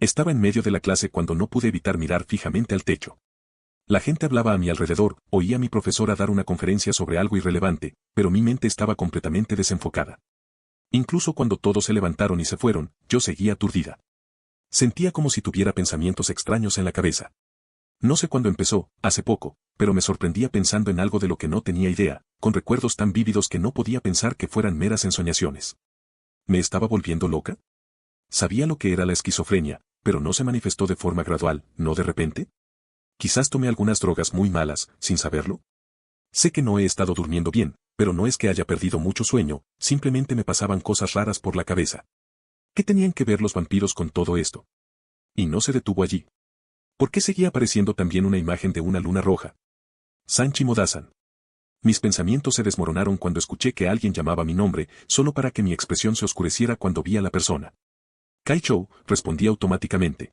Estaba en medio de la clase cuando no pude evitar mirar fijamente al techo. La gente hablaba a mi alrededor, oía a mi profesora dar una conferencia sobre algo irrelevante, pero mi mente estaba completamente desenfocada. Incluso cuando todos se levantaron y se fueron, yo seguía aturdida. Sentía como si tuviera pensamientos extraños en la cabeza. No sé cuándo empezó, hace poco, pero me sorprendía pensando en algo de lo que no tenía idea, con recuerdos tan vívidos que no podía pensar que fueran meras ensoñaciones. ¿Me estaba volviendo loca? Sabía lo que era la esquizofrenia, pero no se manifestó de forma gradual, ¿no de repente? Quizás tomé algunas drogas muy malas, sin saberlo. Sé que no he estado durmiendo bien, pero no es que haya perdido mucho sueño, simplemente me pasaban cosas raras por la cabeza. ¿Qué tenían que ver los vampiros con todo esto? Y no se detuvo allí. ¿Por qué seguía apareciendo también una imagen de una luna roja? San Chimodazan. Mis pensamientos se desmoronaron cuando escuché que alguien llamaba mi nombre, solo para que mi expresión se oscureciera cuando vi a la persona. Kaichou, respondí automáticamente.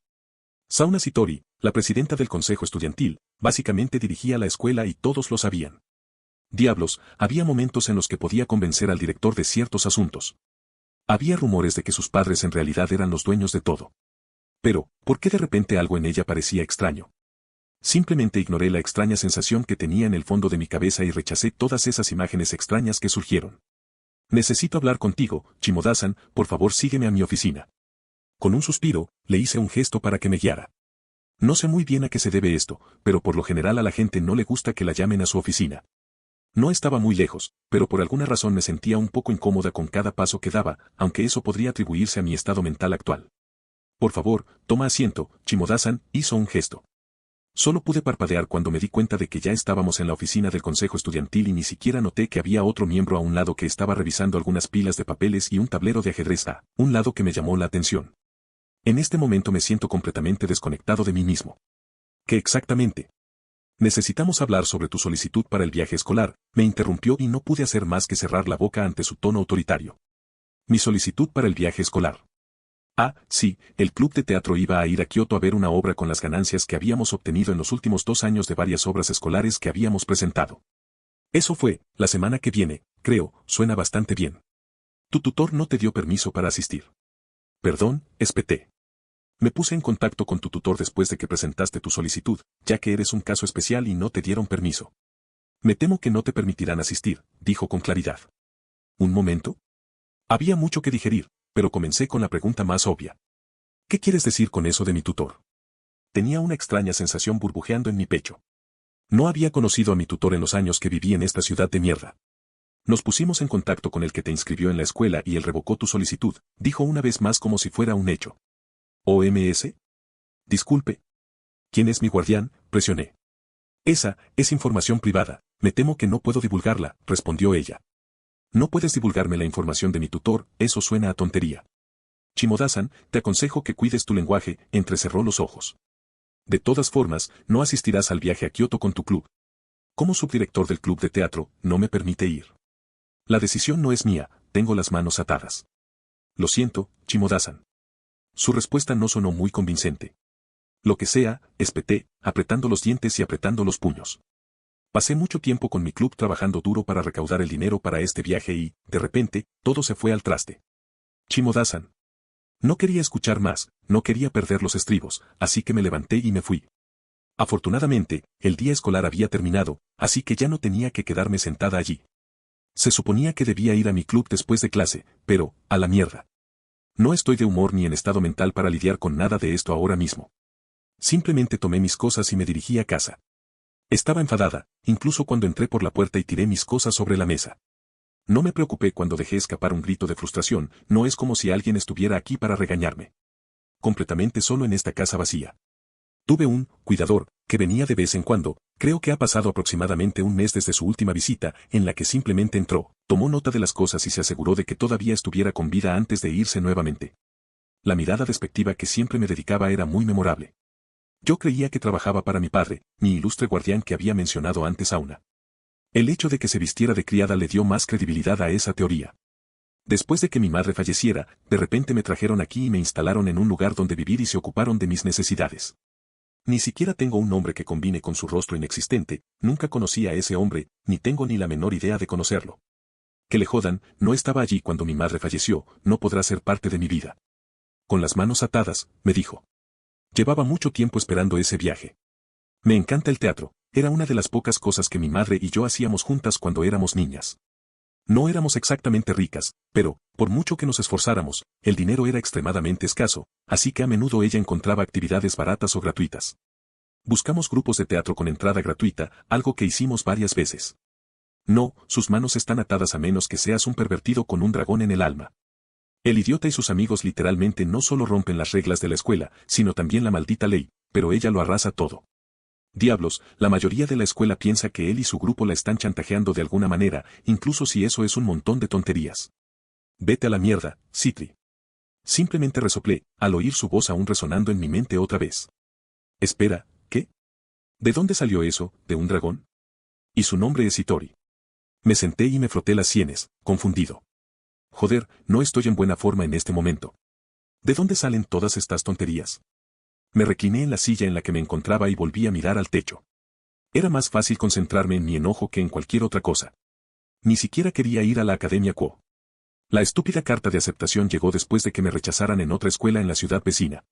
Sauna Satori, la presidenta del consejo estudiantil, básicamente dirigía la escuela y todos lo sabían. Diablos, había momentos en los que podía convencer al director de ciertos asuntos. Había rumores de que sus padres en realidad eran los dueños de todo. Pero, ¿por qué de repente algo en ella parecía extraño? Simplemente ignoré la extraña sensación que tenía en el fondo de mi cabeza y rechacé todas esas imágenes extrañas que surgieron. Necesito hablar contigo, Chimodazan, por favor sígueme a mi oficina. Con un suspiro, le hice un gesto para que me guiara. No sé muy bien a qué se debe esto, pero por lo general a la gente no le gusta que la llamen a su oficina. No estaba muy lejos, pero por alguna razón me sentía un poco incómoda con cada paso que daba, aunque eso podría atribuirse a mi estado mental actual. Por favor, toma asiento, Chimodazan, hizo un gesto. Solo pude parpadear cuando me di cuenta de que ya estábamos en la oficina del consejo estudiantil y ni siquiera noté que había otro miembro a un lado que estaba revisando algunas pilas de papeles y un tablero de ajedrez a un lado que me llamó la atención. En este momento me siento completamente desconectado de mí mismo. ¿Qué exactamente? Necesitamos hablar sobre tu solicitud para el viaje escolar, me interrumpió y no pude hacer más que cerrar la boca ante su tono autoritario. Mi solicitud para el viaje escolar. Ah, sí, el club de teatro iba a ir a Kioto a ver una obra con las ganancias que habíamos obtenido en los últimos 2 años de varias obras escolares que habíamos presentado. Eso fue, la semana que viene, creo, suena bastante bien. Tu tutor no te dio permiso para asistir. Perdón, espeté. Me puse en contacto con tu tutor después de que presentaste tu solicitud, ya que eres un caso especial y no te dieron permiso. Me temo que no te permitirán asistir, dijo con claridad. ¿Un momento? Había mucho que digerir, pero comencé con la pregunta más obvia. ¿Qué quieres decir con eso de mi tutor? Tenía una extraña sensación burbujeando en mi pecho. No había conocido a mi tutor en los años que viví en esta ciudad de mierda. Nos pusimos en contacto con el que te inscribió en la escuela y él revocó tu solicitud, dijo una vez más como si fuera un hecho. ¿OMS? Disculpe. ¿Quién es mi guardián? Presioné. Esa es información privada, me temo que no puedo divulgarla, respondió ella. No puedes divulgarme la información de mi tutor, eso suena a tontería. Chimodazan, te aconsejo que cuides tu lenguaje, entrecerró los ojos. De todas formas, no asistirás al viaje a Kioto con tu club. Como subdirector del club de teatro, no me permite ir. La decisión no es mía, tengo las manos atadas. Lo siento, Chimodazan. Su respuesta no sonó muy convincente. Lo que sea, espeté, apretando los dientes y apretando los puños. Pasé mucho tiempo con mi club trabajando duro para recaudar el dinero para este viaje y, de repente, todo se fue al traste. Chimodazan. No quería escuchar más, no quería perder los estribos, así que me levanté y me fui. Afortunadamente, el día escolar había terminado, así que ya no tenía que quedarme sentada allí. Se suponía que debía ir a mi club después de clase, pero, a la mierda. No estoy de humor ni en estado mental para lidiar con nada de esto ahora mismo. Simplemente tomé mis cosas y me dirigí a casa. Estaba enfadada, incluso cuando entré por la puerta y tiré mis cosas sobre la mesa. No me preocupé cuando dejé escapar un grito de frustración, no es como si alguien estuviera aquí para regañarme. Completamente solo en esta casa vacía. Tuve un cuidador, que venía de vez en cuando, creo que ha pasado aproximadamente un mes desde su última visita, en la que simplemente entró, tomó nota de las cosas y se aseguró de que todavía estuviera con vida antes de irse nuevamente. La mirada despectiva que siempre me dedicaba era muy memorable. Yo creía que trabajaba para mi padre, mi ilustre guardián que había mencionado antes a una. El hecho de que se vistiera de criada le dio más credibilidad a esa teoría. Después de que mi madre falleciera, de repente me trajeron aquí y me instalaron en un lugar donde vivir y se ocuparon de mis necesidades. Ni siquiera tengo un nombre que combine con su rostro inexistente, nunca conocí a ese hombre, ni tengo ni la menor idea de conocerlo. Que le jodan, no estaba allí cuando mi madre falleció, no podrá ser parte de mi vida. Con las manos atadas, me dijo. Llevaba mucho tiempo esperando ese viaje. Me encanta el teatro, era una de las pocas cosas que mi madre y yo hacíamos juntas cuando éramos niñas. No éramos exactamente ricas, pero, por mucho que nos esforzáramos, el dinero era extremadamente escaso, así que a menudo ella encontraba actividades baratas o gratuitas. Buscamos grupos de teatro con entrada gratuita, algo que hicimos varias veces. No, sus manos están atadas a menos que seas un pervertido con un dragón en el alma. El idiota y sus amigos literalmente no solo rompen las reglas de la escuela, sino también la maldita ley, pero ella lo arrasa todo. Diablos, la mayoría de la escuela piensa que él y su grupo la están chantajeando de alguna manera, incluso si eso es un montón de tonterías. Vete a la mierda, Citri. Simplemente resoplé, al oír su voz aún resonando en mi mente otra vez. Espera, ¿qué? ¿De dónde salió eso, de un dragón? Y su nombre es Itori. Me senté y me froté las sienes, confundido. Joder, no estoy en buena forma en este momento. ¿De dónde salen todas estas tonterías? Me recliné en la silla en la que me encontraba y volví a mirar al techo. Era más fácil concentrarme en mi enojo que en cualquier otra cosa. Ni siquiera quería ir a la Academia Quo. La estúpida carta de aceptación llegó después de que me rechazaran en otra escuela en la ciudad vecina.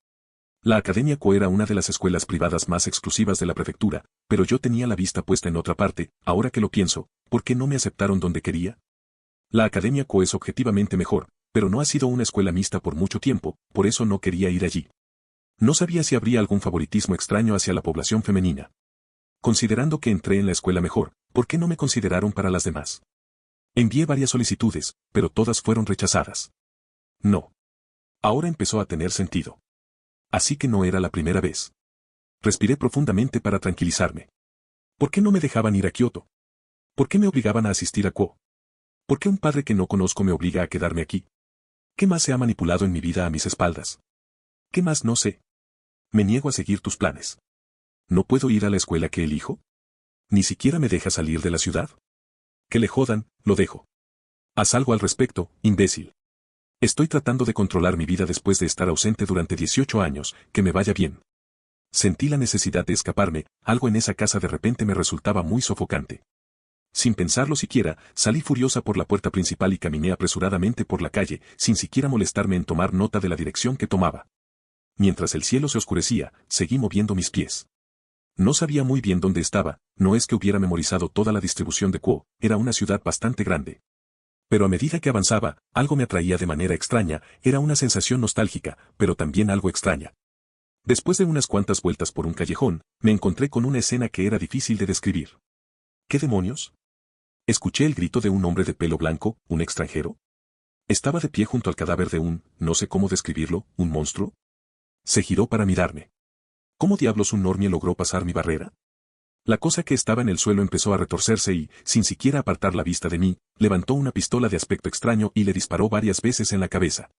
La Academia Quo era una de las escuelas privadas más exclusivas de la prefectura, pero yo tenía la vista puesta en otra parte. Ahora que lo pienso, ¿por qué no me aceptaron donde quería? La Academia Quo es objetivamente mejor, pero no ha sido una escuela mixta por mucho tiempo, por eso no quería ir allí. No sabía si habría algún favoritismo extraño hacia la población femenina. Considerando que entré en la escuela mejor, ¿por qué no me consideraron para las demás? Envié varias solicitudes, pero todas fueron rechazadas. No. Ahora empezó a tener sentido. Así que no era la primera vez. Respiré profundamente para tranquilizarme. ¿Por qué no me dejaban ir a Kioto? ¿Por qué me obligaban a asistir a Quo? ¿Por qué un padre que no conozco me obliga a quedarme aquí? ¿Qué más se ha manipulado en mi vida a mis espaldas? ¿Qué más no sé? Me niego a seguir tus planes. ¿No puedo ir a la escuela que elijo? ¿Ni siquiera me deja salir de la ciudad? Que le jodan, lo dejo. Haz algo al respecto, imbécil. Estoy tratando de controlar mi vida después de estar ausente durante 18 años, que me vaya bien. Sentí la necesidad de escaparme, algo en esa casa de repente me resultaba muy sofocante. Sin pensarlo siquiera, salí furiosa por la puerta principal y caminé apresuradamente por la calle, sin siquiera molestarme en tomar nota de la dirección que tomaba. Mientras el cielo se oscurecía, seguí moviendo mis pies. No sabía muy bien dónde estaba, no es que hubiera memorizado toda la distribución de Quo, era una ciudad bastante grande. Pero a medida que avanzaba, algo me atraía de manera extraña, era una sensación nostálgica, pero también algo extraña. Después de unas cuantas vueltas por un callejón, me encontré con una escena que era difícil de describir. ¿Qué demonios? Escuché el grito de un hombre de pelo blanco, un extranjero. Estaba de pie junto al cadáver de no sé cómo describirlo, un monstruo. Se giró para mirarme. ¿Cómo diablos un normie logró pasar mi barrera? La cosa que estaba en el suelo empezó a retorcerse y, sin siquiera apartar la vista de mí, levantó una pistola de aspecto extraño y le disparó varias veces en la cabeza.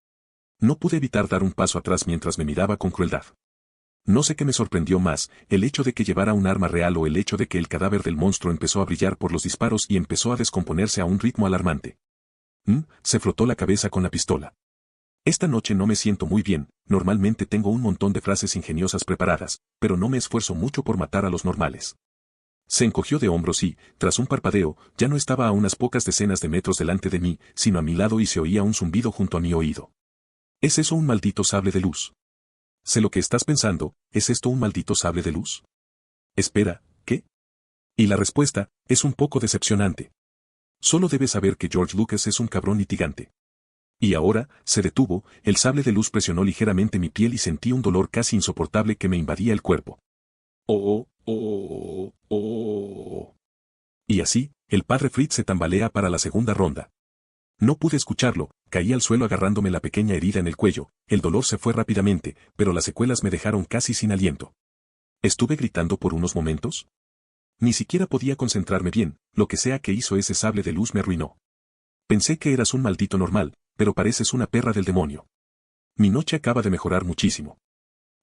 No pude evitar dar un paso atrás mientras me miraba con crueldad. No sé qué me sorprendió más, el hecho de que llevara un arma real o el hecho de que el cadáver del monstruo empezó a brillar por los disparos y empezó a descomponerse a un ritmo alarmante. Se frotó la cabeza con la pistola. Esta noche no me siento muy bien, normalmente tengo un montón de frases ingeniosas preparadas, pero no me esfuerzo mucho por matar a los normales. Se encogió de hombros y, tras un parpadeo, ya no estaba a unas pocas decenas de metros delante de mí, sino a mi lado y se oía un zumbido junto a mi oído. ¿Es eso un maldito sable de luz? Sé lo que estás pensando, ¿es esto un maldito sable de luz? Espera, ¿qué? Y la respuesta, es un poco decepcionante. Solo debes saber que George Lucas es un cabrón litigante. Y ahora, se detuvo, el sable de luz presionó ligeramente mi piel y sentí un dolor casi insoportable que me invadía el cuerpo. Oh, oh, oh, oh. Y así, el padre Fritz se tambalea para la segunda ronda. No pude escucharlo, caí al suelo agarrándome la pequeña herida en el cuello, el dolor se fue rápidamente, pero las secuelas me dejaron casi sin aliento. ¿Estuve gritando por unos momentos? Ni siquiera podía concentrarme bien, lo que sea que hizo ese sable de luz me arruinó. Pensé que eras un maldito normal, pero pareces una perra del demonio. Mi noche acaba de mejorar muchísimo.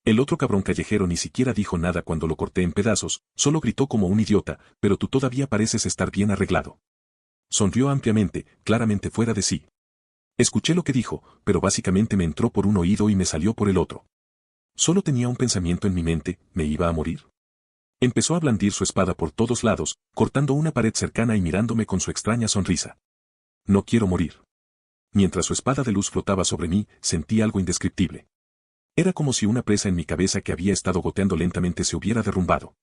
El otro cabrón callejero ni siquiera dijo nada cuando lo corté en pedazos, solo gritó como un idiota, pero tú todavía pareces estar bien arreglado. Sonrió ampliamente, claramente fuera de sí. Escuché lo que dijo, pero básicamente me entró por un oído y me salió por el otro. Solo tenía un pensamiento en mi mente, ¿me iba a morir? Empezó a blandir su espada por todos lados, cortando una pared cercana y mirándome con su extraña sonrisa. No quiero morir. Mientras su espada de luz flotaba sobre mí, sentí algo indescriptible. Era como si una presa en mi cabeza que había estado goteando lentamente se hubiera derrumbado.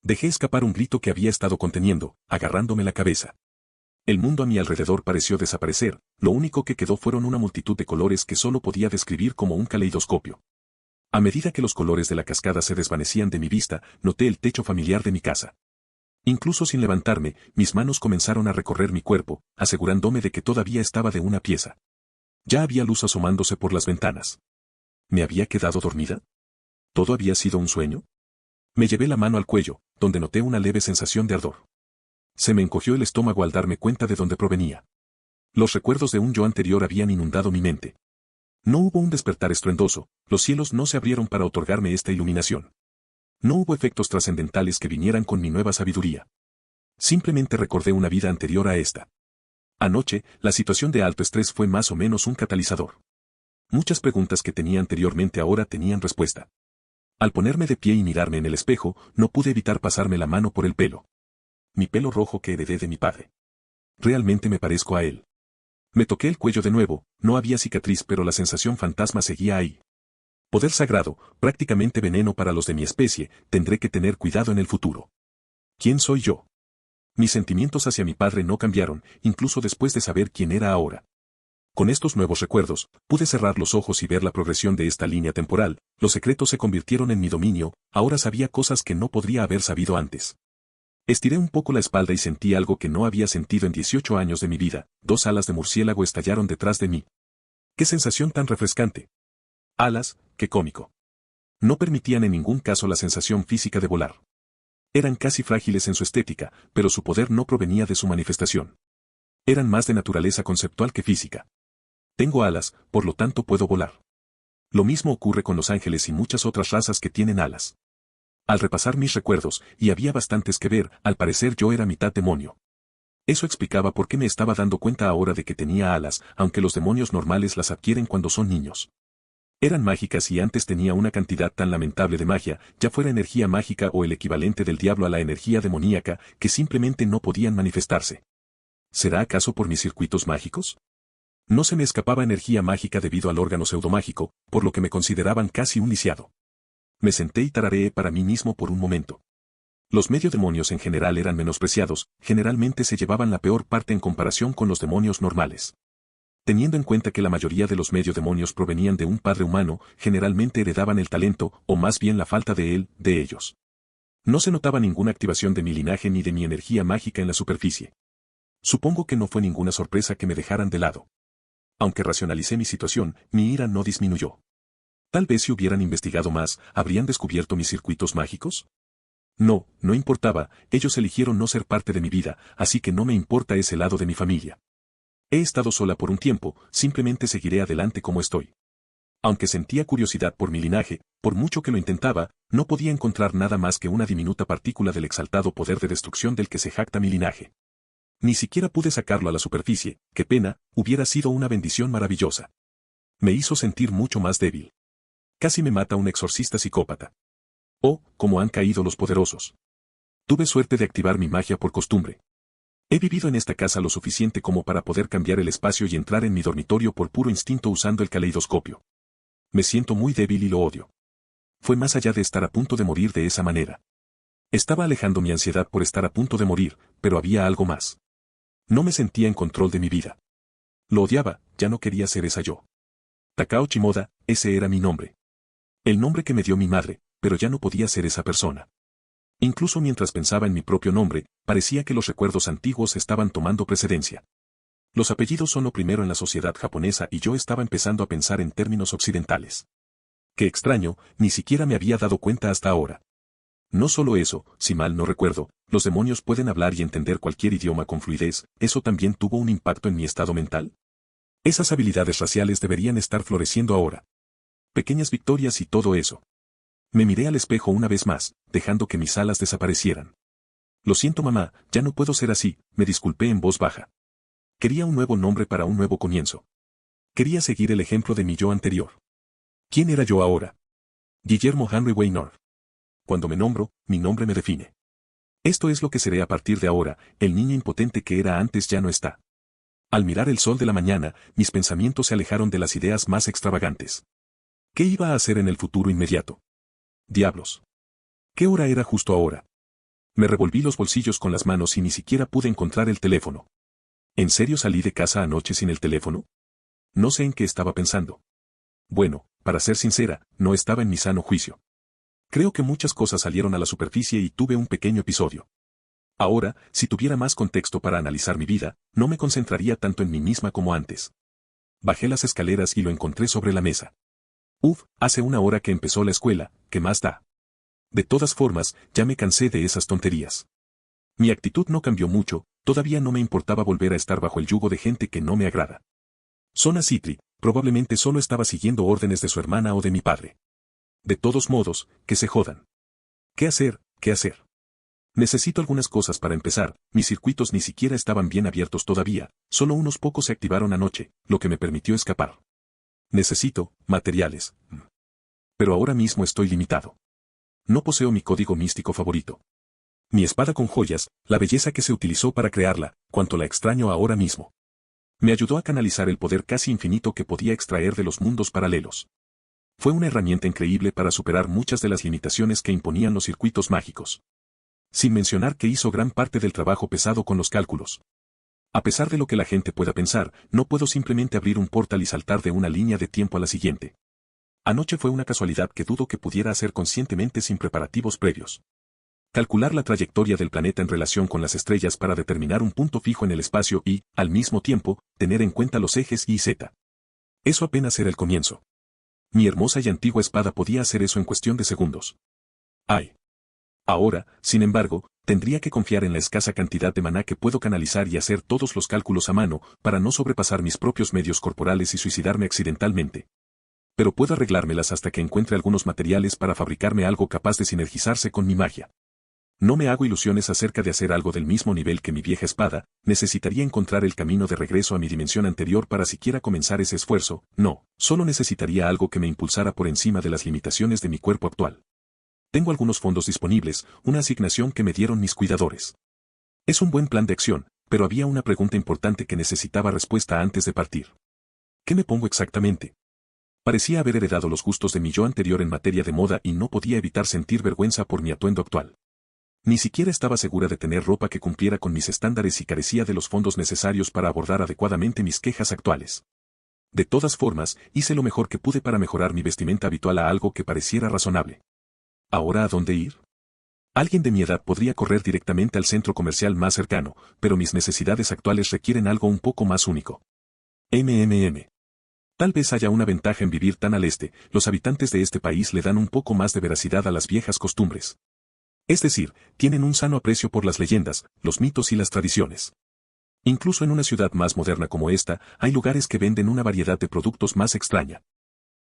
Dejé escapar un grito que había estado conteniendo, agarrándome la cabeza. El mundo a mi alrededor pareció desaparecer, lo único que quedó fueron una multitud de colores que solo podía describir como un caleidoscopio. A medida que los colores de la cascada se desvanecían de mi vista, noté el techo familiar de mi casa. Incluso sin levantarme, mis manos comenzaron a recorrer mi cuerpo, asegurándome de que todavía estaba de una pieza. Ya había luz asomándose por las ventanas. ¿Me había quedado dormida? ¿Todo había sido un sueño? Me llevé la mano al cuello, donde noté una leve sensación de ardor. Se me encogió el estómago al darme cuenta de dónde provenía. Los recuerdos de un yo anterior habían inundado mi mente. No hubo un despertar estruendoso, los cielos no se abrieron para otorgarme esta iluminación. No hubo efectos trascendentales que vinieran con mi nueva sabiduría. Simplemente recordé una vida anterior a esta. Anoche, la situación de alto estrés fue más o menos un catalizador. Muchas preguntas que tenía anteriormente ahora tenían respuesta. Al ponerme de pie y mirarme en el espejo, no pude evitar pasarme la mano por el pelo. Mi pelo rojo que heredé de mi padre. Realmente me parezco a él. Me toqué el cuello de nuevo, no había cicatriz pero la sensación fantasma seguía ahí. Poder sagrado, prácticamente veneno para los de mi especie, tendré que tener cuidado en el futuro. ¿Quién soy yo? Mis sentimientos hacia mi padre no cambiaron, incluso después de saber quién era ahora. Con estos nuevos recuerdos, pude cerrar los ojos y ver la progresión de esta línea temporal, los secretos se convirtieron en mi dominio, ahora sabía cosas que no podría haber sabido antes. Estiré un poco la espalda y sentí algo que no había sentido en 18 años de mi vida, 2 alas de murciélago estallaron detrás de mí. ¡Qué sensación tan refrescante! Alas, qué cómico. No permitían en ningún caso la sensación física de volar. Eran casi frágiles en su estética, pero su poder no provenía de su manifestación. Eran más de naturaleza conceptual que física. Tengo alas, por lo tanto puedo volar. Lo mismo ocurre con los ángeles y muchas otras razas que tienen alas. Al repasar mis recuerdos, y había bastantes que ver, al parecer yo era mitad demonio. Eso explicaba por qué me estaba dando cuenta ahora de que tenía alas, aunque los demonios normales las adquieren cuando son niños. Eran mágicas y antes tenía una cantidad tan lamentable de magia, ya fuera energía mágica o el equivalente del diablo a la energía demoníaca, que simplemente no podían manifestarse. ¿Será acaso por mis circuitos mágicos? No se me escapaba energía mágica debido al órgano pseudomágico, por lo que me consideraban casi un lisiado. Me senté y tarareé para mí mismo por un momento. Los medio demonios en general eran menospreciados, generalmente se llevaban la peor parte en comparación con los demonios normales. Teniendo en cuenta que la mayoría de los medio demonios provenían de un padre humano, generalmente heredaban el talento, o más bien la falta de él, de ellos. No se notaba ninguna activación de mi linaje ni de mi energía mágica en la superficie. Supongo que no fue ninguna sorpresa que me dejaran de lado. Aunque racionalicé mi situación, mi ira no disminuyó. Tal vez si hubieran investigado más, ¿habrían descubierto mis circuitos mágicos? No, no importaba, ellos eligieron no ser parte de mi vida, así que no me importa ese lado de mi familia. He estado sola por un tiempo, simplemente seguiré adelante como estoy. Aunque sentía curiosidad por mi linaje, por mucho que lo intentaba, no podía encontrar nada más que una diminuta partícula del exaltado poder de destrucción del que se jacta mi linaje. Ni siquiera pude sacarlo a la superficie, qué pena, hubiera sido una bendición maravillosa. Me hizo sentir mucho más débil. Casi me mata un exorcista psicópata. Oh, cómo han caído los poderosos. Tuve suerte de activar mi magia por costumbre. He vivido en esta casa lo suficiente como para poder cambiar el espacio y entrar en mi dormitorio por puro instinto usando el caleidoscopio. Me siento muy débil y lo odio. Fue más allá de estar a punto de morir de esa manera. Estaba alejando mi ansiedad por estar a punto de morir, pero había algo más. No me sentía en control de mi vida. Lo odiaba, ya no quería ser esa yo. Takao Shimoda, ese era mi nombre. El nombre que me dio mi madre, pero ya no podía ser esa persona. Incluso mientras pensaba en mi propio nombre, parecía que los recuerdos antiguos estaban tomando precedencia. Los apellidos son lo primero en la sociedad japonesa y yo estaba empezando a pensar en términos occidentales. Qué extraño, ni siquiera me había dado cuenta hasta ahora. No solo eso, si mal no recuerdo, los demonios pueden hablar y entender cualquier idioma con fluidez, ¿eso también tuvo un impacto en mi estado mental? Esas habilidades raciales deberían estar floreciendo ahora. Pequeñas victorias y todo eso. Me miré al espejo una vez más, dejando que mis alas desaparecieran. Lo siento mamá, ya no puedo ser así, me disculpé en voz baja. Quería un nuevo nombre para un nuevo comienzo. Quería seguir el ejemplo de mi yo anterior. ¿Quién era yo ahora? Guillermo Henry Waynor. Cuando me nombro, mi nombre me define. Esto es lo que seré a partir de ahora, el niño impotente que era antes ya no está. Al mirar el sol de la mañana, mis pensamientos se alejaron de las ideas más extravagantes. ¿Qué iba a hacer en el futuro inmediato? Diablos. ¿Qué hora era justo ahora? Me revolví los bolsillos con las manos y ni siquiera pude encontrar el teléfono. ¿En serio salí de casa anoche sin el teléfono? No sé en qué estaba pensando. Bueno, para ser sincera, no estaba en mi sano juicio. Creo que muchas cosas salieron a la superficie y tuve un pequeño episodio. Ahora, si tuviera más contexto para analizar mi vida, no me concentraría tanto en mí misma como antes. Bajé las escaleras y lo encontré sobre la mesa. Hace una hora que empezó la escuela, ¿qué más da? De todas formas, ya me cansé de esas tonterías. Mi actitud no cambió mucho, todavía no me importaba volver a estar bajo el yugo de gente que no me agrada. Sona Citri, probablemente solo estaba siguiendo órdenes de su hermana o de mi padre. De todos modos, que se jodan. ¿Qué hacer? ¿Qué hacer? Necesito algunas cosas para empezar, mis circuitos ni siquiera estaban bien abiertos todavía, solo unos pocos se activaron anoche, lo que me permitió escapar. Necesito materiales. Pero ahora mismo estoy limitado. No poseo mi código místico favorito. Mi espada con joyas, la belleza que se utilizó para crearla, cuanto la extraño ahora mismo. Me ayudó a canalizar el poder casi infinito que podía extraer de los mundos paralelos. Fue una herramienta increíble para superar muchas de las limitaciones que imponían los circuitos mágicos. Sin mencionar que hizo gran parte del trabajo pesado con los cálculos. A pesar de lo que la gente pueda pensar, no puedo simplemente abrir un portal y saltar de una línea de tiempo a la siguiente. Anoche fue una casualidad que dudo que pudiera hacer conscientemente sin preparativos previos. Calcular la trayectoria del planeta en relación con las estrellas para determinar un punto fijo en el espacio y, al mismo tiempo, tener en cuenta los ejes Y y Z. Eso apenas era el comienzo. Mi hermosa y antigua espada podía hacer eso en cuestión de segundos. ¡Ay! Ahora, sin embargo, tendría que confiar en la escasa cantidad de maná que puedo canalizar y hacer todos los cálculos a mano, para no sobrepasar mis propios medios corporales y suicidarme accidentalmente. Pero puedo arreglármelas hasta que encuentre algunos materiales para fabricarme algo capaz de sinergizarse con mi magia. No me hago ilusiones acerca de hacer algo del mismo nivel que mi vieja espada, necesitaría encontrar el camino de regreso a mi dimensión anterior para siquiera comenzar ese esfuerzo, no, solo necesitaría algo que me impulsara por encima de las limitaciones de mi cuerpo actual. Tengo algunos fondos disponibles, una asignación que me dieron mis cuidadores. Es un buen plan de acción, pero había una pregunta importante que necesitaba respuesta antes de partir. ¿Qué me pongo exactamente? Parecía haber heredado los gustos de mi yo anterior en materia de moda y no podía evitar sentir vergüenza por mi atuendo actual. Ni siquiera estaba segura de tener ropa que cumpliera con mis estándares y carecía de los fondos necesarios para abordar adecuadamente mis quejas actuales. De todas formas, hice lo mejor que pude para mejorar mi vestimenta habitual a algo que pareciera razonable. ¿Ahora a dónde ir? Alguien de mi edad podría correr directamente al centro comercial más cercano, pero mis necesidades actuales requieren algo un poco más único. Tal vez haya una ventaja en vivir tan al este, los habitantes de este país le dan un poco más de veracidad a las viejas costumbres. Es decir, tienen un sano aprecio por las leyendas, los mitos y las tradiciones. Incluso en una ciudad más moderna como esta, hay lugares que venden una variedad de productos más extraña.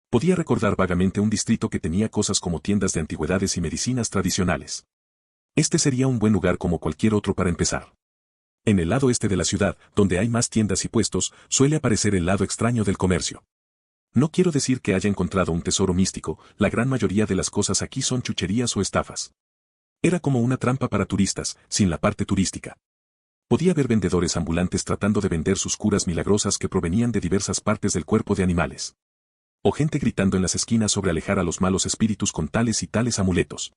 Podía recordar vagamente un distrito que tenía cosas como tiendas de antigüedades y medicinas tradicionales. Este sería un buen lugar como cualquier otro para empezar. En el lado este de la ciudad, donde hay más tiendas y puestos, suele aparecer el lado extraño del comercio. No quiero decir que haya encontrado un tesoro místico, la gran mayoría de las cosas aquí son chucherías o estafas. Era como una trampa para turistas, sin la parte turística. Podía ver vendedores ambulantes tratando de vender sus curas milagrosas que provenían de diversas partes del cuerpo de animales. O gente gritando en las esquinas sobre alejar a los malos espíritus con tales y tales amuletos.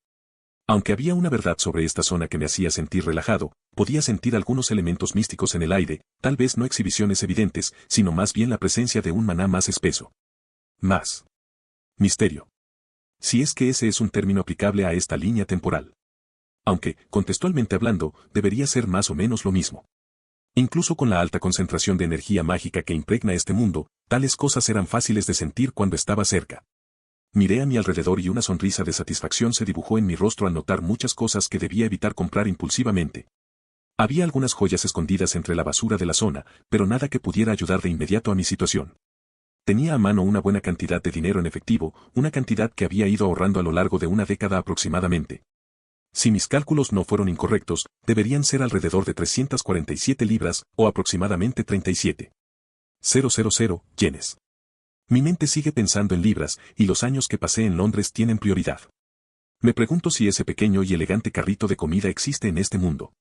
Aunque había una verdad sobre esta zona que me hacía sentir relajado, podía sentir algunos elementos místicos en el aire, tal vez no exhibiciones evidentes, sino más bien la presencia de un maná más espeso. Más misterio. Si es que ese es un término aplicable a esta línea temporal. Aunque, contextualmente hablando, debería ser más o menos lo mismo. Incluso con la alta concentración de energía mágica que impregna este mundo, tales cosas eran fáciles de sentir cuando estaba cerca. Miré a mi alrededor y una sonrisa de satisfacción se dibujó en mi rostro al notar muchas cosas que debía evitar comprar impulsivamente. Había algunas joyas escondidas entre la basura de la zona, pero nada que pudiera ayudar de inmediato a mi situación. Tenía a mano una buena cantidad de dinero en efectivo, una cantidad que había ido ahorrando a lo largo de una década aproximadamente. Si mis cálculos no fueron incorrectos, deberían ser alrededor de 347 libras, o aproximadamente 37,000 yenes. Mi mente sigue pensando en libras, y los años que pasé en Londres tienen prioridad. Me pregunto si ese pequeño y elegante carrito de comida existe en este mundo.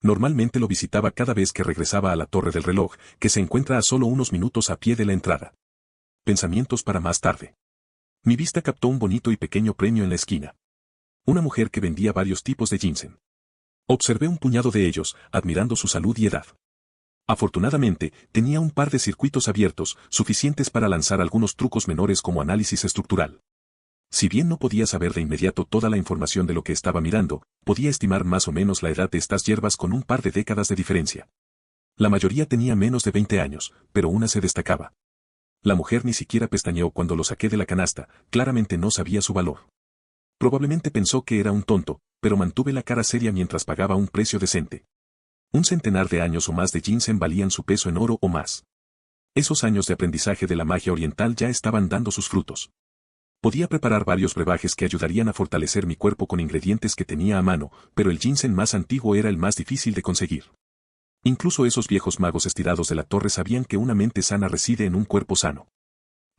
Normalmente lo visitaba cada vez que regresaba a la Torre del Reloj, que se encuentra a solo unos minutos a pie de la entrada. Pensamientos para más tarde. Mi vista captó un bonito y pequeño premio en la esquina. Una mujer que vendía varios tipos de ginseng. Observé un puñado de ellos, admirando su salud y edad. Afortunadamente, tenía un par de circuitos abiertos, suficientes para lanzar algunos trucos menores como análisis estructural. Si bien no podía saber de inmediato toda la información de lo que estaba mirando, podía estimar más o menos la edad de estas hierbas con un par de décadas de diferencia. La mayoría tenía menos de 20 años, pero una se destacaba. La mujer ni siquiera pestañeó cuando lo saqué de la canasta, claramente no sabía su valor. Probablemente pensó que era un tonto, pero mantuve la cara seria mientras pagaba un precio decente. Un centenar de años o más de ginseng valían su peso en oro o más. Esos años de aprendizaje de la magia oriental ya estaban dando sus frutos. Podía preparar varios brebajes que ayudarían a fortalecer mi cuerpo con ingredientes que tenía a mano, pero el ginseng más antiguo era el más difícil de conseguir. Incluso esos viejos magos estirados de la torre sabían que una mente sana reside en un cuerpo sano.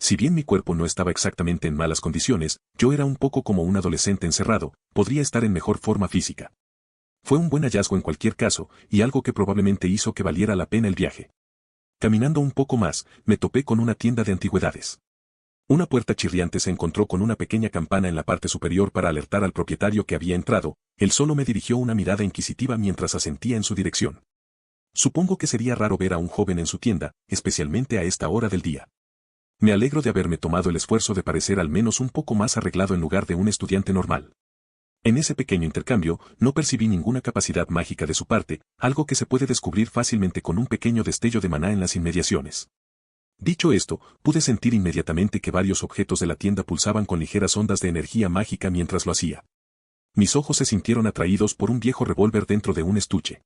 Si bien mi cuerpo no estaba exactamente en malas condiciones, yo era un poco como un adolescente encerrado, podría estar en mejor forma física. Fue un buen hallazgo en cualquier caso, y algo que probablemente hizo que valiera la pena el viaje. Caminando un poco más, me topé con una tienda de antigüedades. Una puerta chirriante se encontró con una pequeña campana en la parte superior para alertar al propietario que había entrado. Él solo me dirigió una mirada inquisitiva mientras asentía en su dirección. Supongo que sería raro ver a un joven en su tienda, especialmente a esta hora del día. Me alegro de haberme tomado el esfuerzo de parecer al menos un poco más arreglado en lugar de un estudiante normal. En ese pequeño intercambio, no percibí ninguna capacidad mágica de su parte, algo que se puede descubrir fácilmente con un pequeño destello de maná en las inmediaciones. Dicho esto, pude sentir inmediatamente que varios objetos de la tienda pulsaban con ligeras ondas de energía mágica mientras lo hacía. Mis ojos se sintieron atraídos por un viejo revólver dentro de un estuche.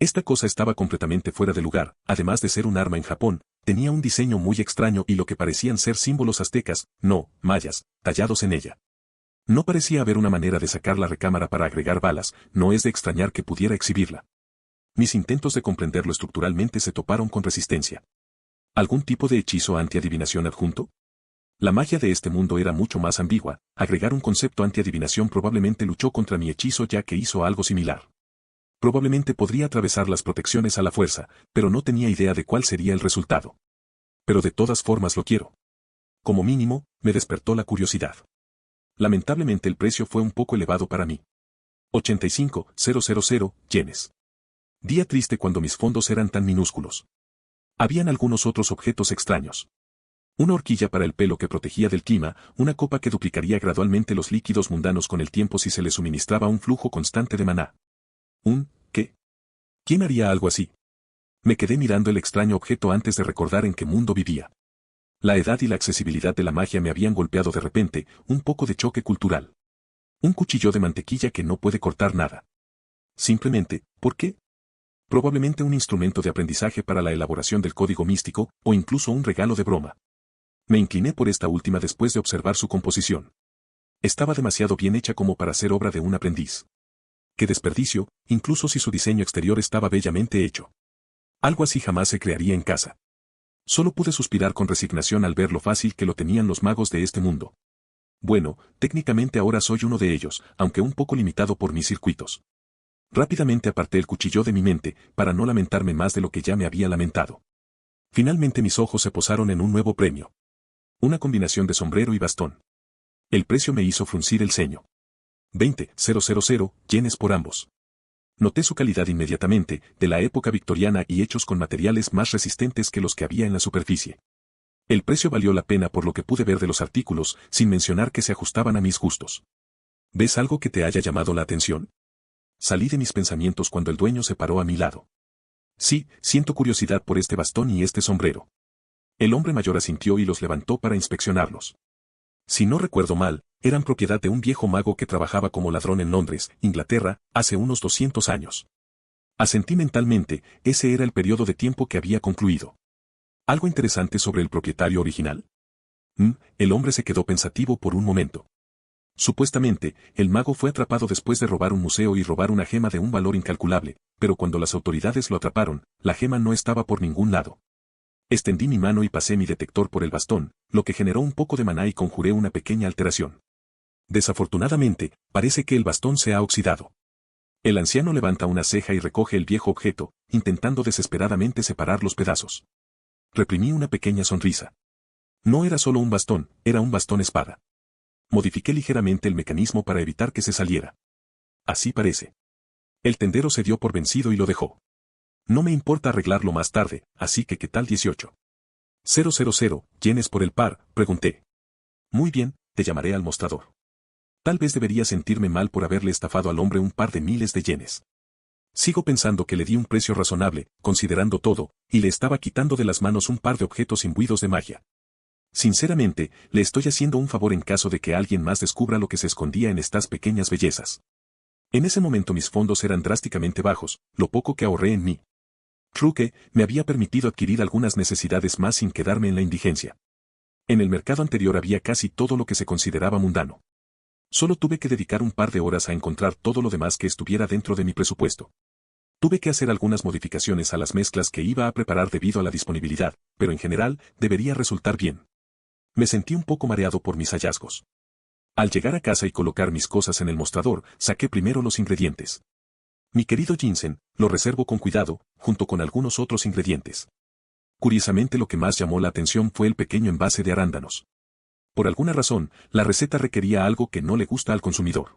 Esta cosa estaba completamente fuera de lugar, además de ser un arma en Japón, tenía un diseño muy extraño y lo que parecían ser símbolos aztecas, no, mayas, tallados en ella. No parecía haber una manera de sacar la recámara para agregar balas, no es de extrañar que pudiera exhibirla. Mis intentos de comprenderlo estructuralmente se toparon con resistencia. ¿Algún tipo de hechizo anti-adivinación adjunto? La magia de este mundo era mucho más ambigua, agregar un concepto anti-adivinación probablemente luchó contra mi hechizo ya que hizo algo similar. Probablemente podría atravesar las protecciones a la fuerza, pero no tenía idea de cuál sería el resultado. Pero de todas formas lo quiero. Como mínimo, me despertó la curiosidad. Lamentablemente el precio fue un poco elevado para mí. 85,000 yenes. Día triste cuando mis fondos eran tan minúsculos. Habían algunos otros objetos extraños. Una horquilla para el pelo que protegía del clima, una copa que duplicaría gradualmente los líquidos mundanos con el tiempo si se le suministraba un flujo constante de maná. ¿Qué? ¿Quién haría algo así? Me quedé mirando el extraño objeto antes de recordar en qué mundo vivía. La edad y la accesibilidad de la magia me habían golpeado de repente, un poco de choque cultural. Un cuchillo de mantequilla que no puede cortar nada. Simplemente, ¿por qué? Probablemente un instrumento de aprendizaje para la elaboración del código místico, o incluso un regalo de broma. Me incliné por esta última después de observar su composición. Estaba demasiado bien hecha como para ser obra de un aprendiz. ¡Qué desperdicio!, incluso si su diseño exterior estaba bellamente hecho. Algo así jamás se crearía en casa. Solo pude suspirar con resignación al ver lo fácil que lo tenían los magos de este mundo. Bueno, técnicamente ahora soy uno de ellos, aunque un poco limitado por mis circuitos. Rápidamente aparté el cuchillo de mi mente, para no lamentarme más de lo que ya me había lamentado. Finalmente mis ojos se posaron en un nuevo premio. Una combinación de sombrero y bastón. El precio me hizo fruncir el ceño. 20,000 yenes por ambos. Noté su calidad inmediatamente, de la época victoriana y hechos con materiales más resistentes que los que había en la superficie. El precio valió la pena por lo que pude ver de los artículos, sin mencionar que se ajustaban a mis gustos. ¿Ves algo que te haya llamado la atención? Salí de mis pensamientos cuando el dueño se paró a mi lado. Sí, siento curiosidad por este bastón y este sombrero. El hombre mayor asintió y los levantó para inspeccionarlos. Si no recuerdo mal, eran propiedad de un viejo mago que trabajaba como ladrón en Londres, Inglaterra, hace unos 200 años. Asentí mentalmente, ese era el periodo de tiempo que había concluido. ¿Algo interesante sobre el propietario original? El hombre se quedó pensativo por un momento. Supuestamente, el mago fue atrapado después de robar un museo y robar una gema de un valor incalculable, pero cuando las autoridades lo atraparon, la gema no estaba por ningún lado. Extendí mi mano y pasé mi detector por el bastón, lo que generó un poco de maná y conjuré una pequeña alteración. Desafortunadamente, parece que el bastón se ha oxidado. El anciano levanta una ceja y recoge el viejo objeto, intentando desesperadamente separar los pedazos. Reprimí una pequeña sonrisa. No era solo un bastón, era un bastón espada. Modifiqué ligeramente el mecanismo para evitar que se saliera. Así parece. El tendero se dio por vencido y lo dejó. No me importa arreglarlo más tarde, así que ¿qué tal 18,000 yenes por el par? Pregunté. Muy bien, te llamaré al mostrador. Tal vez debería sentirme mal por haberle estafado al hombre un par de miles de yenes. Sigo pensando que le di un precio razonable, considerando todo, y le estaba quitando de las manos un par de objetos imbuidos de magia. Sinceramente, le estoy haciendo un favor en caso de que alguien más descubra lo que se escondía en estas pequeñas bellezas. En ese momento mis fondos eran drásticamente bajos, lo poco que ahorré en mí. Truque me había permitido adquirir algunas necesidades más sin quedarme en la indigencia. En el mercado anterior había casi todo lo que se consideraba mundano. Solo tuve que dedicar un par de horas a encontrar todo lo demás que estuviera dentro de mi presupuesto. Tuve que hacer algunas modificaciones a las mezclas que iba a preparar debido a la disponibilidad, pero en general debería resultar bien. Me sentí un poco mareado por mis hallazgos. Al llegar a casa y colocar mis cosas en el mostrador, saqué primero los ingredientes. Mi querido ginseng, lo reservo con cuidado, junto con algunos otros ingredientes. Curiosamente lo que más llamó la atención fue el pequeño envase de arándanos. Por alguna razón, la receta requería algo que no le gusta al consumidor.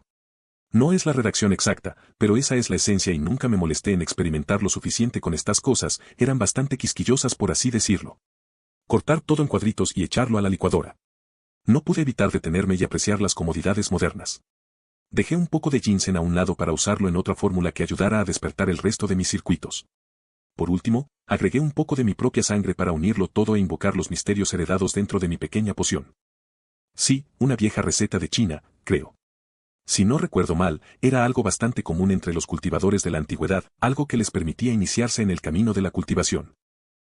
No es la redacción exacta, pero esa es la esencia y nunca me molesté en experimentar lo suficiente con estas cosas, eran bastante quisquillosas por así decirlo. Cortar todo en cuadritos y echarlo a la licuadora. No pude evitar detenerme y apreciar las comodidades modernas. Dejé un poco de ginseng a un lado para usarlo en otra fórmula que ayudara a despertar el resto de mis circuitos. Por último, agregué un poco de mi propia sangre para unirlo todo e invocar los misterios heredados dentro de mi pequeña poción. Sí, una vieja receta de China, creo. Si no recuerdo mal, era algo bastante común entre los cultivadores de la antigüedad, algo que les permitía iniciarse en el camino de la cultivación.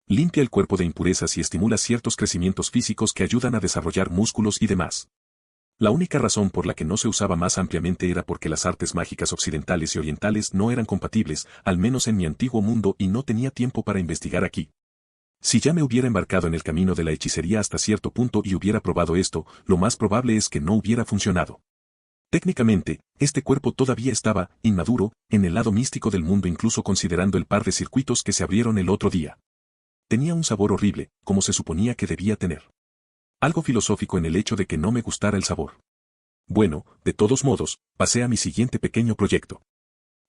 Limpia el cuerpo de impurezas y estimula ciertos crecimientos físicos que ayudan a desarrollar músculos y demás. La única razón por la que no se usaba más ampliamente era porque las artes mágicas occidentales y orientales no eran compatibles, al menos en mi antiguo mundo, y no tenía tiempo para investigar aquí. Si ya me hubiera embarcado en el camino de la hechicería hasta cierto punto y hubiera probado esto, lo más probable es que no hubiera funcionado. Técnicamente, este cuerpo todavía estaba, inmaduro, en el lado místico del mundo incluso considerando el par de circuitos que se abrieron el otro día. Tenía un sabor horrible, como se suponía que debía tener. Algo filosófico en el hecho de que no me gustara el sabor. Bueno, de todos modos, pasé a mi siguiente pequeño proyecto.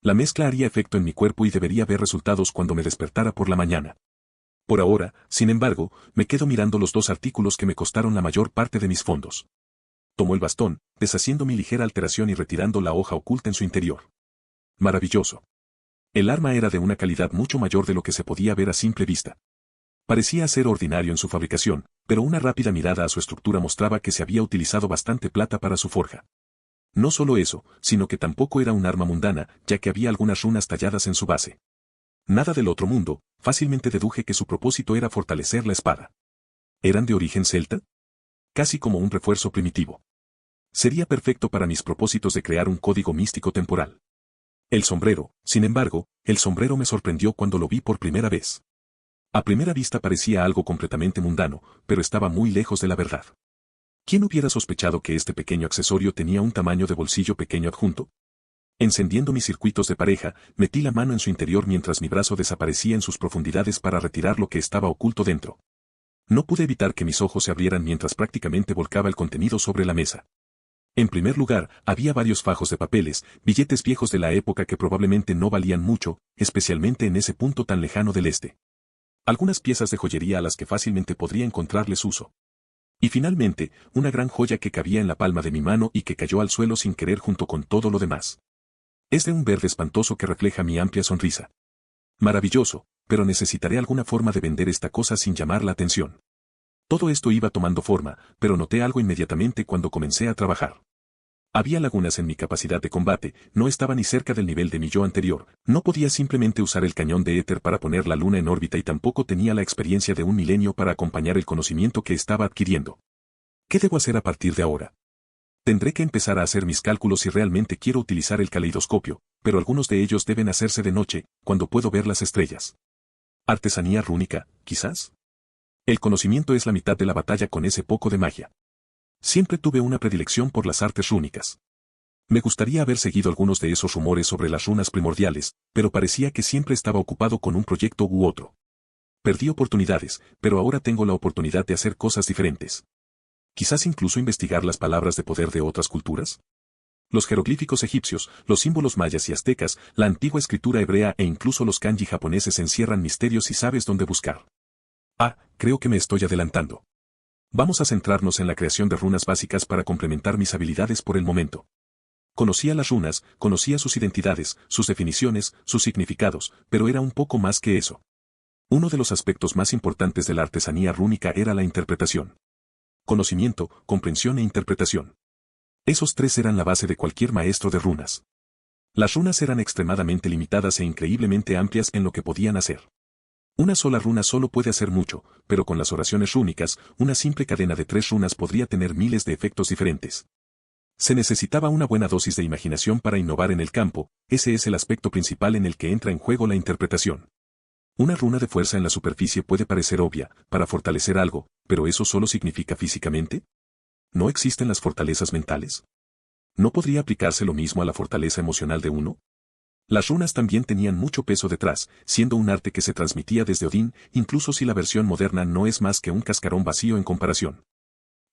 La mezcla haría efecto en mi cuerpo y debería ver resultados cuando me despertara por la mañana. Por ahora, sin embargo, me quedo mirando los dos artículos que me costaron la mayor parte de mis fondos. Tomó el bastón, deshaciendo mi ligera alteración y retirando la hoja oculta en su interior. Maravilloso. El arma era de una calidad mucho mayor de lo que se podía ver a simple vista. Parecía ser ordinario en su fabricación, pero una rápida mirada a su estructura mostraba que se había utilizado bastante plata para su forja. No solo eso, sino que tampoco era un arma mundana, ya que había algunas runas talladas en su base. Nada del otro mundo, fácilmente deduje que su propósito era fortalecer la espada. ¿Eran de origen celta? Casi como un refuerzo primitivo. Sería perfecto para mis propósitos de crear un código místico temporal. El sombrero, sin embargo, el sombrero me sorprendió cuando lo vi por primera vez. A primera vista parecía algo completamente mundano, pero estaba muy lejos de la verdad. ¿Quién hubiera sospechado que este pequeño accesorio tenía un tamaño de bolsillo pequeño adjunto? Encendiendo mis circuitos de pareja, metí la mano en su interior mientras mi brazo desaparecía en sus profundidades para retirar lo que estaba oculto dentro. No pude evitar que mis ojos se abrieran mientras prácticamente volcaba el contenido sobre la mesa. En primer lugar, había varios fajos de papeles, billetes viejos de la época que probablemente no valían mucho, especialmente en ese punto tan lejano del este. Algunas piezas de joyería a las que fácilmente podría encontrarles uso. Y finalmente, una gran joya que cabía en la palma de mi mano y que cayó al suelo sin querer junto con todo lo demás. Es de un verde espantoso que refleja mi amplia sonrisa. Maravilloso, pero necesitaré alguna forma de vender esta cosa sin llamar la atención. Todo esto iba tomando forma, pero noté algo inmediatamente cuando comencé a trabajar. Había lagunas en mi capacidad de combate, no estaba ni cerca del nivel de mi yo anterior, no podía simplemente usar el cañón de éter para poner la luna en órbita y tampoco tenía la experiencia de un milenio para acompañar el conocimiento que estaba adquiriendo. ¿Qué debo hacer a partir de ahora? Tendré que empezar a hacer mis cálculos si realmente quiero utilizar el caleidoscopio, pero algunos de ellos deben hacerse de noche, cuando puedo ver las estrellas. ¿Artesanía rúnica, quizás? El conocimiento es la mitad de la batalla con ese poco de magia. Siempre tuve una predilección por las artes rúnicas. Me gustaría haber seguido algunos de esos rumores sobre las runas primordiales, pero parecía que siempre estaba ocupado con un proyecto u otro. Perdí oportunidades, pero ahora tengo la oportunidad de hacer cosas diferentes. Quizás incluso investigar las palabras de poder de otras culturas. Los jeroglíficos egipcios, los símbolos mayas y aztecas, la antigua escritura hebrea e incluso los kanji japoneses encierran misterios si sabes dónde buscar. Creo que me estoy adelantando. Vamos a centrarnos en la creación de runas básicas para complementar mis habilidades por el momento. Conocía las runas, conocía sus identidades, sus definiciones, sus significados, pero era un poco más que eso. Uno de los aspectos más importantes de la artesanía rúnica era la interpretación. Conocimiento, comprensión e interpretación. Esos tres eran la base de cualquier maestro de runas. Las runas eran extremadamente limitadas e increíblemente amplias en lo que podían hacer. Una sola runa solo puede hacer mucho, pero con las oraciones rúnicas, una simple cadena de 3 runas podría tener miles de efectos diferentes. Se necesitaba una buena dosis de imaginación para innovar en el campo, ese es el aspecto principal en el que entra en juego la interpretación. Una runa de fuerza en la superficie puede parecer obvia, para fortalecer algo, pero ¿eso solo significa físicamente? ¿No existen las fortalezas mentales? ¿No podría aplicarse lo mismo a la fortaleza emocional de uno? Las runas también tenían mucho peso detrás, siendo un arte que se transmitía desde Odín, incluso si la versión moderna no es más que un cascarón vacío en comparación.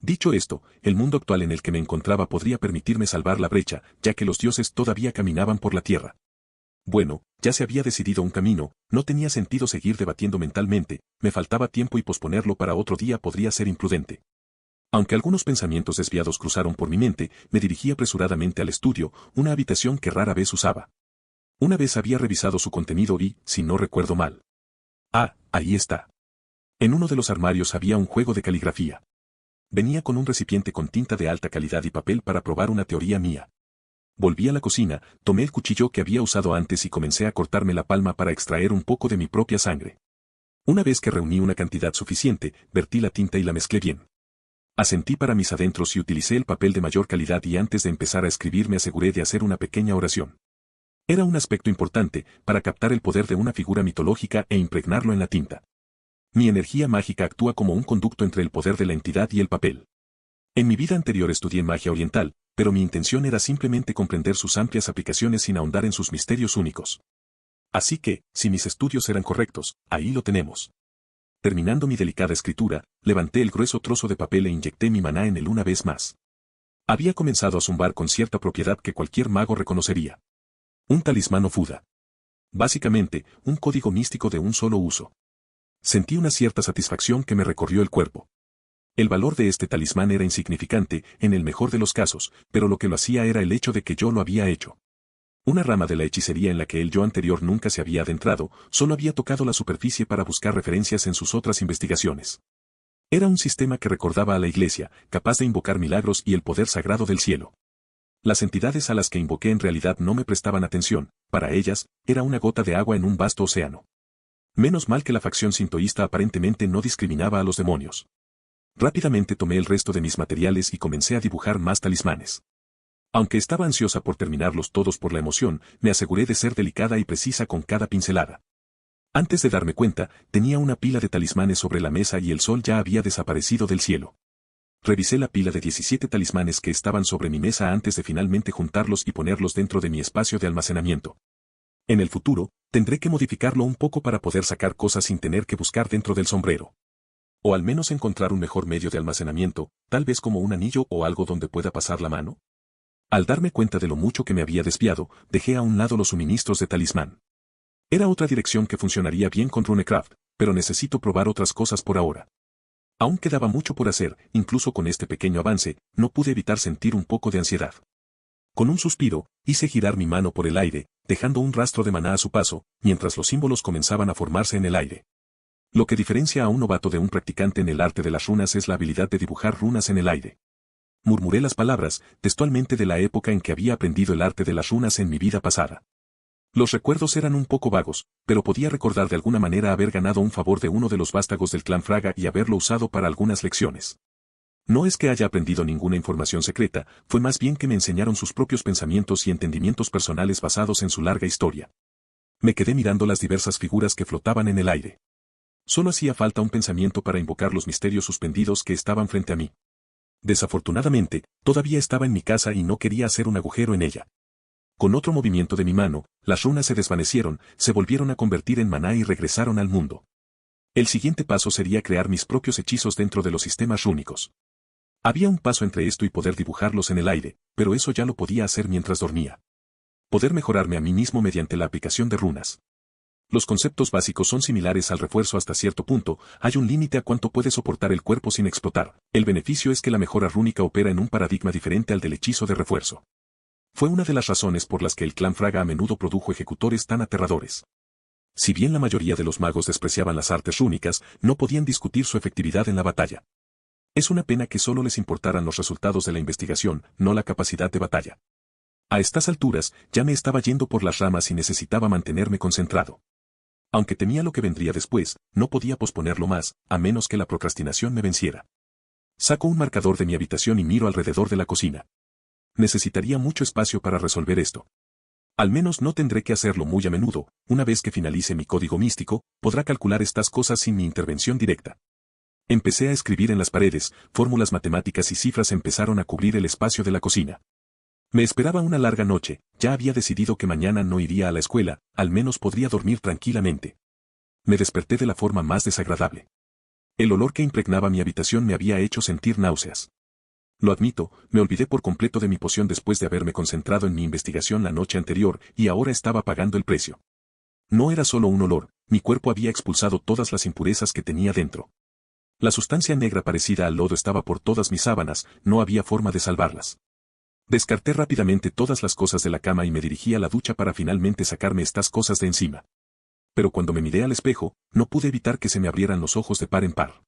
Dicho esto, el mundo actual en el que me encontraba podría permitirme salvar la brecha, ya que los dioses todavía caminaban por la tierra. Bueno, ya se había decidido un camino, no tenía sentido seguir debatiendo mentalmente, me faltaba tiempo y posponerlo para otro día podría ser imprudente. Aunque algunos pensamientos desviados cruzaron por mi mente, me dirigí apresuradamente al estudio, una habitación que rara vez usaba. Una vez había revisado su contenido y, si no recuerdo mal. Ahí está. En uno de los armarios había un juego de caligrafía. Venía con un recipiente con tinta de alta calidad y papel para probar una teoría mía. Volví a la cocina, tomé el cuchillo que había usado antes y comencé a cortarme la palma para extraer un poco de mi propia sangre. Una vez que reuní una cantidad suficiente, vertí la tinta y la mezclé bien. Asentí para mis adentros y utilicé el papel de mayor calidad y antes de empezar a escribir me aseguré de hacer una pequeña oración. Era un aspecto importante, para captar el poder de una figura mitológica e impregnarlo en la tinta. Mi energía mágica actúa como un conducto entre el poder de la entidad y el papel. En mi vida anterior estudié magia oriental, pero mi intención era simplemente comprender sus amplias aplicaciones sin ahondar en sus misterios únicos. Así que, si mis estudios eran correctos, ahí lo tenemos. Terminando mi delicada escritura, levanté el grueso trozo de papel e inyecté mi maná en él una vez más. Había comenzado a zumbar con cierta propiedad que cualquier mago reconocería. Un talismán o fuda. Básicamente, un código místico de un solo uso. Sentí una cierta satisfacción que me recorrió el cuerpo. El valor de este talismán era insignificante, en el mejor de los casos, pero lo que lo hacía era el hecho de que yo lo había hecho. Una rama de la hechicería en la que el yo anterior nunca se había adentrado, solo había tocado la superficie para buscar referencias en sus otras investigaciones. Era un sistema que recordaba a la iglesia, capaz de invocar milagros y el poder sagrado del cielo. Las entidades a las que invoqué en realidad no me prestaban atención, para ellas, era una gota de agua en un vasto océano. Menos mal que la facción sintoísta aparentemente no discriminaba a los demonios. Rápidamente tomé el resto de mis materiales y comencé a dibujar más talismanes. Aunque estaba ansiosa por terminarlos todos por la emoción, me aseguré de ser delicada y precisa con cada pincelada. Antes de darme cuenta, tenía una pila de talismanes sobre la mesa y el sol ya había desaparecido del cielo. Revisé la pila de 17 talismanes que estaban sobre mi mesa antes de finalmente juntarlos y ponerlos dentro de mi espacio de almacenamiento. En el futuro, tendré que modificarlo un poco para poder sacar cosas sin tener que buscar dentro del sombrero. O al menos encontrar un mejor medio de almacenamiento, tal vez como un anillo o algo donde pueda pasar la mano. Al darme cuenta de lo mucho que me había desviado, dejé a un lado los suministros de talismán. Era otra dirección que funcionaría bien con Runecraft, pero necesito probar otras cosas por ahora. Aún quedaba mucho por hacer, incluso con este pequeño avance, no pude evitar sentir un poco de ansiedad. Con un suspiro, hice girar mi mano por el aire, dejando un rastro de maná a su paso, mientras los símbolos comenzaban a formarse en el aire. Lo que diferencia a un novato de un practicante en el arte de las runas es la habilidad de dibujar runas en el aire. Murmuré las palabras, textualmente de la época en que había aprendido el arte de las runas en mi vida pasada. Los recuerdos eran un poco vagos, pero podía recordar de alguna manera haber ganado un favor de uno de los vástagos del clan Fraga y haberlo usado para algunas lecciones. No es que haya aprendido ninguna información secreta, fue más bien que me enseñaron sus propios pensamientos y entendimientos personales basados en su larga historia. Me quedé mirando las diversas figuras que flotaban en el aire. Solo hacía falta un pensamiento para invocar los misterios suspendidos que estaban frente a mí. Desafortunadamente, todavía estaba en mi casa y no quería hacer un agujero en ella. Con otro movimiento de mi mano, las runas se desvanecieron, se volvieron a convertir en maná y regresaron al mundo. El siguiente paso sería crear mis propios hechizos dentro de los sistemas rúnicos. Había un paso entre esto y poder dibujarlos en el aire, pero eso ya lo podía hacer mientras dormía. Poder mejorarme a mí mismo mediante la aplicación de runas. Los conceptos básicos son similares al refuerzo hasta cierto punto, hay un límite a cuánto puede soportar el cuerpo sin explotar. El beneficio es que la mejora rúnica opera en un paradigma diferente al del hechizo de refuerzo. Fue una de las razones por las que el clan Fraga a menudo produjo ejecutores tan aterradores. Si bien la mayoría de los magos despreciaban las artes rúnicas, no podían discutir su efectividad en la batalla. Es una pena que solo les importaran los resultados de la investigación, no la capacidad de batalla. A estas alturas, ya me estaba yendo por las ramas y necesitaba mantenerme concentrado. Aunque temía lo que vendría después, no podía posponerlo más, a menos que la procrastinación me venciera. Saco un marcador de mi habitación y miro alrededor de la cocina. Necesitaría mucho espacio para resolver esto. Al menos no tendré que hacerlo muy a menudo, una vez que finalice mi código místico, podrá calcular estas cosas sin mi intervención directa. Empecé a escribir en las paredes, fórmulas matemáticas y cifras empezaron a cubrir el espacio de la cocina. Me esperaba una larga noche, ya había decidido que mañana no iría a la escuela, al menos podría dormir tranquilamente. Me desperté de la forma más desagradable. El olor que impregnaba mi habitación me había hecho sentir náuseas. Lo admito, me olvidé por completo de mi poción después de haberme concentrado en mi investigación la noche anterior, y ahora estaba pagando el precio. No era solo un olor, mi cuerpo había expulsado todas las impurezas que tenía dentro. La sustancia negra parecida al lodo estaba por todas mis sábanas, no había forma de salvarlas. Descarté rápidamente todas las cosas de la cama y me dirigí a la ducha para finalmente sacarme estas cosas de encima. Pero cuando me miré al espejo, no pude evitar que se me abrieran los ojos de par en par.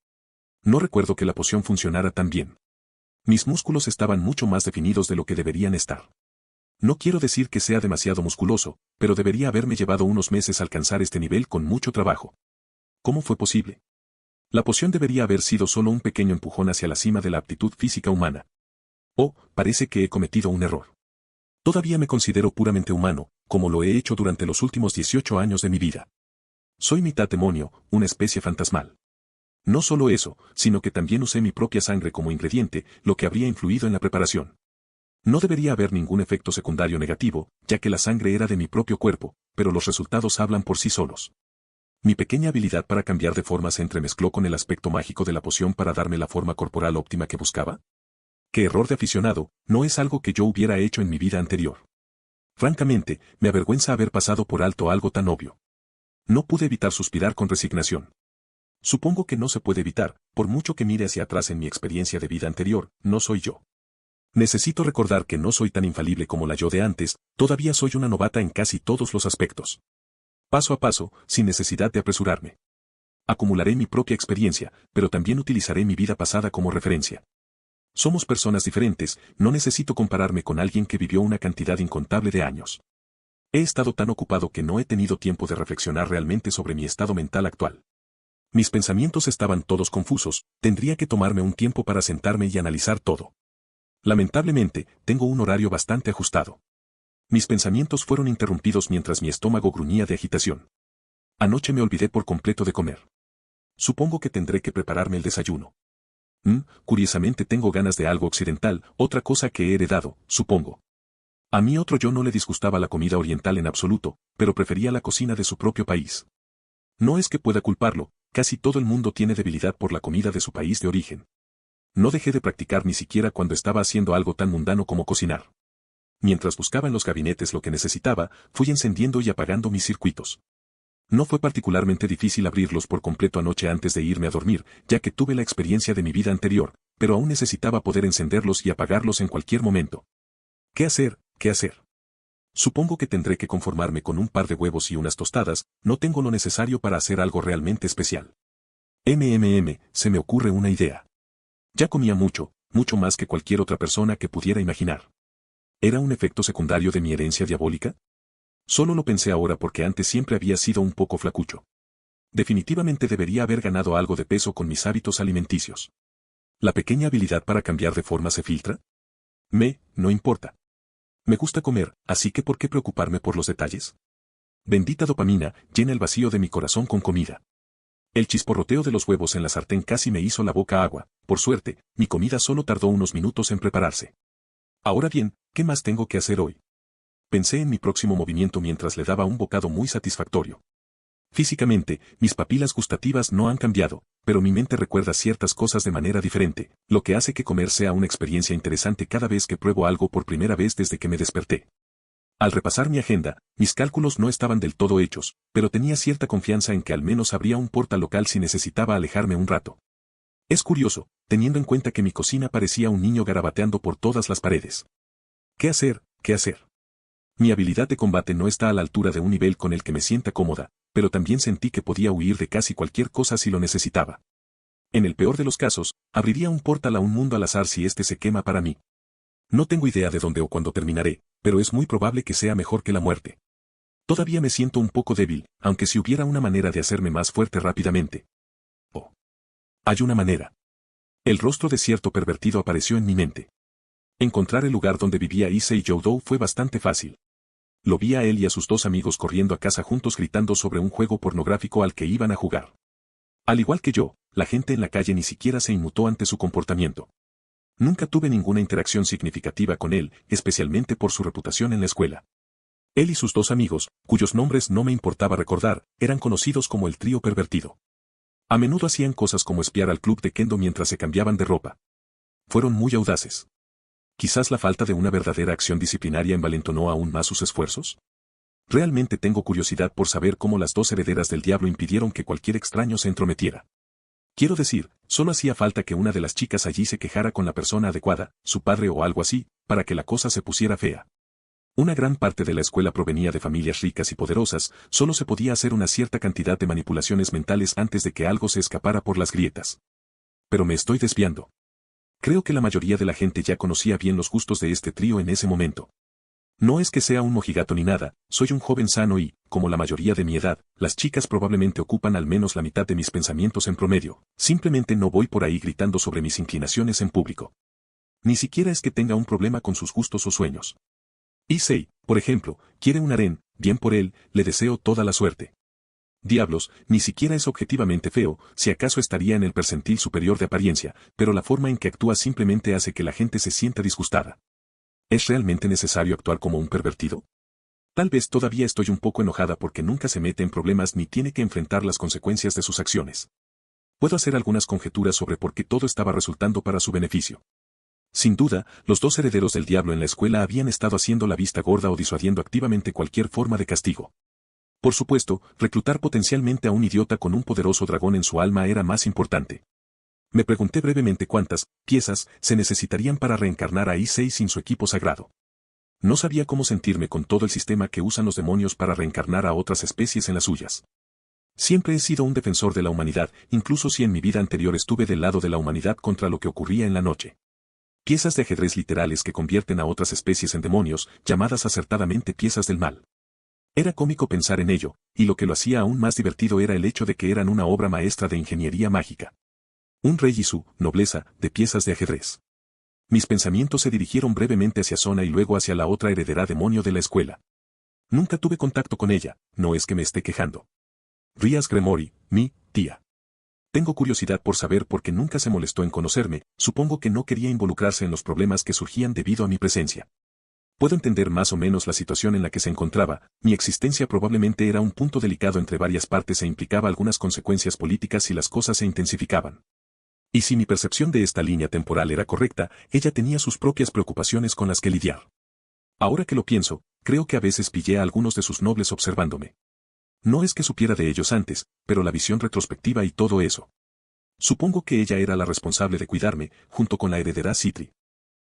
No recuerdo que la poción funcionara tan bien. Mis músculos estaban mucho más definidos de lo que deberían estar. No quiero decir que sea demasiado musculoso, pero debería haberme llevado unos meses alcanzar este nivel con mucho trabajo. ¿Cómo fue posible? La poción debería haber sido solo un pequeño empujón hacia la cima de la aptitud física humana. Oh, parece que he cometido un error. Todavía me considero puramente humano, como lo he hecho durante los últimos 18 años de mi vida. Soy mitad demonio, una especie fantasmal. No solo eso, sino que también usé mi propia sangre como ingrediente, lo que habría influido en la preparación. No debería haber ningún efecto secundario negativo, ya que la sangre era de mi propio cuerpo, pero los resultados hablan por sí solos. Mi pequeña habilidad para cambiar de forma se entremezcló con el aspecto mágico de la poción para darme la forma corporal óptima que buscaba. ¡Qué error de aficionado! No es algo que yo hubiera hecho en mi vida anterior. Francamente, me avergüenza haber pasado por alto algo tan obvio. No pude evitar suspirar con resignación. Supongo que no se puede evitar, por mucho que mire hacia atrás en mi experiencia de vida anterior, no soy yo. Necesito recordar que no soy tan infalible como la yo de antes, todavía soy una novata en casi todos los aspectos. Paso a paso, sin necesidad de apresurarme. Acumularé mi propia experiencia, pero también utilizaré mi vida pasada como referencia. Somos personas diferentes, no necesito compararme con alguien que vivió una cantidad incontable de años. He estado tan ocupado que no he tenido tiempo de reflexionar realmente sobre mi estado mental actual. Mis pensamientos estaban todos confusos, tendría que tomarme un tiempo para sentarme y analizar todo. Lamentablemente, tengo un horario bastante ajustado. Mis pensamientos fueron interrumpidos mientras mi estómago gruñía de agitación. Anoche me olvidé por completo de comer. Supongo que tendré que prepararme el desayuno. Curiosamente tengo ganas de algo occidental, otra cosa que he heredado, supongo. A mí otro yo no le disgustaba la comida oriental en absoluto, pero prefería la cocina de su propio país. No es que pueda culparlo, casi todo el mundo tiene debilidad por la comida de su país de origen. No dejé de practicar ni siquiera cuando estaba haciendo algo tan mundano como cocinar. Mientras buscaba en los gabinetes lo que necesitaba, fui encendiendo y apagando mis circuitos. No fue particularmente difícil abrirlos por completo anoche antes de irme a dormir, ya que tuve la experiencia de mi vida anterior, pero aún necesitaba poder encenderlos y apagarlos en cualquier momento. ¿Qué hacer? ¿Qué hacer? Supongo que tendré que conformarme con un par de huevos y unas tostadas, no tengo lo necesario para hacer algo realmente especial. Se me ocurre una idea. Ya comía mucho, mucho más que cualquier otra persona que pudiera imaginar. ¿Era un efecto secundario de mi herencia diabólica? Solo lo pensé ahora porque antes siempre había sido un poco flacucho. Definitivamente debería haber ganado algo de peso con mis hábitos alimenticios. ¿La pequeña habilidad para cambiar de forma se filtra? No importa. Me gusta comer, así que ¿por qué preocuparme por los detalles? Bendita dopamina, llena el vacío de mi corazón con comida. El chisporroteo de los huevos en la sartén casi me hizo la boca agua, por suerte, mi comida solo tardó unos minutos en prepararse. Ahora bien, ¿qué más tengo que hacer hoy? Pensé en mi próximo movimiento mientras le daba un bocado muy satisfactorio. Físicamente, mis papilas gustativas no han cambiado, pero mi mente recuerda ciertas cosas de manera diferente, lo que hace que comer sea una experiencia interesante cada vez que pruebo algo por primera vez desde que me desperté. Al repasar mi agenda, mis cálculos no estaban del todo hechos, pero tenía cierta confianza en que al menos habría un portal local si necesitaba alejarme un rato. Es curioso, teniendo en cuenta que mi cocina parecía un niño garabateando por todas las paredes. ¿Qué hacer? ¿Qué hacer? Mi habilidad de combate no está a la altura de un nivel con el que me sienta cómoda, pero también sentí que podía huir de casi cualquier cosa si lo necesitaba. En el peor de los casos, abriría un portal a un mundo al azar si este se quema para mí. No tengo idea de dónde o cuándo terminaré, pero es muy probable que sea mejor que la muerte. Todavía me siento un poco débil, aunque si hubiera una manera de hacerme más fuerte rápidamente. Oh. Hay una manera. El rostro de cierto pervertido apareció en mi mente. Encontrar el lugar donde vivía Issei Joudou fue bastante fácil. Lo vi a él y a sus dos amigos corriendo a casa juntos gritando sobre un juego pornográfico al que iban a jugar. Al igual que yo, la gente en la calle ni siquiera se inmutó ante su comportamiento. Nunca tuve ninguna interacción significativa con él, especialmente por su reputación en la escuela. Él y sus dos amigos, cuyos nombres no me importaba recordar, eran conocidos como el trío pervertido. A menudo hacían cosas como espiar al club de Kendo mientras se cambiaban de ropa. Fueron muy audaces. Quizás la falta de una verdadera acción disciplinaria envalentonó aún más sus esfuerzos. Realmente tengo curiosidad por saber cómo las dos herederas del diablo impidieron que cualquier extraño se entrometiera. Quiero decir, solo hacía falta que una de las chicas allí se quejara con la persona adecuada, su padre o algo así, para que la cosa se pusiera fea. Una gran parte de la escuela provenía de familias ricas y poderosas, solo se podía hacer una cierta cantidad de manipulaciones mentales antes de que algo se escapara por las grietas. Pero me estoy desviando. Creo que la mayoría de la gente ya conocía bien los gustos de este trío en ese momento. No es que sea un mojigato ni nada, soy un joven sano y, como la mayoría de mi edad, las chicas probablemente ocupan al menos la mitad de mis pensamientos en promedio, simplemente no voy por ahí gritando sobre mis inclinaciones en público. Ni siquiera es que tenga un problema con sus gustos o sueños. Issei, por ejemplo, quiere un harén, bien por él, le deseo toda la suerte. Diablos, ni siquiera es objetivamente feo, si acaso estaría en el percentil superior de apariencia, pero la forma en que actúa simplemente hace que la gente se sienta disgustada. ¿Es realmente necesario actuar como un pervertido? Tal vez todavía estoy un poco enojada porque nunca se mete en problemas ni tiene que enfrentar las consecuencias de sus acciones. Puedo hacer algunas conjeturas sobre por qué todo estaba resultando para su beneficio. Sin duda, los dos herederos del diablo en la escuela habían estado haciendo la vista gorda o disuadiendo activamente cualquier forma de castigo. Por supuesto, reclutar potencialmente a un idiota con un poderoso dragón en su alma era más importante. Me pregunté brevemente cuántas piezas se necesitarían para reencarnar a Issei sin su equipo sagrado. No sabía cómo sentirme con todo el sistema que usan los demonios para reencarnar a otras especies en las suyas. Siempre he sido un defensor de la humanidad, incluso si en mi vida anterior estuve del lado de la humanidad contra lo que ocurría en la noche. Piezas de ajedrez literales que convierten a otras especies en demonios, llamadas acertadamente piezas del mal. Era cómico pensar en ello, y lo que lo hacía aún más divertido era el hecho de que eran una obra maestra de ingeniería mágica. Un rey y su nobleza de piezas de ajedrez. Mis pensamientos se dirigieron brevemente hacia Sona y luego hacia la otra heredera demonio de la escuela. Nunca tuve contacto con ella, no es que me esté quejando. Rias Gremory, mi tía. Tengo curiosidad por saber por qué nunca se molestó en conocerme, supongo que no quería involucrarse en los problemas que surgían debido a mi presencia. Puedo entender más o menos la situación en la que se encontraba, mi existencia probablemente era un punto delicado entre varias partes e implicaba algunas consecuencias políticas si las cosas se intensificaban. Y si mi percepción de esta línea temporal era correcta, ella tenía sus propias preocupaciones con las que lidiar. Ahora que lo pienso, creo que a veces pillé a algunos de sus nobles observándome. No es que supiera de ellos antes, pero la visión retrospectiva y todo eso. Supongo que ella era la responsable de cuidarme, junto con la heredera Citri.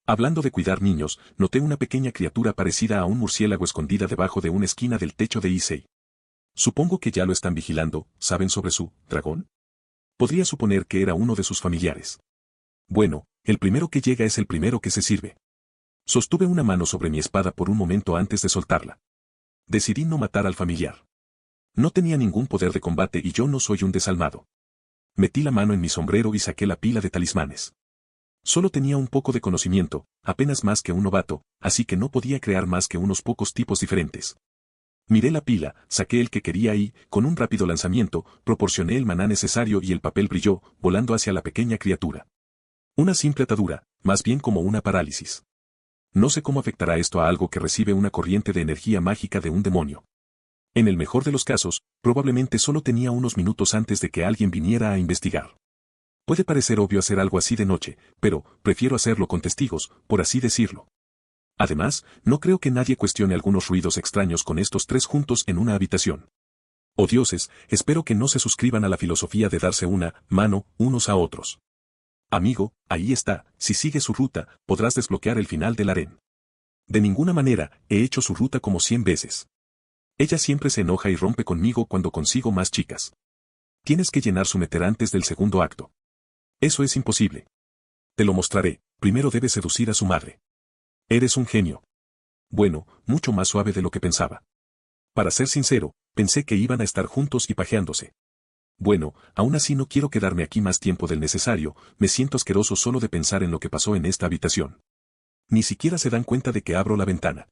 Hablando de cuidar niños, noté una pequeña criatura parecida a un murciélago escondida debajo de una esquina del techo de Issei. Supongo que ya lo están vigilando, ¿saben sobre su dragón? Podría suponer que era uno de sus familiares. Bueno, el primero que llega es el primero que se sirve. Sostuve una mano sobre mi espada por un momento antes de soltarla. Decidí no matar al familiar. No tenía ningún poder de combate y yo no soy un desalmado. Metí la mano en mi sombrero y saqué la pila de talismanes. Solo tenía un poco de conocimiento, apenas más que un novato, así que no podía crear más que unos pocos tipos diferentes. Miré la pila, saqué el que quería y, con un rápido lanzamiento, proporcioné el maná necesario y el papel brilló, volando hacia la pequeña criatura. Una simple atadura, más bien como una parálisis. No sé cómo afectará esto a algo que recibe una corriente de energía mágica de un demonio. En el mejor de los casos, probablemente solo tenía unos minutos antes de que alguien viniera a investigar. Puede parecer obvio hacer algo así de noche, pero prefiero hacerlo con testigos, por así decirlo. Además, no creo que nadie cuestione algunos ruidos extraños con estos tres juntos en una habitación. Oh dioses, espero que no se suscriban a la filosofía de darse una mano unos a otros. Amigo, ahí está, si sigue su ruta, podrás desbloquear el final del harén. De ninguna manera, he hecho su ruta como 100 veces. Ella siempre se enoja y rompe conmigo cuando consigo más chicas. Tienes que llenar su meter antes del segundo acto. Eso es imposible. Te lo mostraré, primero debes seducir a su madre. Eres un genio. Bueno, mucho más suave de lo que pensaba. Para ser sincero, pensé que iban a estar juntos y pajeándose. Bueno, aún así no quiero quedarme aquí más tiempo del necesario, me siento asqueroso solo de pensar en lo que pasó en esta habitación. Ni siquiera se dan cuenta de que abro la ventana.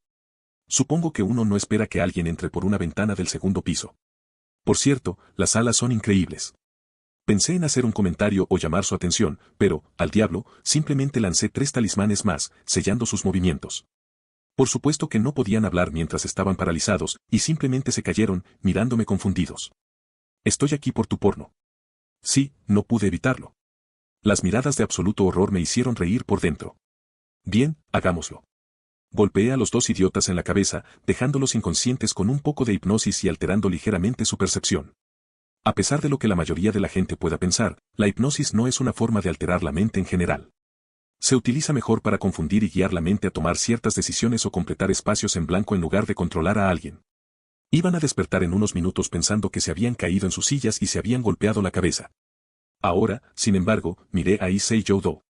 Supongo que uno no espera que alguien entre por una ventana del segundo piso. Por cierto, las salas son increíbles. Pensé en hacer un comentario o llamar su atención, pero, al diablo, simplemente lancé 3 talismanes más, sellando sus movimientos. Por supuesto que no podían hablar mientras estaban paralizados, y simplemente se cayeron, mirándome confundidos. Estoy aquí por tu porno. Sí, no pude evitarlo. Las miradas de absoluto horror me hicieron reír por dentro. Bien, hagámoslo. Golpeé a los 2 idiotas en la cabeza, dejándolos inconscientes con un poco de hipnosis y alterando ligeramente su percepción. A pesar de lo que la mayoría de la gente pueda pensar, la hipnosis no es una forma de alterar la mente en general. Se utiliza mejor para confundir y guiar la mente a tomar ciertas decisiones o completar espacios en blanco en lugar de controlar a alguien. Iban a despertar en unos minutos pensando que se habían caído en sus sillas y se habían golpeado la cabeza. Ahora, sin embargo, miré a Issei Youdo.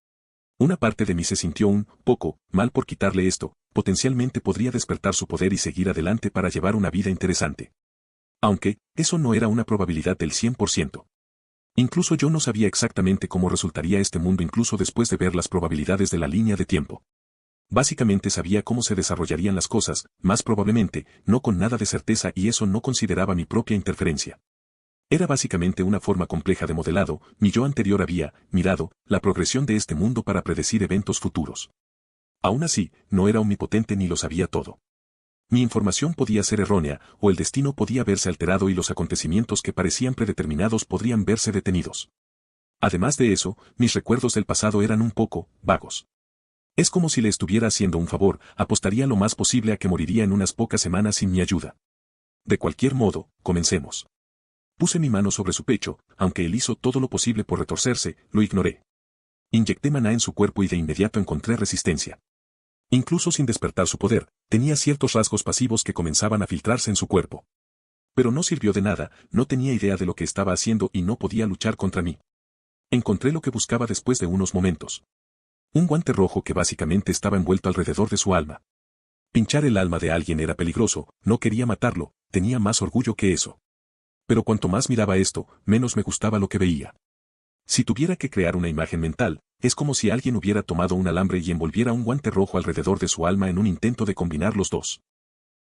Una parte de mí se sintió un poco mal por quitarle esto, potencialmente podría despertar su poder y seguir adelante para llevar una vida interesante. Aunque, eso no era una probabilidad del 100%. Incluso yo no sabía exactamente cómo resultaría este mundo incluso después de ver las probabilidades de la línea de tiempo. Básicamente sabía cómo se desarrollarían las cosas, más probablemente, no con nada de certeza y eso no consideraba mi propia interferencia. Era básicamente una forma compleja de modelado, mi yo anterior había, mirado, la progresión de este mundo para predecir eventos futuros. Aún así, no era omnipotente ni lo sabía todo. Mi información podía ser errónea, o el destino podía verse alterado y los acontecimientos que parecían predeterminados podrían verse detenidos. Además de eso, mis recuerdos del pasado eran un poco vagos. Es como si le estuviera haciendo un favor, apostaría lo más posible a que moriría en unas pocas semanas sin mi ayuda. De cualquier modo, comencemos. Puse mi mano sobre su pecho, aunque él hizo todo lo posible por retorcerse, lo ignoré. Inyecté maná en su cuerpo y de inmediato encontré resistencia. Incluso sin despertar su poder, tenía ciertos rasgos pasivos que comenzaban a filtrarse en su cuerpo. Pero no sirvió de nada, no tenía idea de lo que estaba haciendo y no podía luchar contra mí. Encontré lo que buscaba después de unos momentos. Un guante rojo que básicamente estaba envuelto alrededor de su alma. Pinchar el alma de alguien era peligroso, no quería matarlo, tenía más orgullo que eso. Pero cuanto más miraba esto, menos me gustaba lo que veía. Si tuviera que crear una imagen mental, es como si alguien hubiera tomado un alambre y envolviera un guante rojo alrededor de su alma en un intento de combinar los dos.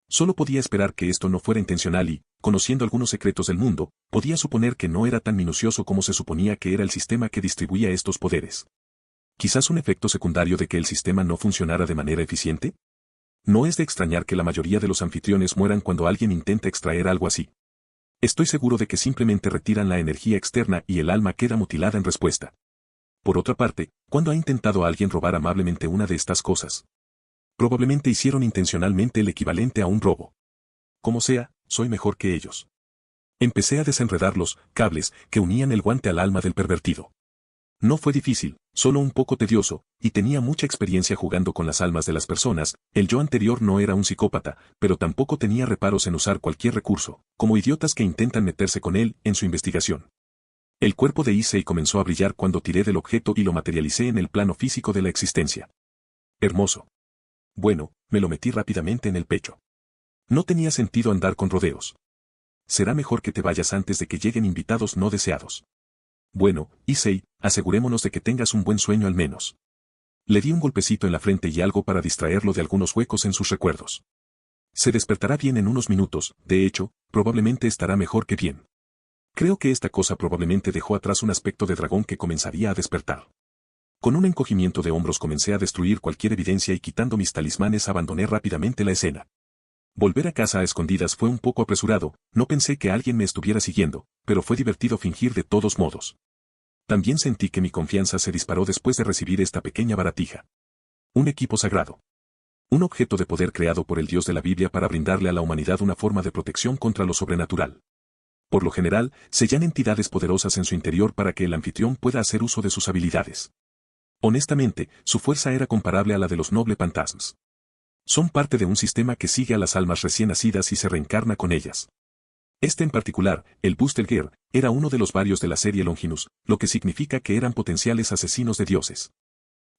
Solo podía esperar que esto no fuera intencional y, conociendo algunos secretos del mundo, podía suponer que no era tan minucioso como se suponía que era el sistema que distribuía estos poderes. ¿Quizás un efecto secundario de que el sistema no funcionara de manera eficiente? No es de extrañar que la mayoría de los anfitriones mueran cuando alguien intenta extraer algo así. Estoy seguro de que simplemente retiran la energía externa y el alma queda mutilada en respuesta. Por otra parte, ¿cuándo ha intentado alguien robar amablemente una de estas cosas? Probablemente hicieron intencionalmente el equivalente a un robo. Como sea, soy mejor que ellos. Empecé a desenredar los cables que unían el guante al alma del pervertido. No fue difícil, solo un poco tedioso, y tenía mucha experiencia jugando con las almas de las personas. El yo anterior no era un psicópata, pero tampoco tenía reparos en usar cualquier recurso, como idiotas que intentan meterse con él en su investigación. El cuerpo de Issei comenzó a brillar cuando tiré del objeto y lo materialicé en el plano físico de la existencia. Hermoso. Bueno, me lo metí rápidamente en el pecho. No tenía sentido andar con rodeos. Será mejor que te vayas antes de que lleguen invitados no deseados. Bueno, Issei, asegurémonos de que tengas un buen sueño al menos. Le di un golpecito en la frente y algo para distraerlo de algunos huecos en sus recuerdos. Se despertará bien en unos minutos, de hecho, probablemente estará mejor que bien. Creo que esta cosa probablemente dejó atrás un aspecto de dragón que comenzaría a despertar. Con un encogimiento de hombros comencé a destruir cualquier evidencia y quitando mis talismanes abandoné rápidamente la escena. Volver a casa a escondidas fue un poco apresurado, no pensé que alguien me estuviera siguiendo, pero fue divertido fingir de todos modos. También sentí que mi confianza se disparó después de recibir esta pequeña baratija. Un equipo sagrado. Un objeto de poder creado por el Dios de la Biblia para brindarle a la humanidad una forma de protección contra lo sobrenatural. Por lo general, sellan entidades poderosas en su interior para que el anfitrión pueda hacer uso de sus habilidades. Honestamente, su fuerza era comparable a la de los noble fantasmas. Son parte de un sistema que sigue a las almas recién nacidas y se reencarna con ellas. Este en particular, el Booster Gear, era uno de los varios de la serie Longinus, lo que significa que eran potenciales asesinos de dioses.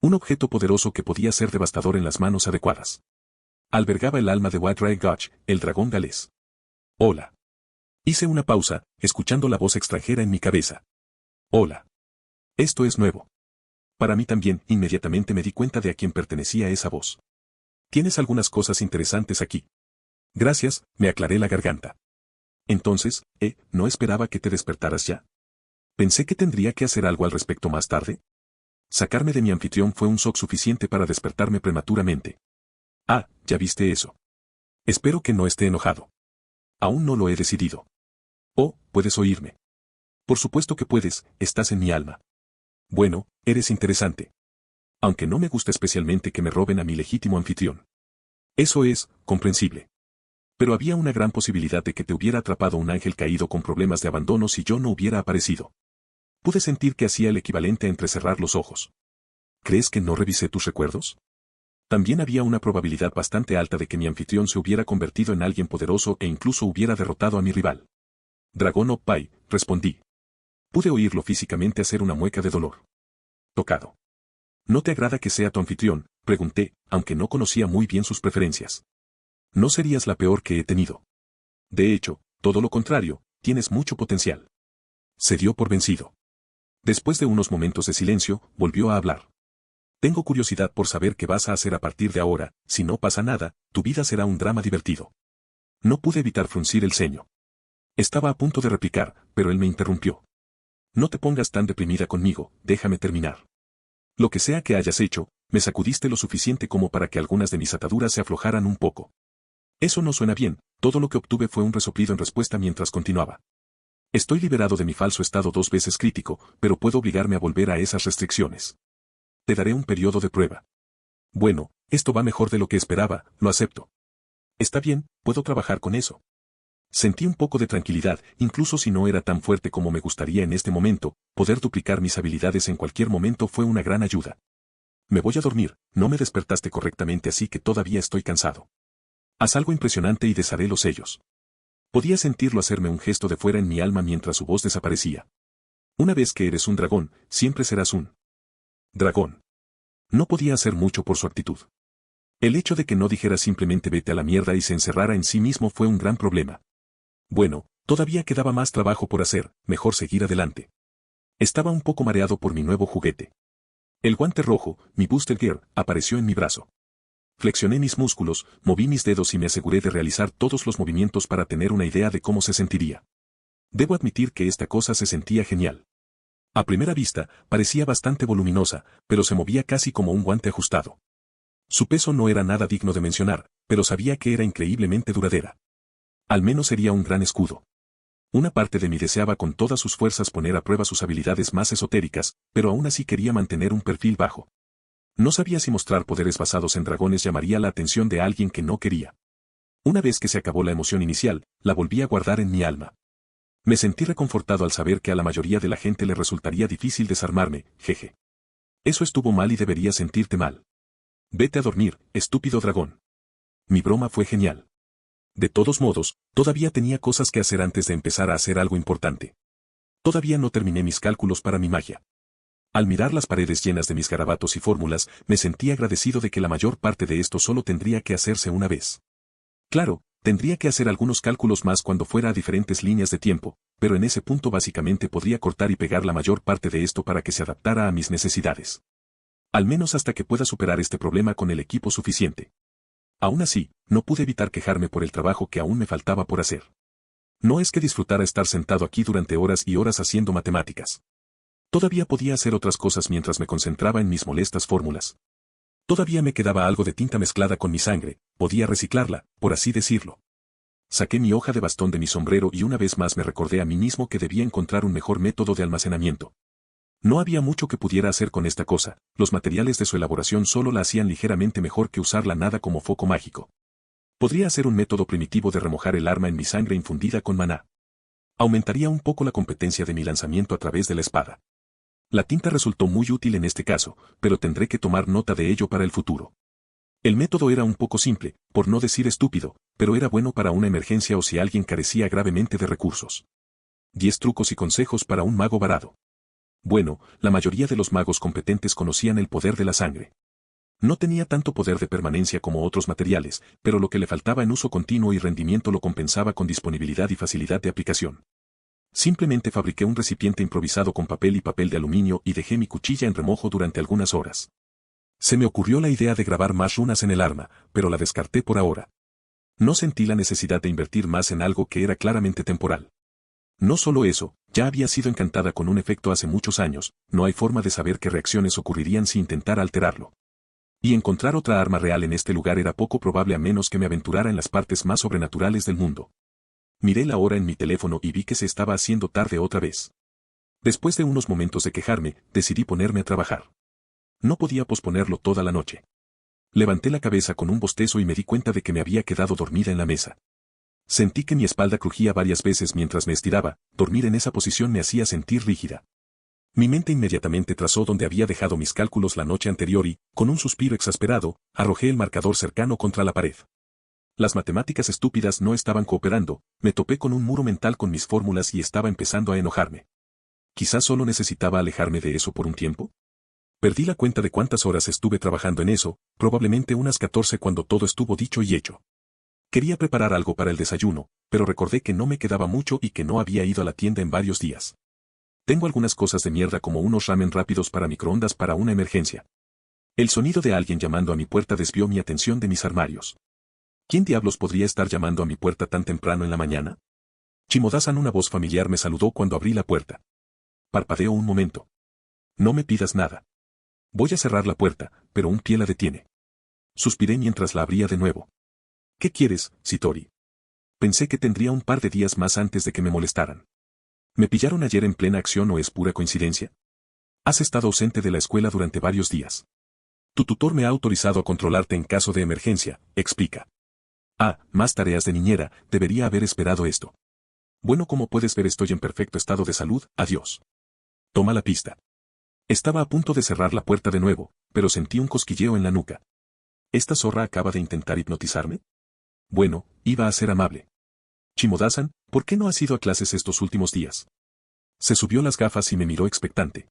Un objeto poderoso que podía ser devastador en las manos adecuadas. Albergaba el alma de White Gotch, el dragón galés. Hola. Hice una pausa, escuchando la voz extranjera en mi cabeza. Hola. Esto es nuevo. Para mí también, inmediatamente me di cuenta de a quién pertenecía esa voz. Tienes algunas cosas interesantes aquí. Gracias, me aclaré la garganta. Entonces, no esperaba que te despertaras ya. Pensé que tendría que hacer algo al respecto más tarde. Sacarme de mi anfitrión fue un shock suficiente para despertarme prematuramente. Ah, ya viste eso. Espero que no esté enojado. Aún no lo he decidido. Oh, puedes oírme. Por supuesto que puedes, estás en mi alma. Bueno, eres interesante. Aunque no me gusta especialmente que me roben a mi legítimo anfitrión. Eso es, comprensible. Pero había una gran posibilidad de que te hubiera atrapado un ángel caído con problemas de abandono si yo no hubiera aparecido. Pude sentir que hacía el equivalente a entrecerrar los ojos. ¿Crees que no revisé tus recuerdos? También había una probabilidad bastante alta de que mi anfitrión se hubiera convertido en alguien poderoso e incluso hubiera derrotado a mi rival. Dragón of Pai, respondí. Pude oírlo físicamente hacer una mueca de dolor. Tocado. ¿No te agrada que sea tu anfitrión?, pregunté, aunque no conocía muy bien sus preferencias. No serías la peor que he tenido. De hecho, todo lo contrario, tienes mucho potencial. Se dio por vencido. Después de unos momentos de silencio, volvió a hablar. Tengo curiosidad por saber qué vas a hacer a partir de ahora, si no pasa nada, tu vida será un drama divertido. No pude evitar fruncir el ceño. Estaba a punto de replicar, pero él me interrumpió. No te pongas tan deprimida conmigo, déjame terminar. Lo que sea que hayas hecho, me sacudiste lo suficiente como para que algunas de mis ataduras se aflojaran un poco. Eso no suena bien, todo lo que obtuve fue un resoplido en respuesta mientras continuaba. Estoy liberado de mi falso estado 2 veces crítico, pero puedo obligarme a volver a esas restricciones. Te daré un periodo de prueba. Bueno, esto va mejor de lo que esperaba, lo acepto. Está bien, puedo trabajar con eso. Sentí un poco de tranquilidad, incluso si no era tan fuerte como me gustaría en este momento, poder duplicar mis habilidades en cualquier momento fue una gran ayuda. Me voy a dormir, no me despertaste correctamente así que todavía estoy cansado. Haz algo impresionante y desharé los sellos. Podía sentirlo hacerme un gesto de fuera en mi alma mientras su voz desaparecía. Una vez que eres un dragón, siempre serás un dragón. No podía hacer mucho por su actitud. El hecho de que no dijera simplemente vete a la mierda y se encerrara en sí mismo fue un gran problema. Bueno, todavía quedaba más trabajo por hacer, mejor seguir adelante. Estaba un poco mareado por mi nuevo juguete. El guante rojo, mi Booster Gear, apareció en mi brazo. Flexioné mis músculos, moví mis dedos y me aseguré de realizar todos los movimientos para tener una idea de cómo se sentiría. Debo admitir que esta cosa se sentía genial. A primera vista, parecía bastante voluminosa, pero se movía casi como un guante ajustado. Su peso no era nada digno de mencionar, pero sabía que era increíblemente duradera. Al menos sería un gran escudo. Una parte de mí deseaba con todas sus fuerzas poner a prueba sus habilidades más esotéricas, pero aún así quería mantener un perfil bajo. No sabía si mostrar poderes basados en dragones llamaría la atención de alguien que no quería. Una vez que se acabó la emoción inicial, la volví a guardar en mi alma. Me sentí reconfortado al saber que a la mayoría de la gente le resultaría difícil desarmarme, jeje. Eso estuvo mal y deberías sentirte mal. Vete a dormir, estúpido dragón. Mi broma fue genial. De todos modos, todavía tenía cosas que hacer antes de empezar a hacer algo importante. Todavía no terminé mis cálculos para mi magia. Al mirar las paredes llenas de mis garabatos y fórmulas, me sentí agradecido de que la mayor parte de esto solo tendría que hacerse una vez. Claro, tendría que hacer algunos cálculos más cuando fuera a diferentes líneas de tiempo, pero en ese punto básicamente podría cortar y pegar la mayor parte de esto para que se adaptara a mis necesidades. Al menos hasta que pueda superar este problema con el equipo suficiente. Aún así, no pude evitar quejarme por el trabajo que aún me faltaba por hacer. No es que disfrutara estar sentado aquí durante horas y horas haciendo matemáticas. Todavía podía hacer otras cosas mientras me concentraba en mis molestas fórmulas. Todavía me quedaba algo de tinta mezclada con mi sangre, podía reciclarla, por así decirlo. Saqué mi hoja de bastón de mi sombrero y una vez más me recordé a mí mismo que debía encontrar un mejor método de almacenamiento. No había mucho que pudiera hacer con esta cosa, los materiales de su elaboración solo la hacían ligeramente mejor que usarla nada como foco mágico. Podría hacer un método primitivo de remojar el arma en mi sangre infundida con maná. Aumentaría un poco la competencia de mi lanzamiento a través de la espada. La tinta resultó muy útil en este caso, pero tendré que tomar nota de ello para el futuro. El método era un poco simple, por no decir estúpido, pero era bueno para una emergencia o si alguien carecía gravemente de recursos. 10 trucos y consejos para un mago varado. Bueno, la mayoría de los magos competentes conocían el poder de la sangre. No tenía tanto poder de permanencia como otros materiales, pero lo que le faltaba en uso continuo y rendimiento lo compensaba con disponibilidad y facilidad de aplicación. Simplemente fabriqué un recipiente improvisado con papel y papel de aluminio y dejé mi cuchilla en remojo durante algunas horas. Se me ocurrió la idea de grabar más runas en el arma, pero la descarté por ahora. No sentí la necesidad de invertir más en algo que era claramente temporal. No solo eso, ya había sido encantada con un efecto hace muchos años, no hay forma de saber qué reacciones ocurrirían si intentara alterarlo. Y encontrar otra arma real en este lugar era poco probable a menos que me aventurara en las partes más sobrenaturales del mundo. Miré la hora en mi teléfono y vi que se estaba haciendo tarde otra vez. Después de unos momentos de quejarme, decidí ponerme a trabajar. No podía posponerlo toda la noche. Levanté la cabeza con un bostezo y me di cuenta de que me había quedado dormida en la mesa. Sentí que mi espalda crujía varias veces mientras me estiraba, dormir en esa posición me hacía sentir rígida. Mi mente inmediatamente trazó donde había dejado mis cálculos la noche anterior y, con un suspiro exasperado, arrojé el marcador cercano contra la pared. Las matemáticas estúpidas no estaban cooperando, me topé con un muro mental con mis fórmulas y estaba empezando a enojarme. Quizás solo necesitaba alejarme de eso por un tiempo. Perdí la cuenta de cuántas horas estuve trabajando en eso, probablemente unas 14 cuando todo estuvo dicho y hecho. Quería preparar algo para el desayuno, pero recordé que no me quedaba mucho y que no había ido a la tienda en varios días. Tengo algunas cosas de mierda como unos ramen rápidos para microondas para una emergencia. El sonido de alguien llamando a mi puerta desvió mi atención de mis armarios. ¿Quién diablos podría estar llamando a mi puerta tan temprano en la mañana? Chimoda-san, una voz familiar me saludó cuando abrí la puerta. Parpadeó un momento. No me pidas nada. Voy a cerrar la puerta, pero un pie la detiene. Suspiré mientras la abría de nuevo. ¿Qué quieres, Satori? Pensé que tendría un par de días más antes de que me molestaran. ¿Me pillaron ayer en plena acción o es pura coincidencia? Has estado ausente de la escuela durante varios días. Tu tutor me ha autorizado a controlarte en caso de emergencia, explica. Ah, más tareas de niñera, debería haber esperado esto. Bueno, como puedes ver estoy en perfecto estado de salud, adiós. Toma la pista. Estaba a punto de cerrar la puerta de nuevo, pero sentí un cosquilleo en la nuca. ¿Esta zorra acaba de intentar hipnotizarme? Bueno, iba a ser amable. Chimoda-san, ¿por qué no has ido a clases estos últimos días? Se subió las gafas y me miró expectante.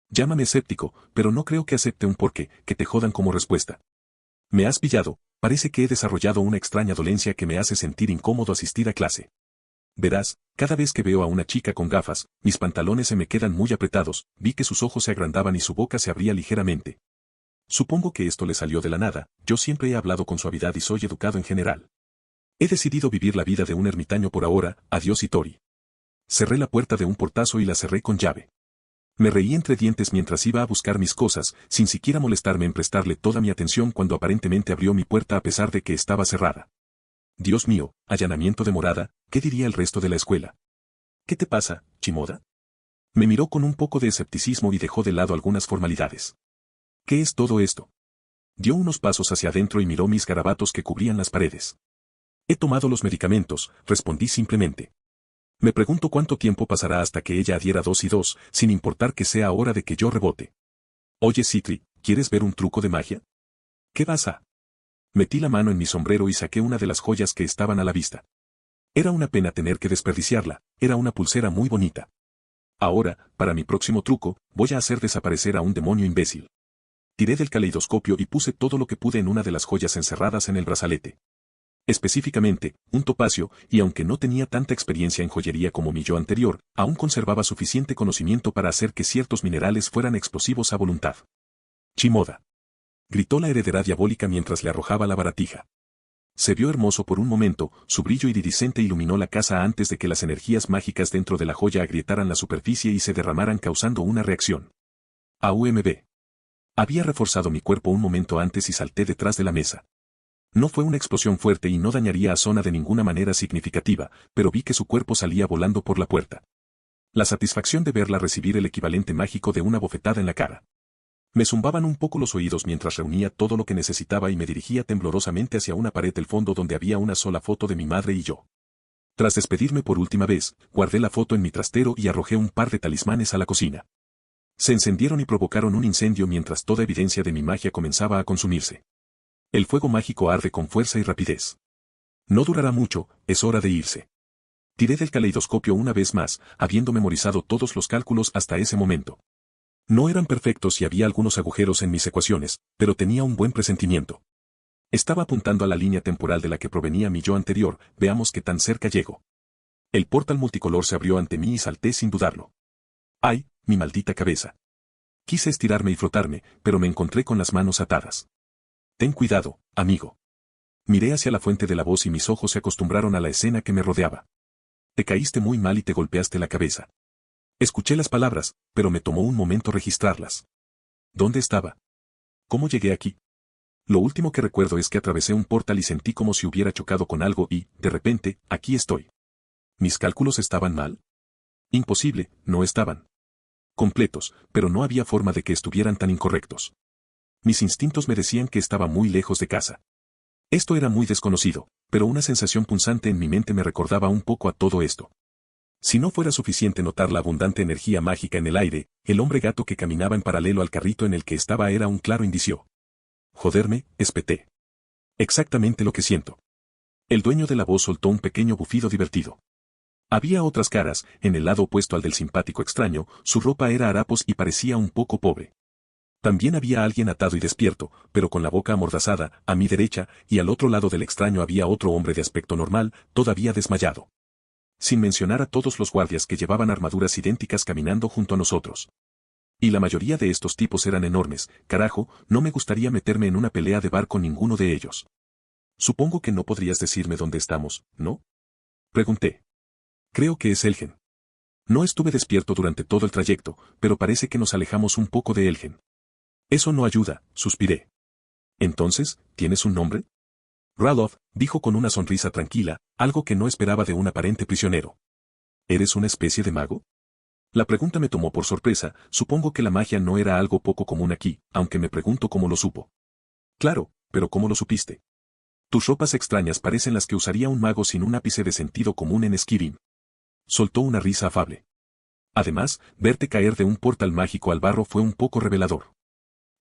Llámame escéptico, pero no creo que acepte un porqué, que te jodan como respuesta. Me has pillado, parece que he desarrollado una extraña dolencia que me hace sentir incómodo asistir a clase. Verás, cada vez que veo a una chica con gafas, mis pantalones se me quedan muy apretados, vi que sus ojos se agrandaban y su boca se abría ligeramente. Supongo que esto le salió de la nada, yo siempre he hablado con suavidad y soy educado en general. He decidido vivir la vida de un ermitaño por ahora, adiós Satori. Cerré la puerta de un portazo y la cerré con llave. Me reí entre dientes mientras iba a buscar mis cosas, sin siquiera molestarme en prestarle toda mi atención cuando aparentemente abrió mi puerta a pesar de que estaba cerrada. Dios mío, allanamiento de morada, ¿qué diría el resto de la escuela? ¿Qué te pasa, Chimoda? Me miró con un poco de escepticismo y dejó de lado algunas formalidades. ¿Qué es todo esto? Dio unos pasos hacia adentro y miró mis garabatos que cubrían las paredes. He tomado los medicamentos, respondí simplemente. Me pregunto cuánto tiempo pasará hasta que ella adhiera 2 y 2, sin importar que sea hora de que yo rebote. Oye Citri, ¿quieres ver un truco de magia? ¿Qué vas a? Metí la mano en mi sombrero y saqué una de las joyas que estaban a la vista. Era una pena tener que desperdiciarla, era una pulsera muy bonita. Ahora, para mi próximo truco, voy a hacer desaparecer a un demonio imbécil. Tiré del caleidoscopio y puse todo lo que pude en una de las joyas encerradas en el brazalete. Específicamente, un topacio, y aunque no tenía tanta experiencia en joyería como mi yo anterior, aún conservaba suficiente conocimiento para hacer que ciertos minerales fueran explosivos a voluntad. Chimoda. Gritó la heredera diabólica mientras le arrojaba la baratija. Se vio hermoso por un momento, su brillo iridiscente iluminó la casa antes de que las energías mágicas dentro de la joya agrietaran la superficie y se derramaran causando una reacción. AUMB. Había reforzado mi cuerpo un momento antes y salté detrás de la mesa. No fue una explosión fuerte y no dañaría a Sona de ninguna manera significativa, pero vi que su cuerpo salía volando por la puerta. La satisfacción de verla recibir el equivalente mágico de una bofetada en la cara. Me zumbaban un poco los oídos mientras reunía todo lo que necesitaba y me dirigía temblorosamente hacia una pared del fondo donde había una sola foto de mi madre y yo. Tras despedirme por última vez, guardé la foto en mi trastero y arrojé un par de talismanes a la cocina. Se encendieron y provocaron un incendio mientras toda evidencia de mi magia comenzaba a consumirse. El fuego mágico arde con fuerza y rapidez. No durará mucho, es hora de irse. Tiré del caleidoscopio una vez más, habiendo memorizado todos los cálculos hasta ese momento. No eran perfectos y había algunos agujeros en mis ecuaciones, pero tenía un buen presentimiento. Estaba apuntando a la línea temporal de la que provenía mi yo anterior, veamos qué tan cerca llego. El portal multicolor se abrió ante mí y salté sin dudarlo. ¡Ay, mi maldita cabeza! Quise estirarme y frotarme, pero me encontré con las manos atadas. Ten cuidado, amigo. Miré hacia la fuente de la voz y mis ojos se acostumbraron a la escena que me rodeaba. Te caíste muy mal y te golpeaste la cabeza. Escuché las palabras, pero me tomó un momento registrarlas. ¿Dónde estaba? ¿Cómo llegué aquí? Lo último que recuerdo es que atravesé un portal y sentí como si hubiera chocado con algo y, de repente, aquí estoy. ¿Mis cálculos estaban mal? Imposible, no estaban completos, pero no había forma de que estuvieran tan incorrectos. Mis instintos me decían que estaba muy lejos de casa. Esto era muy desconocido, pero una sensación punzante en mi mente me recordaba un poco a todo esto. Si no fuera suficiente notar la abundante energía mágica en el aire, el hombre gato que caminaba en paralelo al carrito en el que estaba era un claro indicio. Joderme, espeté. Exactamente lo que siento. El dueño de la voz soltó un pequeño bufido divertido. Había otras caras, en el lado opuesto al del simpático extraño, su ropa era harapos y parecía un poco pobre. También había alguien atado y despierto, pero con la boca amordazada, a mi derecha, y al otro lado del extraño había otro hombre de aspecto normal, todavía desmayado. Sin mencionar a todos los guardias que llevaban armaduras idénticas caminando junto a nosotros. Y la mayoría de estos tipos eran enormes, carajo, no me gustaría meterme en una pelea de bar con ninguno de ellos. Supongo que no podrías decirme dónde estamos, ¿no? Pregunté. Creo que es Elgen. No estuve despierto durante todo el trayecto, pero parece que nos alejamos un poco de Elgen. Eso no ayuda, suspiré. Entonces, ¿tienes un nombre? Ralof, dijo con una sonrisa tranquila, algo que no esperaba de un aparente prisionero. ¿Eres una especie de mago? La pregunta me tomó por sorpresa, supongo que la magia no era algo poco común aquí, aunque me pregunto cómo lo supo. Claro, pero ¿cómo lo supiste? Tus ropas extrañas parecen las que usaría un mago sin un ápice de sentido común en Skyrim. Soltó una risa afable. Además, verte caer de un portal mágico al barro fue un poco revelador.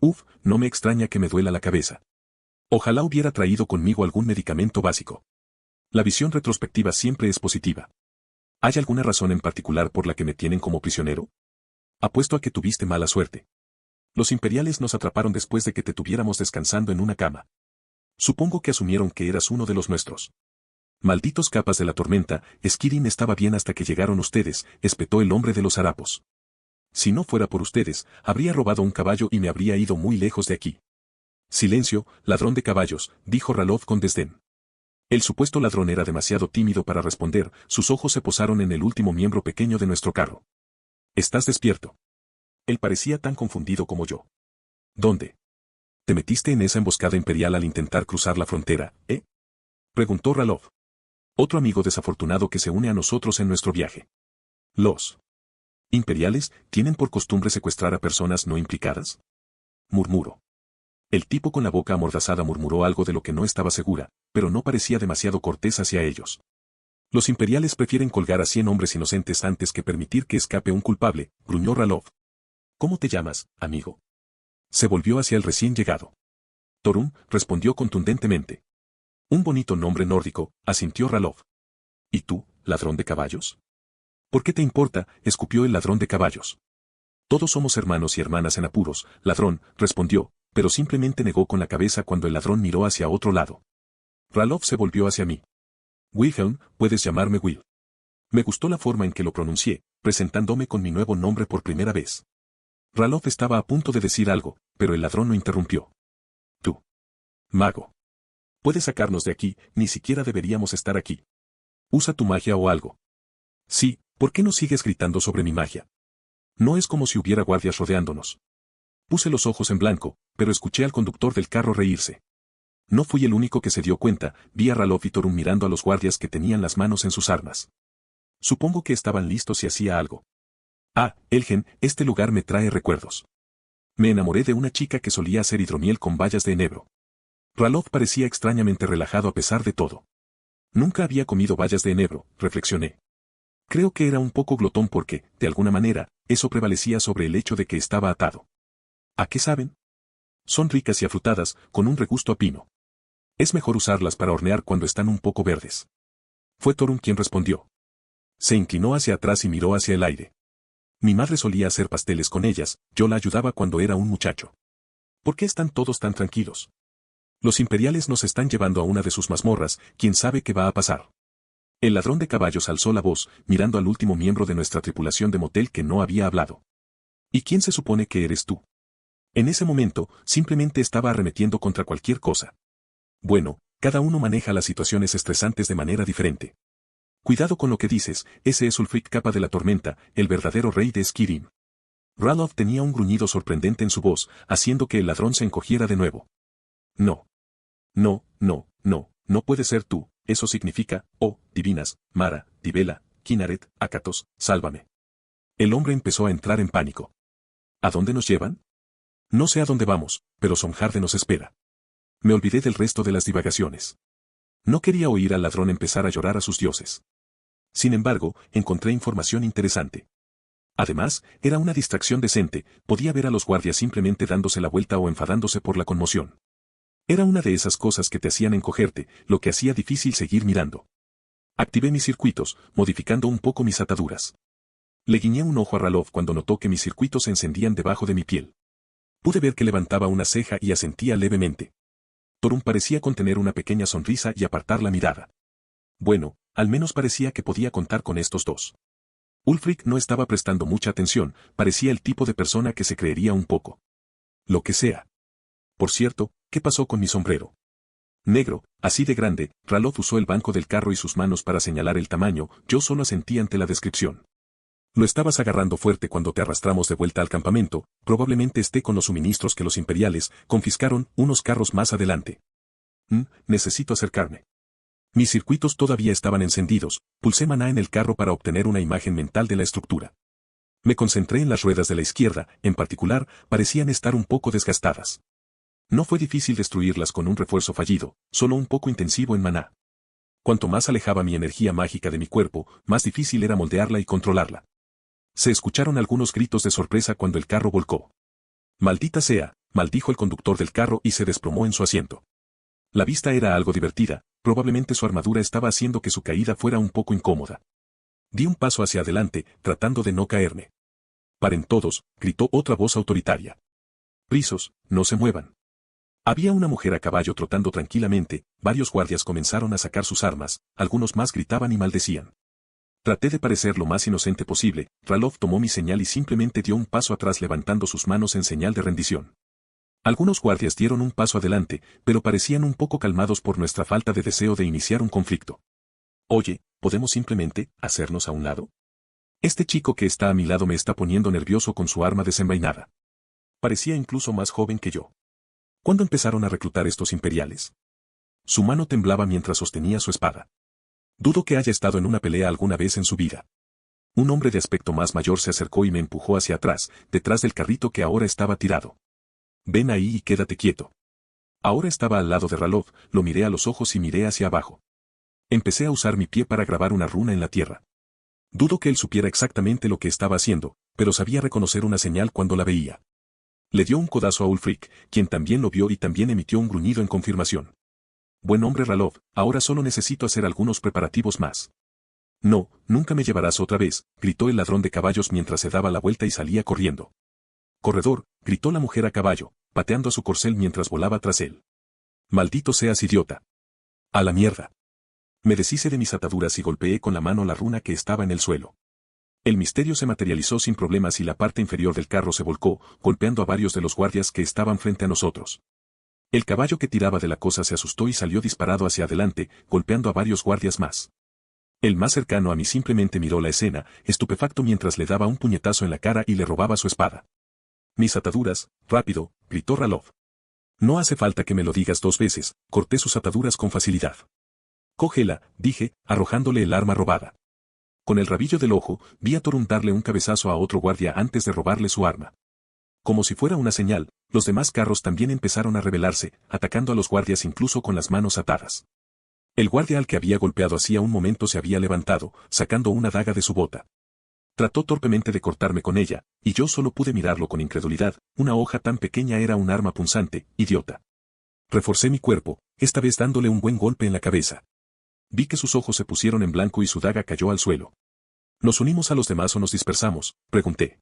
Uf, no me extraña que me duela la cabeza. Ojalá hubiera traído conmigo algún medicamento básico. La visión retrospectiva siempre es positiva. ¿Hay alguna razón en particular por la que me tienen como prisionero? Apuesto a que tuviste mala suerte. Los imperiales nos atraparon después de que te tuviéramos descansando en una cama. Supongo que asumieron que eras uno de los nuestros. Malditos capas de la tormenta, Skyrim estaba bien hasta que llegaron ustedes, espetó el hombre de los harapos. Si no fuera por ustedes, habría robado un caballo y me habría ido muy lejos de aquí. Silencio, ladrón de caballos, dijo Ralof con desdén. El supuesto ladrón era demasiado tímido para responder, sus ojos se posaron en el último miembro pequeño de nuestro carro. ¿Estás despierto? Él parecía tan confundido como yo. ¿Dónde? ¿Te metiste en esa emboscada imperial al intentar cruzar la frontera, preguntó Ralof. Otro amigo desafortunado que se une a nosotros en nuestro viaje. Los imperiales tienen por costumbre secuestrar a personas no implicadas. Murmuró. El tipo con la boca amordazada murmuró algo de lo que no estaba segura, pero no parecía demasiado cortés hacia ellos. Los imperiales prefieren colgar a 100 hombres inocentes antes que permitir que escape un culpable, gruñó Ralof. ¿Cómo te llamas, amigo? Se volvió hacia el recién llegado. Torun, respondió contundentemente. Un bonito nombre nórdico, asintió Ralof. ¿Y tú, ladrón de caballos? ¿Por qué te importa?, escupió el ladrón de caballos. Todos somos hermanos y hermanas en apuros, ladrón, respondió, pero simplemente negó con la cabeza cuando el ladrón miró hacia otro lado. Ralof se volvió hacia mí. Wilhelm, puedes llamarme Will. Me gustó la forma en que lo pronuncié, presentándome con mi nuevo nombre por primera vez. Ralof estaba a punto de decir algo, pero el ladrón lo interrumpió. Tú. Mago. Puedes sacarnos de aquí, ni siquiera deberíamos estar aquí. Usa tu magia o algo. Sí, ¿por qué no sigues gritando sobre mi magia? No es como si hubiera guardias rodeándonos. Puse los ojos en blanco, pero escuché al conductor del carro reírse. No fui el único que se dio cuenta, vi a Ralof y Torun mirando a los guardias que tenían las manos en sus armas. Supongo que estaban listos si hacía algo. Ah, Elgen, este lugar me trae recuerdos. Me enamoré de una chica que solía hacer hidromiel con bayas de enebro. Ralof parecía extrañamente relajado a pesar de todo. Nunca había comido bayas de enebro, reflexioné. Creo que era un poco glotón porque, de alguna manera, eso prevalecía sobre el hecho de que estaba atado. ¿A qué saben? Son ricas y afrutadas, con un regusto a pino. Es mejor usarlas para hornear cuando están un poco verdes. Fue Torun quien respondió. Se inclinó hacia atrás y miró hacia el aire. Mi madre solía hacer pasteles con ellas, yo la ayudaba cuando era un muchacho. ¿Por qué están todos tan tranquilos? Los imperiales nos están llevando a una de sus mazmorras, quién sabe qué va a pasar. El ladrón de caballos alzó la voz, mirando al último miembro de nuestra tripulación de motel que no había hablado. ¿Y quién se supone que eres tú? En ese momento, simplemente estaba arremetiendo contra cualquier cosa. Bueno, cada uno maneja las situaciones estresantes de manera diferente. Cuidado con lo que dices, ese es Ulfric Capa de la Tormenta, el verdadero rey de Skyrim. Ralof tenía un gruñido sorprendente en su voz, haciendo que el ladrón se encogiera de nuevo. No. No, no, no, no puede ser tú, eso significa, oh, divinas, Mara, Tibela, Kinaret, Akatos, sálvame. El hombre empezó a entrar en pánico. ¿A dónde nos llevan? No sé a dónde vamos, pero Sonjarde nos espera. Me olvidé del resto de las divagaciones. No quería oír al ladrón empezar a llorar a sus dioses. Sin embargo, encontré información interesante. Además, era una distracción decente, podía ver a los guardias simplemente dándose la vuelta o enfadándose por la conmoción. Era una de esas cosas que te hacían encogerte, lo que hacía difícil seguir mirando. Activé mis circuitos, modificando un poco mis ataduras. Le guiñé un ojo a Ralof cuando notó que mis circuitos se encendían debajo de mi piel. Pude ver que levantaba una ceja y asentía levemente. Torun parecía contener una pequeña sonrisa y apartar la mirada. Bueno, al menos parecía que podía contar con estos dos. Ulfric no estaba prestando mucha atención, parecía el tipo de persona que se creería un poco. Lo que sea. Por cierto, ¿qué pasó con mi sombrero? Negro, así de grande, Ralof usó el banco del carro y sus manos para señalar el tamaño, yo solo asentí ante la descripción. Lo estabas agarrando fuerte cuando te arrastramos de vuelta al campamento, probablemente esté con los suministros que los imperiales confiscaron unos carros más adelante. Necesito acercarme. Mis circuitos todavía estaban encendidos, pulsé maná en el carro para obtener una imagen mental de la estructura. Me concentré en las ruedas de la izquierda, en particular, parecían estar un poco desgastadas. No fue difícil destruirlas con un refuerzo fallido, solo un poco intensivo en maná. Cuanto más alejaba mi energía mágica de mi cuerpo, más difícil era moldearla y controlarla. Se escucharon algunos gritos de sorpresa cuando el carro volcó. Maldita sea, maldijo el conductor del carro y se desplomó en su asiento. La vista era algo divertida, probablemente su armadura estaba haciendo que su caída fuera un poco incómoda. Di un paso hacia adelante, tratando de no caerme. Paren todos, gritó otra voz autoritaria. Prisos, no se muevan. Había una mujer a caballo trotando tranquilamente, varios guardias comenzaron a sacar sus armas, algunos más gritaban y maldecían. Traté de parecer lo más inocente posible, Ralof tomó mi señal y simplemente dio un paso atrás levantando sus manos en señal de rendición. Algunos guardias dieron un paso adelante, pero parecían un poco calmados por nuestra falta de deseo de iniciar un conflicto. Oye, ¿podemos simplemente hacernos a un lado? Este chico que está a mi lado me está poniendo nervioso con su arma desenvainada. Parecía incluso más joven que yo. ¿Cuándo empezaron a reclutar estos imperiales? Su mano temblaba mientras sostenía su espada. Dudo que haya estado en una pelea alguna vez en su vida. Un hombre de aspecto más mayor se acercó y me empujó hacia atrás, detrás del carrito que ahora estaba tirado. Ven ahí y quédate quieto. Ahora estaba al lado de Ralof, lo miré a los ojos y miré hacia abajo. Empecé a usar mi pie para grabar una runa en la tierra. Dudo que él supiera exactamente lo que estaba haciendo, pero sabía reconocer una señal cuando la veía. Le dio un codazo a Ulfric, quien también lo vio y también emitió un gruñido en confirmación. Buen hombre Ralof, ahora solo necesito hacer algunos preparativos más. No, nunca me llevarás otra vez, gritó el ladrón de caballos mientras se daba la vuelta y salía corriendo. Corredor, gritó la mujer a caballo, pateando a su corcel mientras volaba tras él. Maldito seas idiota. A la mierda. Me deshice de mis ataduras y golpeé con la mano la runa que estaba en el suelo. El misterio se materializó sin problemas y la parte inferior del carro se volcó, golpeando a varios de los guardias que estaban frente a nosotros. El caballo que tiraba de la cosa se asustó y salió disparado hacia adelante, golpeando a varios guardias más. El más cercano a mí simplemente miró la escena, estupefacto mientras le daba un puñetazo en la cara y le robaba su espada. Mis ataduras, rápido, gritó Ralov. No hace falta que me lo digas 2 veces, corté sus ataduras con facilidad. Cógela, dije, arrojándole el arma robada. Con el rabillo del ojo, vi a Torun darle un cabezazo a otro guardia antes de robarle su arma. Como si fuera una señal, los demás carros también empezaron a rebelarse, atacando a los guardias incluso con las manos atadas. El guardia al que había golpeado hacía un momento se había levantado, sacando una daga de su bota. Trató torpemente de cortarme con ella, y yo solo pude mirarlo con incredulidad, una hoja tan pequeña era un arma punzante, idiota. Reforcé mi cuerpo, esta vez dándole un buen golpe en la cabeza. Vi que sus ojos se pusieron en blanco y su daga cayó al suelo. ¿Nos unimos a los demás o nos dispersamos?, pregunté.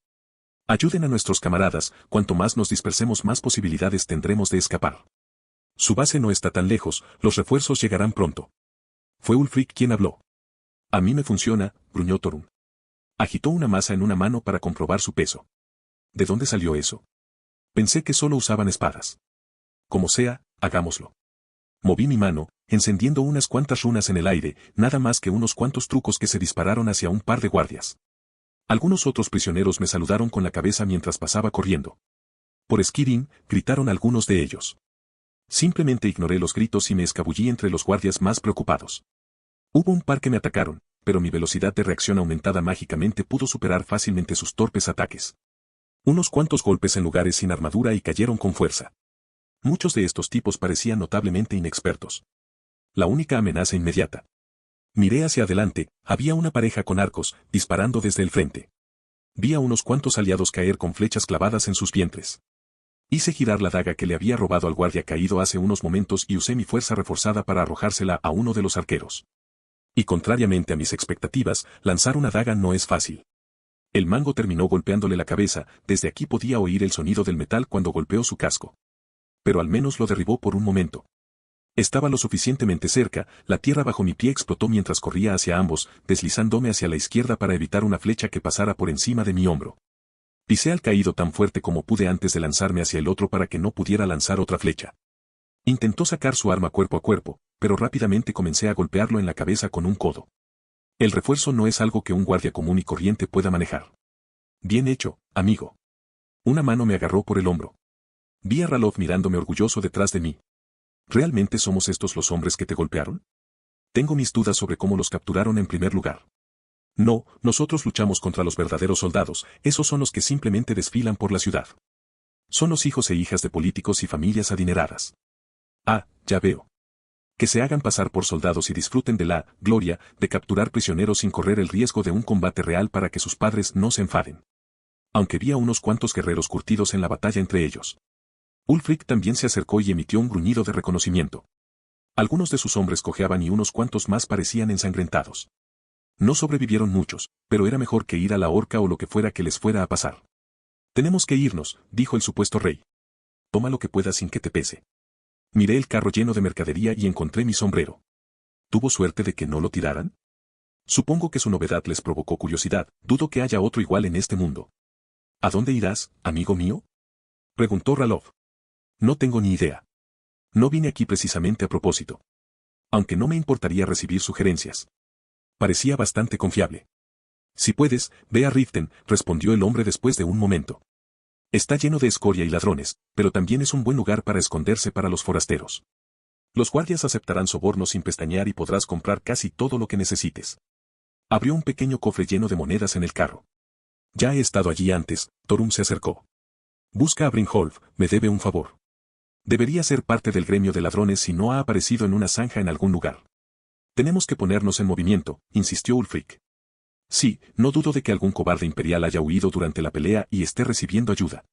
Ayuden a nuestros camaradas, cuanto más nos dispersemos más posibilidades tendremos de escapar. Su base no está tan lejos, los refuerzos llegarán pronto. Fue Ulfric quien habló. A mí me funciona, gruñó Torun. Agitó una masa en una mano para comprobar su peso. ¿De dónde salió eso? Pensé que solo usaban espadas. Como sea, hagámoslo. Moví mi mano, encendiendo unas cuantas runas en el aire, nada más que unos cuantos trucos que se dispararon hacia un par de guardias. Algunos otros prisioneros me saludaron con la cabeza mientras pasaba corriendo. Por Skirin, gritaron algunos de ellos. Simplemente ignoré los gritos y me escabullí entre los guardias más preocupados. Hubo un par que me atacaron, pero mi velocidad de reacción aumentada mágicamente pudo superar fácilmente sus torpes ataques. Unos cuantos golpes en lugares sin armadura y cayeron con fuerza. Muchos de estos tipos parecían notablemente inexpertos. La única amenaza inmediata. Miré hacia adelante, había una pareja con arcos, disparando desde el frente. Vi a unos cuantos aliados caer con flechas clavadas en sus vientres. Hice girar la daga que le había robado al guardia caído hace unos momentos y usé mi fuerza reforzada para arrojársela a uno de los arqueros. Y contrariamente a mis expectativas, lanzar una daga no es fácil. El mango terminó golpeándole la cabeza, desde aquí podía oír el sonido del metal cuando golpeó su casco. Pero al menos lo derribó por un momento. Estaba lo suficientemente cerca, la tierra bajo mi pie explotó mientras corría hacia ambos, deslizándome hacia la izquierda para evitar una flecha que pasara por encima de mi hombro. Pisé al caído tan fuerte como pude antes de lanzarme hacia el otro para que no pudiera lanzar otra flecha. Intentó sacar su arma cuerpo a cuerpo, pero rápidamente comencé a golpearlo en la cabeza con un codo. El refuerzo no es algo que un guardia común y corriente pueda manejar. Bien hecho, amigo. Una mano me agarró por el hombro. Vi a Ralov mirándome orgulloso detrás de mí. ¿Realmente somos estos los hombres que te golpearon? Tengo mis dudas sobre cómo los capturaron en primer lugar. No, nosotros luchamos contra los verdaderos soldados, esos son los que simplemente desfilan por la ciudad. Son los hijos e hijas de políticos y familias adineradas. Ah, ya veo. Que se hagan pasar por soldados y disfruten de la gloria de capturar prisioneros sin correr el riesgo de un combate real para que sus padres no se enfaden. Aunque vi a unos cuantos guerreros curtidos en la batalla entre ellos. Ulfric también se acercó y emitió un gruñido de reconocimiento. Algunos de sus hombres cojeaban y unos cuantos más parecían ensangrentados. No sobrevivieron muchos, pero era mejor que ir a la horca o lo que fuera que les fuera a pasar. Tenemos que irnos, dijo el supuesto rey. Toma lo que puedas sin que te pese. Miré el carro lleno de mercadería y encontré mi sombrero. ¿Tuvo suerte de que no lo tiraran? Supongo que su novedad les provocó curiosidad, dudo que haya otro igual en este mundo. ¿A dónde irás, amigo mío?, preguntó Ralov. No tengo ni idea. No vine aquí precisamente a propósito. Aunque no me importaría recibir sugerencias. Parecía bastante confiable. Si puedes, ve a Riften, respondió el hombre después de un momento. Está lleno de escoria y ladrones, pero también es un buen lugar para esconderse para los forasteros. Los guardias aceptarán sobornos sin pestañear y podrás comprar casi todo lo que necesites. Abrió un pequeño cofre lleno de monedas en el carro. Ya he estado allí antes, Torun se acercó. Busca a Brynjolf, me debe un favor. Debería ser parte del gremio de ladrones si no ha aparecido en una zanja en algún lugar. Tenemos que ponernos en movimiento, insistió Ulfric. Sí, no dudo de que algún cobarde imperial haya huido durante la pelea y esté recibiendo ayuda.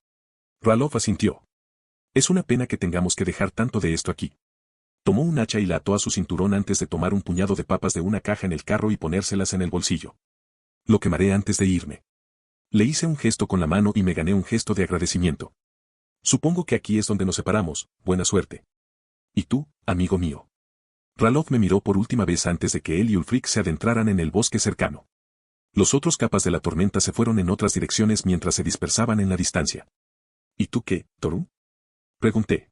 Ralov asintió. Es una pena que tengamos que dejar tanto de esto aquí. Tomó un hacha y la ató a su cinturón antes de tomar un puñado de papas de una caja en el carro y ponérselas en el bolsillo. Lo quemaré antes de irme. Le hice un gesto con la mano y me gané un gesto de agradecimiento. Supongo que aquí es donde nos separamos, buena suerte. ¿Y tú, amigo mío? Ralov me miró por última vez antes de que él y Ulfric se adentraran en el bosque cercano. Los otros capas de la tormenta se fueron en otras direcciones mientras se dispersaban en la distancia. ¿Y tú qué, Torun?, pregunté.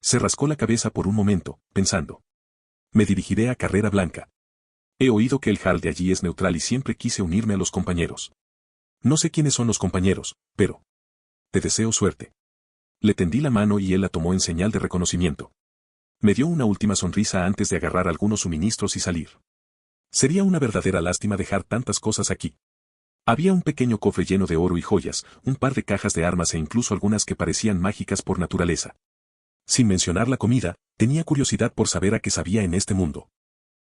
Se rascó la cabeza por un momento, pensando. Me dirigiré a Carrera Blanca. He oído que el Jarl de allí es neutral y siempre quise unirme a los compañeros. No sé quiénes son los compañeros, pero... te deseo suerte. Le tendí la mano y él la tomó en señal de reconocimiento. Me dio una última sonrisa antes de agarrar algunos suministros y salir. Sería una verdadera lástima dejar tantas cosas aquí. Había un pequeño cofre lleno de oro y joyas, un par de cajas de armas e incluso algunas que parecían mágicas por naturaleza. Sin mencionar la comida, tenía curiosidad por saber a qué sabía en este mundo.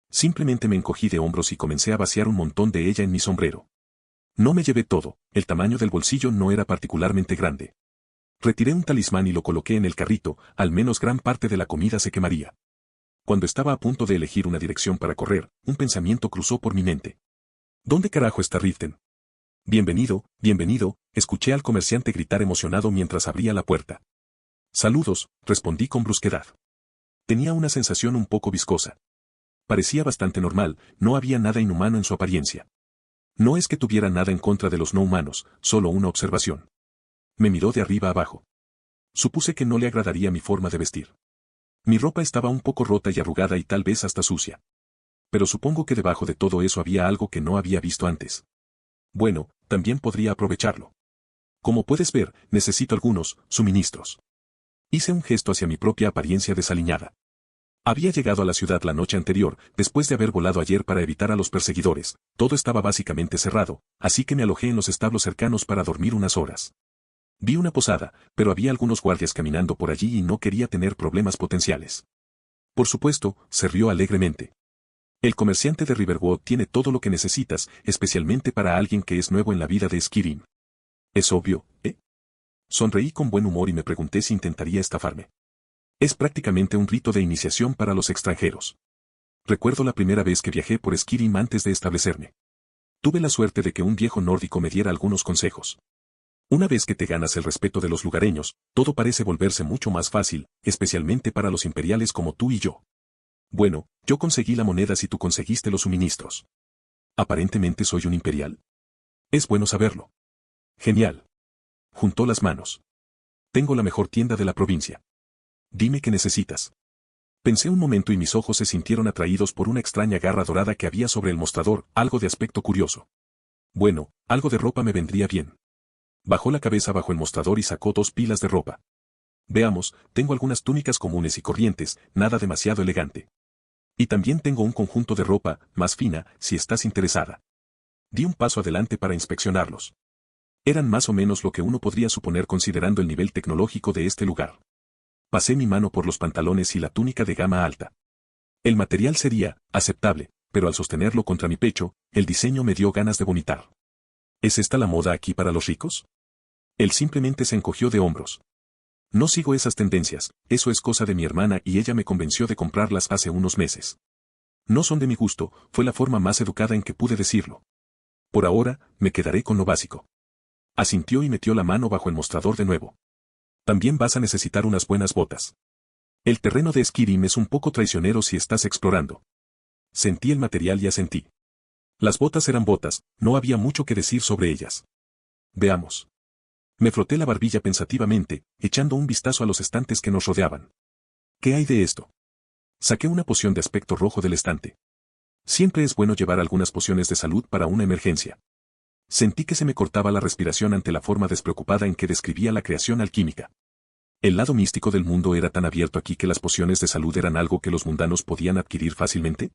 Simplemente me encogí de hombros y comencé a vaciar un montón de ella en mi sombrero. No me llevé todo, el tamaño del bolsillo no era particularmente grande. Retiré un talismán y lo coloqué en el carrito, al menos gran parte de la comida se quemaría. Cuando estaba a punto de elegir una dirección para correr, un pensamiento cruzó por mi mente. ¿Dónde carajo está Riften? Bienvenido, bienvenido, escuché al comerciante gritar emocionado mientras abría la puerta. Saludos, respondí con brusquedad. Tenía una sensación un poco viscosa. Parecía bastante normal, no había nada inhumano en su apariencia. No es que tuviera nada en contra de los no humanos, solo una observación. Me miró de arriba abajo. Supuse que no le agradaría mi forma de vestir. Mi ropa estaba un poco rota y arrugada y tal vez hasta sucia. Pero supongo que debajo de todo eso había algo que no había visto antes. Bueno, también podría aprovecharlo. Como puedes ver, necesito algunos suministros. Hice un gesto hacia mi propia apariencia desaliñada. Había llegado a la ciudad la noche anterior, después de haber volado ayer para evitar a los perseguidores. Todo estaba básicamente cerrado, así que me alojé en los establos cercanos para dormir unas horas. Vi una posada, pero había algunos guardias caminando por allí y no quería tener problemas potenciales. Por supuesto, se rió alegremente. El comerciante de Riverwood tiene todo lo que necesitas, especialmente para alguien que es nuevo en la vida de Skyrim. Es obvio, ¿eh? Sonreí con buen humor y me pregunté si intentaría estafarme. Es prácticamente un rito de iniciación para los extranjeros. Recuerdo la primera vez que viajé por Skyrim antes de establecerme. Tuve la suerte de que un viejo nórdico me diera algunos consejos. Una vez que te ganas el respeto de los lugareños, todo parece volverse mucho más fácil, especialmente para los imperiales como tú y yo. Bueno, yo conseguí la moneda si tú conseguiste los suministros. Aparentemente soy un imperial. Es bueno saberlo. Genial. Juntó las manos. Tengo la mejor tienda de la provincia. Dime qué necesitas. Pensé un momento y mis ojos se sintieron atraídos por una extraña garra dorada que había sobre el mostrador, algo de aspecto curioso. Bueno, algo de ropa me vendría bien. Bajó la cabeza bajo el mostrador y sacó 2 pilas de ropa. Veamos, tengo algunas túnicas comunes y corrientes, nada demasiado elegante. Y también tengo un conjunto de ropa, más fina, si estás interesada. Di un paso adelante para inspeccionarlos. Eran más o menos lo que uno podría suponer considerando el nivel tecnológico de este lugar. Pasé mi mano por los pantalones y la túnica de gama alta. El material sería aceptable, pero al sostenerlo contra mi pecho, el diseño me dio ganas de vomitar. ¿Es esta la moda aquí para los ricos? Él simplemente se encogió de hombros. No sigo esas tendencias, eso es cosa de mi hermana y ella me convenció de comprarlas hace unos meses. No son de mi gusto, fue la forma más educada en que pude decirlo. Por ahora, me quedaré con lo básico. Asintió y metió la mano bajo el mostrador de nuevo. También vas a necesitar unas buenas botas. El terreno de Skyrim es un poco traicionero si estás explorando. Sentí el material y asentí. Las botas eran botas, no había mucho que decir sobre ellas. Veamos. Me froté la barbilla pensativamente, echando un vistazo a los estantes que nos rodeaban. ¿Qué hay de esto? Saqué una poción de aspecto rojo del estante. Siempre es bueno llevar algunas pociones de salud para una emergencia. Sentí que se me cortaba la respiración ante la forma despreocupada en que describía la creación alquímica. El lado místico del mundo era tan abierto aquí que las pociones de salud eran algo que los mundanos podían adquirir fácilmente.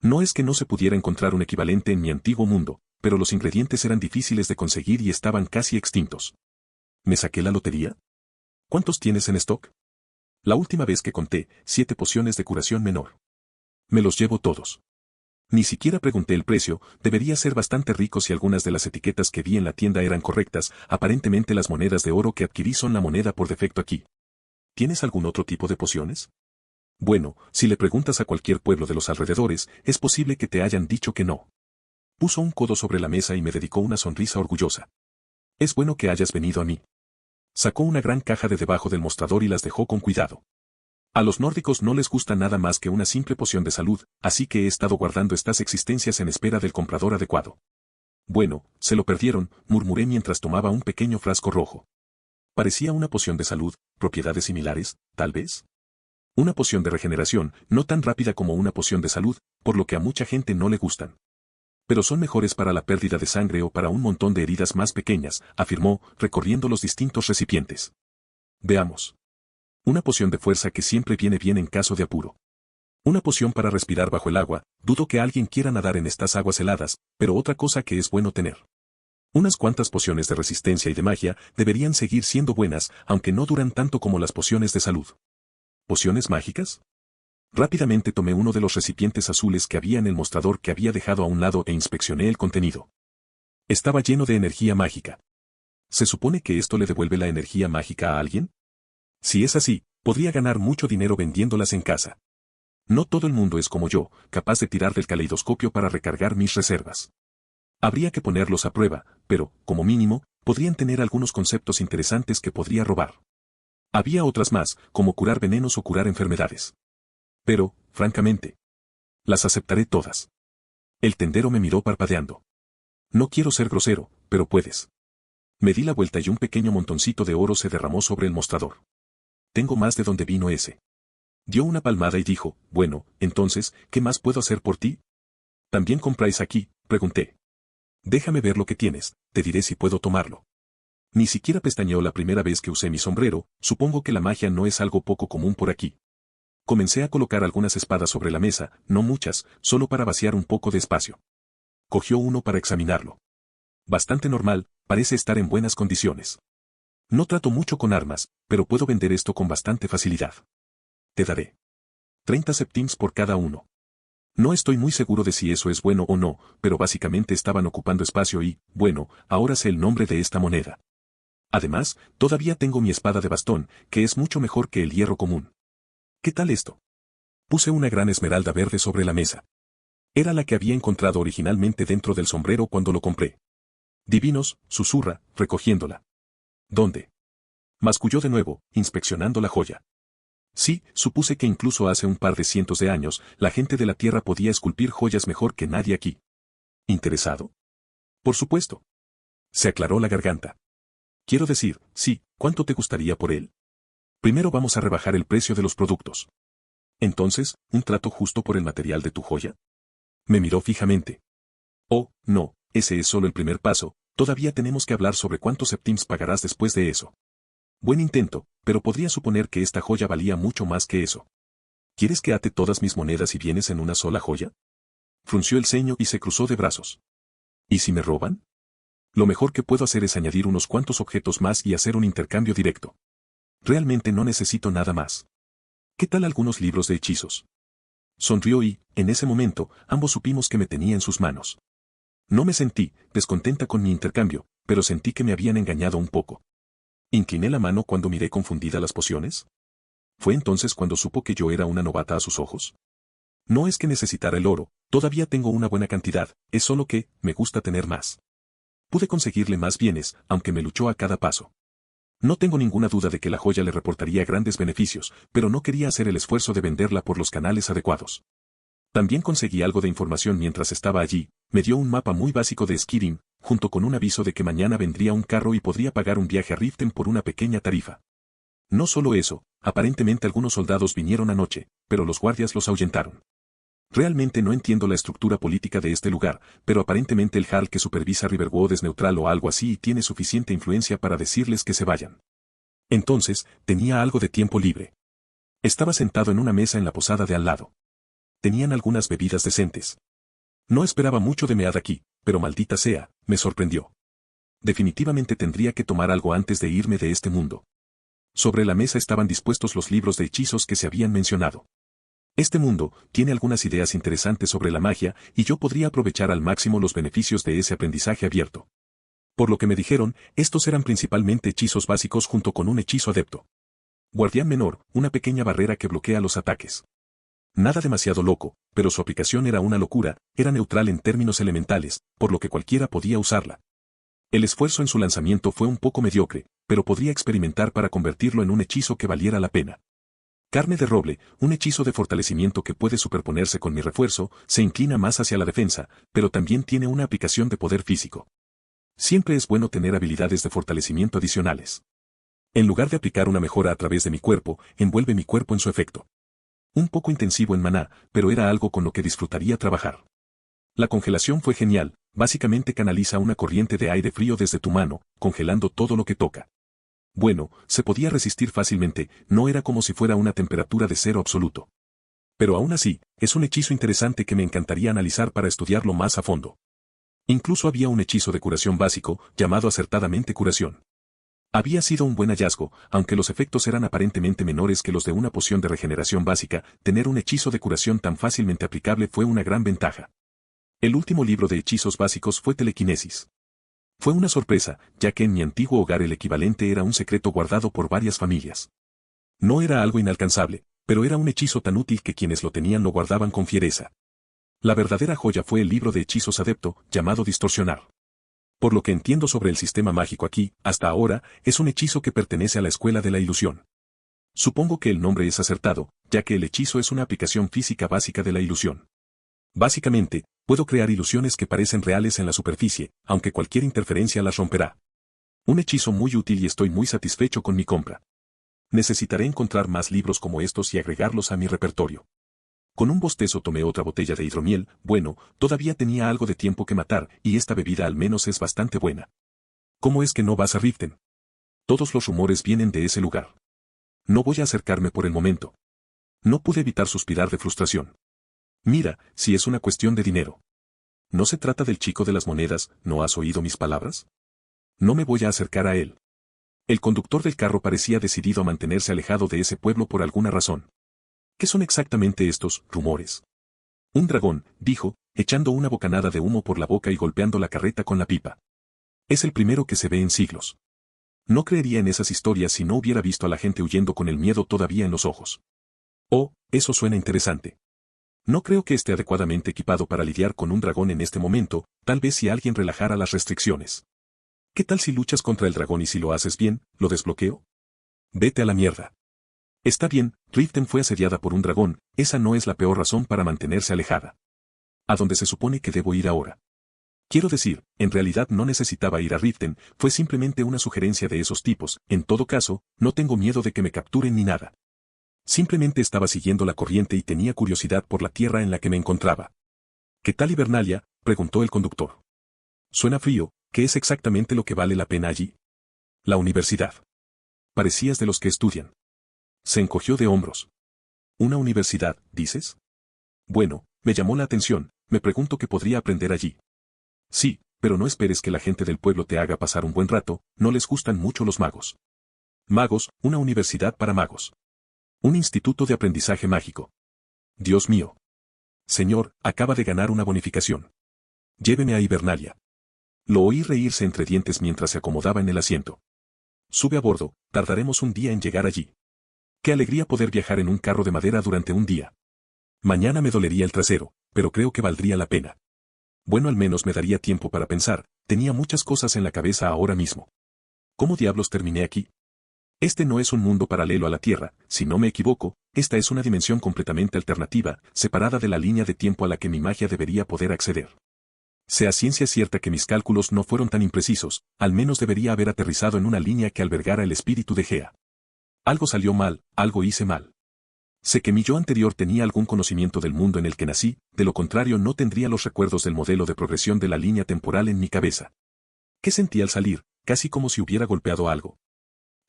No es que no se pudiera encontrar un equivalente en mi antiguo mundo, pero los ingredientes eran difíciles de conseguir y estaban casi extintos. ¿Me saqué la lotería? ¿Cuántos tienes en stock? La última vez que conté, 7 pociones de curación menor. Me los llevo todos. Ni siquiera pregunté el precio, debería ser bastante rico si algunas de las etiquetas que vi en la tienda eran correctas, aparentemente las monedas de oro que adquirí son la moneda por defecto aquí. ¿Tienes algún otro tipo de pociones? Bueno, si le preguntas a cualquier pueblo de los alrededores, es posible que te hayan dicho que no. Puso un codo sobre la mesa y me dedicó una sonrisa orgullosa. Es bueno que hayas venido a mí. Sacó una gran caja de debajo del mostrador y las dejó con cuidado. A los nórdicos no les gusta nada más que una simple poción de salud, así que he estado guardando estas existencias en espera del comprador adecuado. Bueno, se lo perdieron, murmuré mientras tomaba un pequeño frasco rojo. Parecía una poción de salud, propiedades similares, tal vez. Una poción de regeneración, no tan rápida como una poción de salud, por lo que a mucha gente no le gustan. Pero son mejores para la pérdida de sangre o para un montón de heridas más pequeñas, afirmó, recorriendo los distintos recipientes. Veamos. Una poción de fuerza que siempre viene bien en caso de apuro. Una poción para respirar bajo el agua, dudo que alguien quiera nadar en estas aguas heladas, pero otra cosa que es bueno tener. Unas cuantas pociones de resistencia y de magia deberían seguir siendo buenas, aunque no duran tanto como las pociones de salud. ¿Pociones mágicas? Rápidamente tomé uno de los recipientes azules que había en el mostrador que había dejado a un lado e inspeccioné el contenido. Estaba lleno de energía mágica. ¿Se supone que esto le devuelve la energía mágica a alguien? Si es así, podría ganar mucho dinero vendiéndolas en casa. No todo el mundo es como yo, capaz de tirar del caleidoscopio para recargar mis reservas. Habría que ponerlos a prueba, pero, como mínimo, podrían tener algunos conceptos interesantes que podría robar. Había otras más, como curar venenos o curar enfermedades. Pero, francamente, las aceptaré todas. El tendero me miró parpadeando. No quiero ser grosero, pero puedes. Me di la vuelta y un pequeño montoncito de oro se derramó sobre el mostrador. Tengo más de donde vino ese. Dio una palmada y dijo, bueno, entonces, ¿qué más puedo hacer por ti? ¿También compráis aquí? Pregunté. Déjame ver lo que tienes, te diré si puedo tomarlo. Ni siquiera pestañeó la primera vez que usé mi sombrero, supongo que la magia no es algo poco común por aquí. Comencé a colocar algunas espadas sobre la mesa, no muchas, solo para vaciar un poco de espacio. Cogió uno para examinarlo. Bastante normal, parece estar en buenas condiciones. No trato mucho con armas, pero puedo vender esto con bastante facilidad. Te daré 30 septims por cada uno. No estoy muy seguro de si eso es bueno o no, pero básicamente estaban ocupando espacio y, bueno, ahora sé el nombre de esta moneda. Además, todavía tengo mi espada de bastón, que es mucho mejor que el hierro común. ¿Qué tal esto? Puse una gran esmeralda verde sobre la mesa. Era la que había encontrado originalmente dentro del sombrero cuando lo compré. Divinos, susurra, recogiéndola. ¿Dónde? Masculló de nuevo, inspeccionando la joya. Sí, supuse que incluso hace un par de cientos de años, la gente de la Tierra podía esculpir joyas mejor que nadie aquí. ¿Interesado? Por supuesto. Se aclaró la garganta. Quiero decir, sí, ¿cuánto te gustaría por él? Primero vamos a rebajar el precio de los productos. Entonces, ¿un trato justo por el material de tu joya? Me miró fijamente. Oh, no, ese es solo el primer paso, todavía tenemos que hablar sobre cuántos septims pagarás después de eso. Buen intento, pero podría suponer que esta joya valía mucho más que eso. ¿Quieres que ate todas mis monedas y bienes en una sola joya? Frunció el ceño y se cruzó de brazos. ¿Y si me roban? Lo mejor que puedo hacer es añadir unos cuantos objetos más y hacer un intercambio directo. Realmente no necesito nada más. ¿Qué tal algunos libros de hechizos? Sonrió y, en ese momento, ambos supimos que me tenía en sus manos. No me sentí descontenta con mi intercambio, pero sentí que me habían engañado un poco. Incliné la mano cuando miré confundida las pociones. ¿Fue entonces cuando supo que yo era una novata a sus ojos? No es que necesitara el oro, todavía tengo una buena cantidad, es solo que, me gusta tener más. Pude conseguirle más bienes, aunque me luchó a cada paso. No tengo ninguna duda de que la joya le reportaría grandes beneficios, pero no quería hacer el esfuerzo de venderla por los canales adecuados. También conseguí algo de información mientras estaba allí, me dio un mapa muy básico de Skyrim, junto con un aviso de que mañana vendría un carro y podría pagar un viaje a Riften por una pequeña tarifa. No solo eso, aparentemente algunos soldados vinieron anoche, pero los guardias los ahuyentaron. Realmente no entiendo la estructura política de este lugar, pero aparentemente el Jarl que supervisa Riverwood es neutral o algo así y tiene suficiente influencia para decirles que se vayan. Entonces, tenía algo de tiempo libre. Estaba sentado en una mesa en la posada de al lado. Tenían algunas bebidas decentes. No esperaba mucho de Mead aquí, pero maldita sea, me sorprendió. Definitivamente tendría que tomar algo antes de irme de este mundo. Sobre la mesa estaban dispuestos los libros de hechizos que se habían mencionado. Este mundo tiene algunas ideas interesantes sobre la magia y yo podría aprovechar al máximo los beneficios de ese aprendizaje abierto. Por lo que me dijeron, estos eran principalmente hechizos básicos junto con un hechizo adepto. Guardián menor, una pequeña barrera que bloquea los ataques. Nada demasiado loco, pero su aplicación era una locura, era neutral en términos elementales, por lo que cualquiera podía usarla. El esfuerzo en su lanzamiento fue un poco mediocre, pero podría experimentar para convertirlo en un hechizo que valiera la pena. Carne de roble, un hechizo de fortalecimiento que puede superponerse con mi refuerzo, se inclina más hacia la defensa, pero también tiene una aplicación de poder físico. Siempre es bueno tener habilidades de fortalecimiento adicionales. En lugar de aplicar una mejora a través de mi cuerpo, envuelve mi cuerpo en su efecto. Un poco intensivo en maná, pero era algo con lo que disfrutaría trabajar. La congelación fue genial, básicamente canaliza una corriente de aire frío desde tu mano, congelando todo lo que toca. Bueno, se podía resistir fácilmente, no era como si fuera una temperatura de cero absoluto. Pero aún así, es un hechizo interesante que me encantaría analizar para estudiarlo más a fondo. Incluso había un hechizo de curación básico, llamado acertadamente curación. Había sido un buen hallazgo, aunque los efectos eran aparentemente menores que los de una poción de regeneración básica, tener un hechizo de curación tan fácilmente aplicable fue una gran ventaja. El último libro de hechizos básicos fue Telequinesis. Fue una sorpresa, ya que en mi antiguo hogar el equivalente era un secreto guardado por varias familias. No era algo inalcanzable, pero era un hechizo tan útil que quienes lo tenían lo guardaban con fiereza. La verdadera joya fue el libro de hechizos adepto, llamado Distorsionar. Por lo que entiendo sobre el sistema mágico aquí, hasta ahora, es un hechizo que pertenece a la escuela de la ilusión. Supongo que el nombre es acertado, ya que el hechizo es una aplicación física básica de la ilusión. Básicamente, puedo crear ilusiones que parecen reales en la superficie, aunque cualquier interferencia las romperá. Un hechizo muy útil y estoy muy satisfecho con mi compra. Necesitaré encontrar más libros como estos y agregarlos a mi repertorio. Con un bostezo tomé otra botella de hidromiel, bueno, todavía tenía algo de tiempo que matar, y esta bebida al menos es bastante buena. ¿Cómo es que no vas a Riften? Todos los rumores vienen de ese lugar. No voy a acercarme por el momento. No pude evitar suspirar de frustración. Mira, si es una cuestión de dinero. ¿No se trata del chico de las monedas, no has oído mis palabras? No me voy a acercar a él. El conductor del carro parecía decidido a mantenerse alejado de ese pueblo por alguna razón. ¿Qué son exactamente estos rumores? Un dragón, dijo, echando una bocanada de humo por la boca y golpeando la carreta con la pipa. Es el primero que se ve en siglos. No creería en esas historias si no hubiera visto a la gente huyendo con el miedo todavía en los ojos. Oh, eso suena interesante. No creo que esté adecuadamente equipado para lidiar con un dragón en este momento, tal vez si alguien relajara las restricciones. ¿Qué tal si luchas contra el dragón y si lo haces bien, lo desbloqueo? Vete a la mierda. Está bien, Riften fue asediada por un dragón, esa no es la peor razón para mantenerse alejada. ¿A dónde se supone que debo ir ahora? Quiero decir, en realidad no necesitaba ir a Riften, fue simplemente una sugerencia de esos tipos, en todo caso, no tengo miedo de que me capturen ni nada. Simplemente estaba siguiendo la corriente y tenía curiosidad por la tierra en la que me encontraba. ¿Qué tal Hibernalia?, preguntó el conductor. Suena frío, ¿qué es exactamente lo que vale la pena allí? La universidad. Parecías de los que estudian. Se encogió de hombros. ¿Una universidad, dices? Bueno, me llamó la atención, me pregunto qué podría aprender allí. Sí, pero no esperes que la gente del pueblo te haga pasar un buen rato, no les gustan mucho los magos. Magos, una universidad para magos. Un instituto de aprendizaje mágico. Dios mío. Señor, acaba de ganar una bonificación. Lléveme a Hibernalia. Lo oí reírse entre dientes mientras se acomodaba en el asiento. Sube a bordo, tardaremos un día en llegar allí. Qué alegría poder viajar en un carro de madera durante un día. Mañana me dolería el trasero, pero creo que valdría la pena. Bueno, al menos me daría tiempo para pensar, tenía muchas cosas en la cabeza ahora mismo. ¿Cómo diablos terminé aquí? Este no es un mundo paralelo a la Tierra, si no me equivoco, esta es una dimensión completamente alternativa, separada de la línea de tiempo a la que mi magia debería poder acceder. Sea ciencia cierta que mis cálculos no fueron tan imprecisos, al menos debería haber aterrizado en una línea que albergara el espíritu de Gea. Algo salió mal, algo hice mal. Sé que mi yo anterior tenía algún conocimiento del mundo en el que nací, de lo contrario no tendría los recuerdos del modelo de progresión de la línea temporal en mi cabeza. ¿Qué sentí al salir? Casi como si hubiera golpeado algo.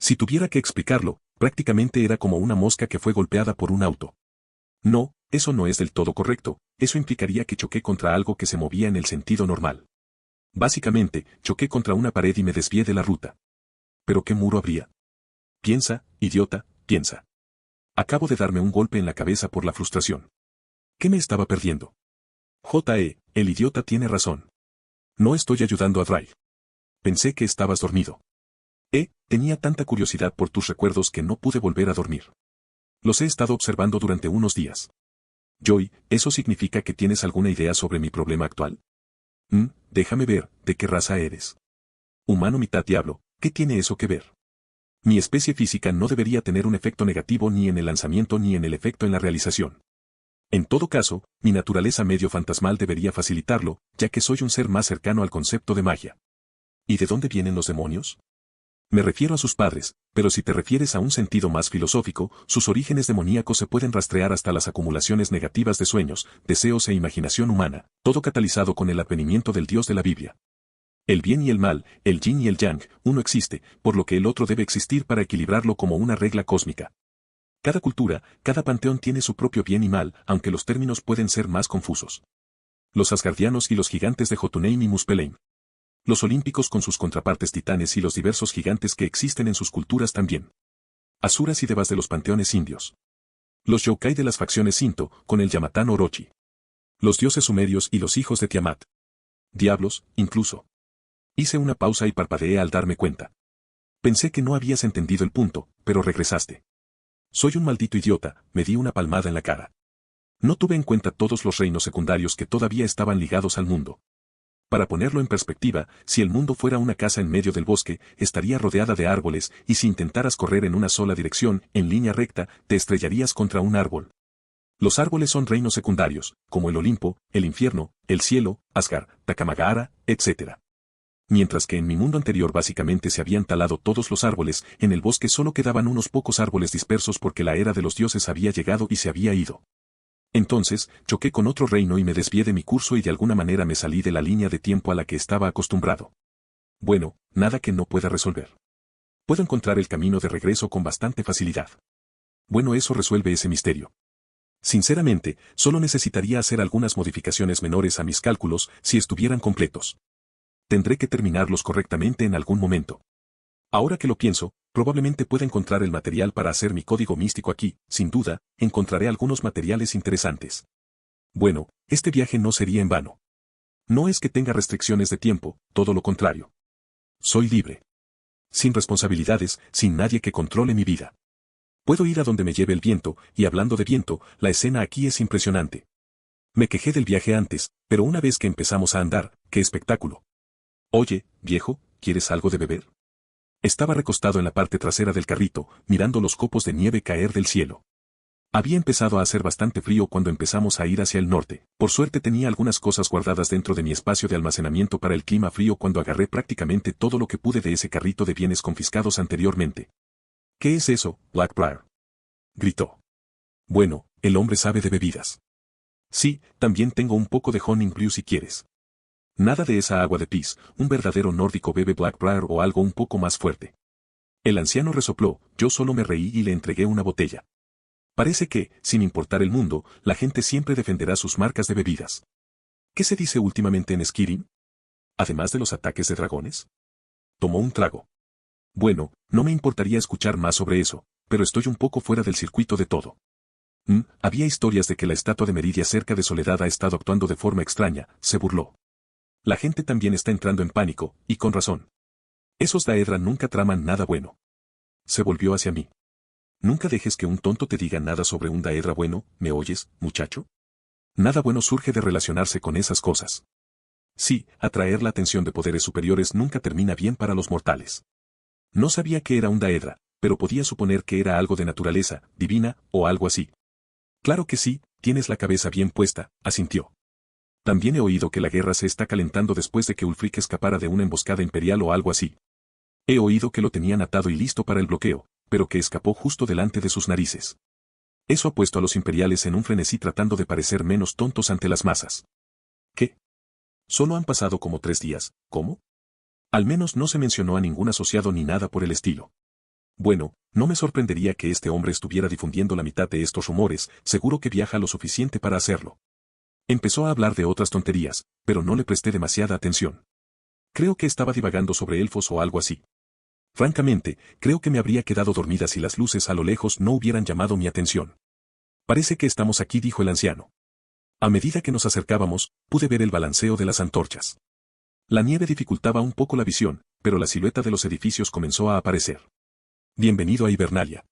Si tuviera que explicarlo, prácticamente era como una mosca que fue golpeada por un auto. No, eso no es del todo correcto, eso implicaría que choqué contra algo que se movía en el sentido normal. Básicamente, choqué contra una pared y me desvié de la ruta. ¿Pero qué muro habría? Piensa, idiota, piensa. Acabo de darme un golpe en la cabeza por la frustración. ¿Qué me estaba perdiendo? El idiota tiene razón. No estoy ayudando a Drive. Pensé que estabas dormido. Tenía tanta curiosidad por tus recuerdos que no pude volver a dormir. Los he estado observando durante unos días. Joy, ¿eso significa que tienes alguna idea sobre mi problema actual? Déjame ver, ¿de qué raza eres? Humano mitad diablo, ¿qué tiene eso que ver? Mi especie física no debería tener un efecto negativo ni en el lanzamiento ni en el efecto en la realización. En todo caso, mi naturaleza medio fantasmal debería facilitarlo, ya que soy un ser más cercano al concepto de magia. ¿Y de dónde vienen los demonios? Me refiero a sus padres, pero si te refieres a un sentido más filosófico, sus orígenes demoníacos se pueden rastrear hasta las acumulaciones negativas de sueños, deseos e imaginación humana, todo catalizado con el advenimiento del Dios de la Biblia. El bien y el mal, el yin y el yang, uno existe, por lo que el otro debe existir para equilibrarlo como una regla cósmica. Cada cultura, cada panteón tiene su propio bien y mal, aunque los términos pueden ser más confusos. Los asgardianos y los gigantes de Jotunheim y Muspelheim. Los olímpicos con sus contrapartes titanes y los diversos gigantes que existen en sus culturas también. Asuras y devas de los panteones indios. Los yokai de las facciones Shinto, con el Yamatán Orochi. Los dioses sumerios y los hijos de Tiamat. Diablos, incluso. Hice una pausa y parpadeé al darme cuenta. Pensé que no habías entendido el punto, pero regresaste. Soy un maldito idiota, me di una palmada en la cara. No tuve en cuenta todos los reinos secundarios que todavía estaban ligados al mundo. Para ponerlo en perspectiva, si el mundo fuera una casa en medio del bosque, estaría rodeada de árboles, y si intentaras correr en una sola dirección, en línea recta, te estrellarías contra un árbol. Los árboles son reinos secundarios, como el Olimpo, el infierno, el cielo, Asgard, Takamagahara, etc. Mientras que en mi mundo anterior básicamente se habían talado todos los árboles, en el bosque solo quedaban unos pocos árboles dispersos porque la era de los dioses había llegado y se había ido. Entonces, choqué con otro reino y me desvié de mi curso y de alguna manera me salí de la línea de tiempo a la que estaba acostumbrado. Bueno, nada que no pueda resolver. Puedo encontrar el camino de regreso con bastante facilidad. Bueno, eso resuelve ese misterio. Sinceramente, solo necesitaría hacer algunas modificaciones menores a mis cálculos si estuvieran completos. Tendré que terminarlos correctamente en algún momento. Ahora que lo pienso, probablemente pueda encontrar el material para hacer mi código místico aquí, sin duda, encontraré algunos materiales interesantes. Bueno, este viaje no sería en vano. No es que tenga restricciones de tiempo, todo lo contrario. Soy libre. Sin responsabilidades, sin nadie que controle mi vida. Puedo ir a donde me lleve el viento, y hablando de viento, la escena aquí es impresionante. Me quejé del viaje antes, pero una vez que empezamos a andar, ¡qué espectáculo! Oye, viejo, ¿quieres algo de beber? Estaba recostado en la parte trasera del carrito, mirando los copos de nieve caer del cielo. Había empezado a hacer bastante frío cuando empezamos a ir hacia el norte. Por suerte tenía algunas cosas guardadas dentro de mi espacio de almacenamiento para el clima frío cuando agarré prácticamente todo lo que pude de ese carrito de bienes confiscados anteriormente. ¿Qué es eso, Blackbriar?, gritó. Bueno, el hombre sabe de bebidas. Sí, también tengo un poco de Honning Blue si quieres. Nada de esa agua de pis, un verdadero nórdico bebe Blackbriar o algo un poco más fuerte. El anciano resopló, yo solo me reí y le entregué una botella. Parece que, sin importar el mundo, la gente siempre defenderá sus marcas de bebidas. ¿Qué se dice últimamente en Skyrim? Además de los ataques de dragones. Tomó un trago. Bueno, no me importaría escuchar más sobre eso, pero estoy un poco fuera del circuito de todo. Había historias de que la estatua de Meridia cerca de Soledad ha estado actuando de forma extraña, se burló. La gente también está entrando en pánico, y con razón. Esos Daedra nunca traman nada bueno. Se volvió hacia mí. Nunca dejes que un tonto te diga nada sobre un Daedra bueno, ¿me oyes, muchacho? Nada bueno surge de relacionarse con esas cosas. Sí, atraer la atención de poderes superiores nunca termina bien para los mortales. No sabía que era un Daedra, pero podía suponer que era algo de naturaleza, divina, o algo así. Claro que sí, tienes la cabeza bien puesta, asintió. También he oído que la guerra se está calentando después de que Ulfric escapara de una emboscada imperial o algo así. He oído que lo tenían atado y listo para el bloqueo, pero que escapó justo delante de sus narices. Eso ha puesto a los imperiales en un frenesí tratando de parecer menos tontos ante las masas. ¿Qué? Solo han pasado como 3 días, ¿cómo? Al menos no se mencionó a ningún asociado ni nada por el estilo. Bueno, no me sorprendería que este hombre estuviera difundiendo la mitad de estos rumores, seguro que viaja lo suficiente para hacerlo. Empezó a hablar de otras tonterías, pero no le presté demasiada atención. Creo que estaba divagando sobre elfos o algo así. Francamente, creo que me habría quedado dormida si las luces a lo lejos no hubieran llamado mi atención. Parece que estamos aquí, dijo el anciano. A medida que nos acercábamos, pude ver el balanceo de las antorchas. La nieve dificultaba un poco la visión, pero la silueta de los edificios comenzó a aparecer. Bienvenido a Hibernalia.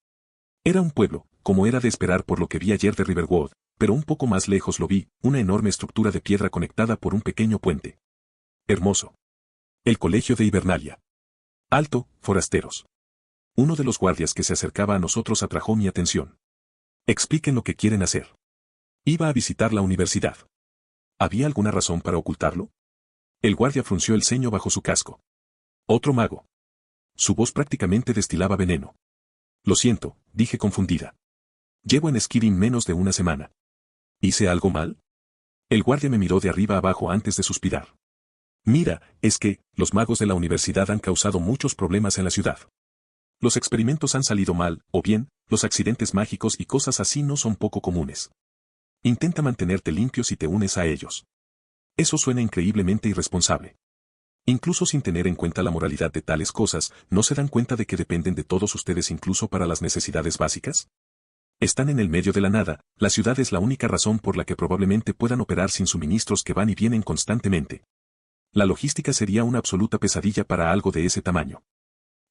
Era un pueblo, como era de esperar por lo que vi ayer de Riverwood, pero un poco más lejos lo vi, una enorme estructura de piedra conectada por un pequeño puente. Hermoso. El colegio de Hibernalia. Alto, forasteros. Uno de los guardias que se acercaba a nosotros atrajo mi atención. Expliquen lo que quieren hacer. Iba a visitar la universidad. ¿Había alguna razón para ocultarlo? El guardia frunció el ceño bajo su casco. Otro mago. Su voz prácticamente destilaba veneno. Lo siento, dije confundida. Llevo en Skirin menos de una semana. ¿Hice algo mal? El guardia me miró de arriba abajo antes de suspirar. Mira, es que, los magos de la universidad han causado muchos problemas en la ciudad. Los experimentos han salido mal, o bien, los accidentes mágicos y cosas así no son poco comunes. Intenta mantenerte limpio si te unes a ellos. Eso suena increíblemente irresponsable. Incluso sin tener en cuenta la moralidad de tales cosas, ¿no se dan cuenta de que dependen de todos ustedes incluso para las necesidades básicas? Están en el medio de la nada, la ciudad es la única razón por la que probablemente puedan operar sin suministros que van y vienen constantemente. La logística sería una absoluta pesadilla para algo de ese tamaño.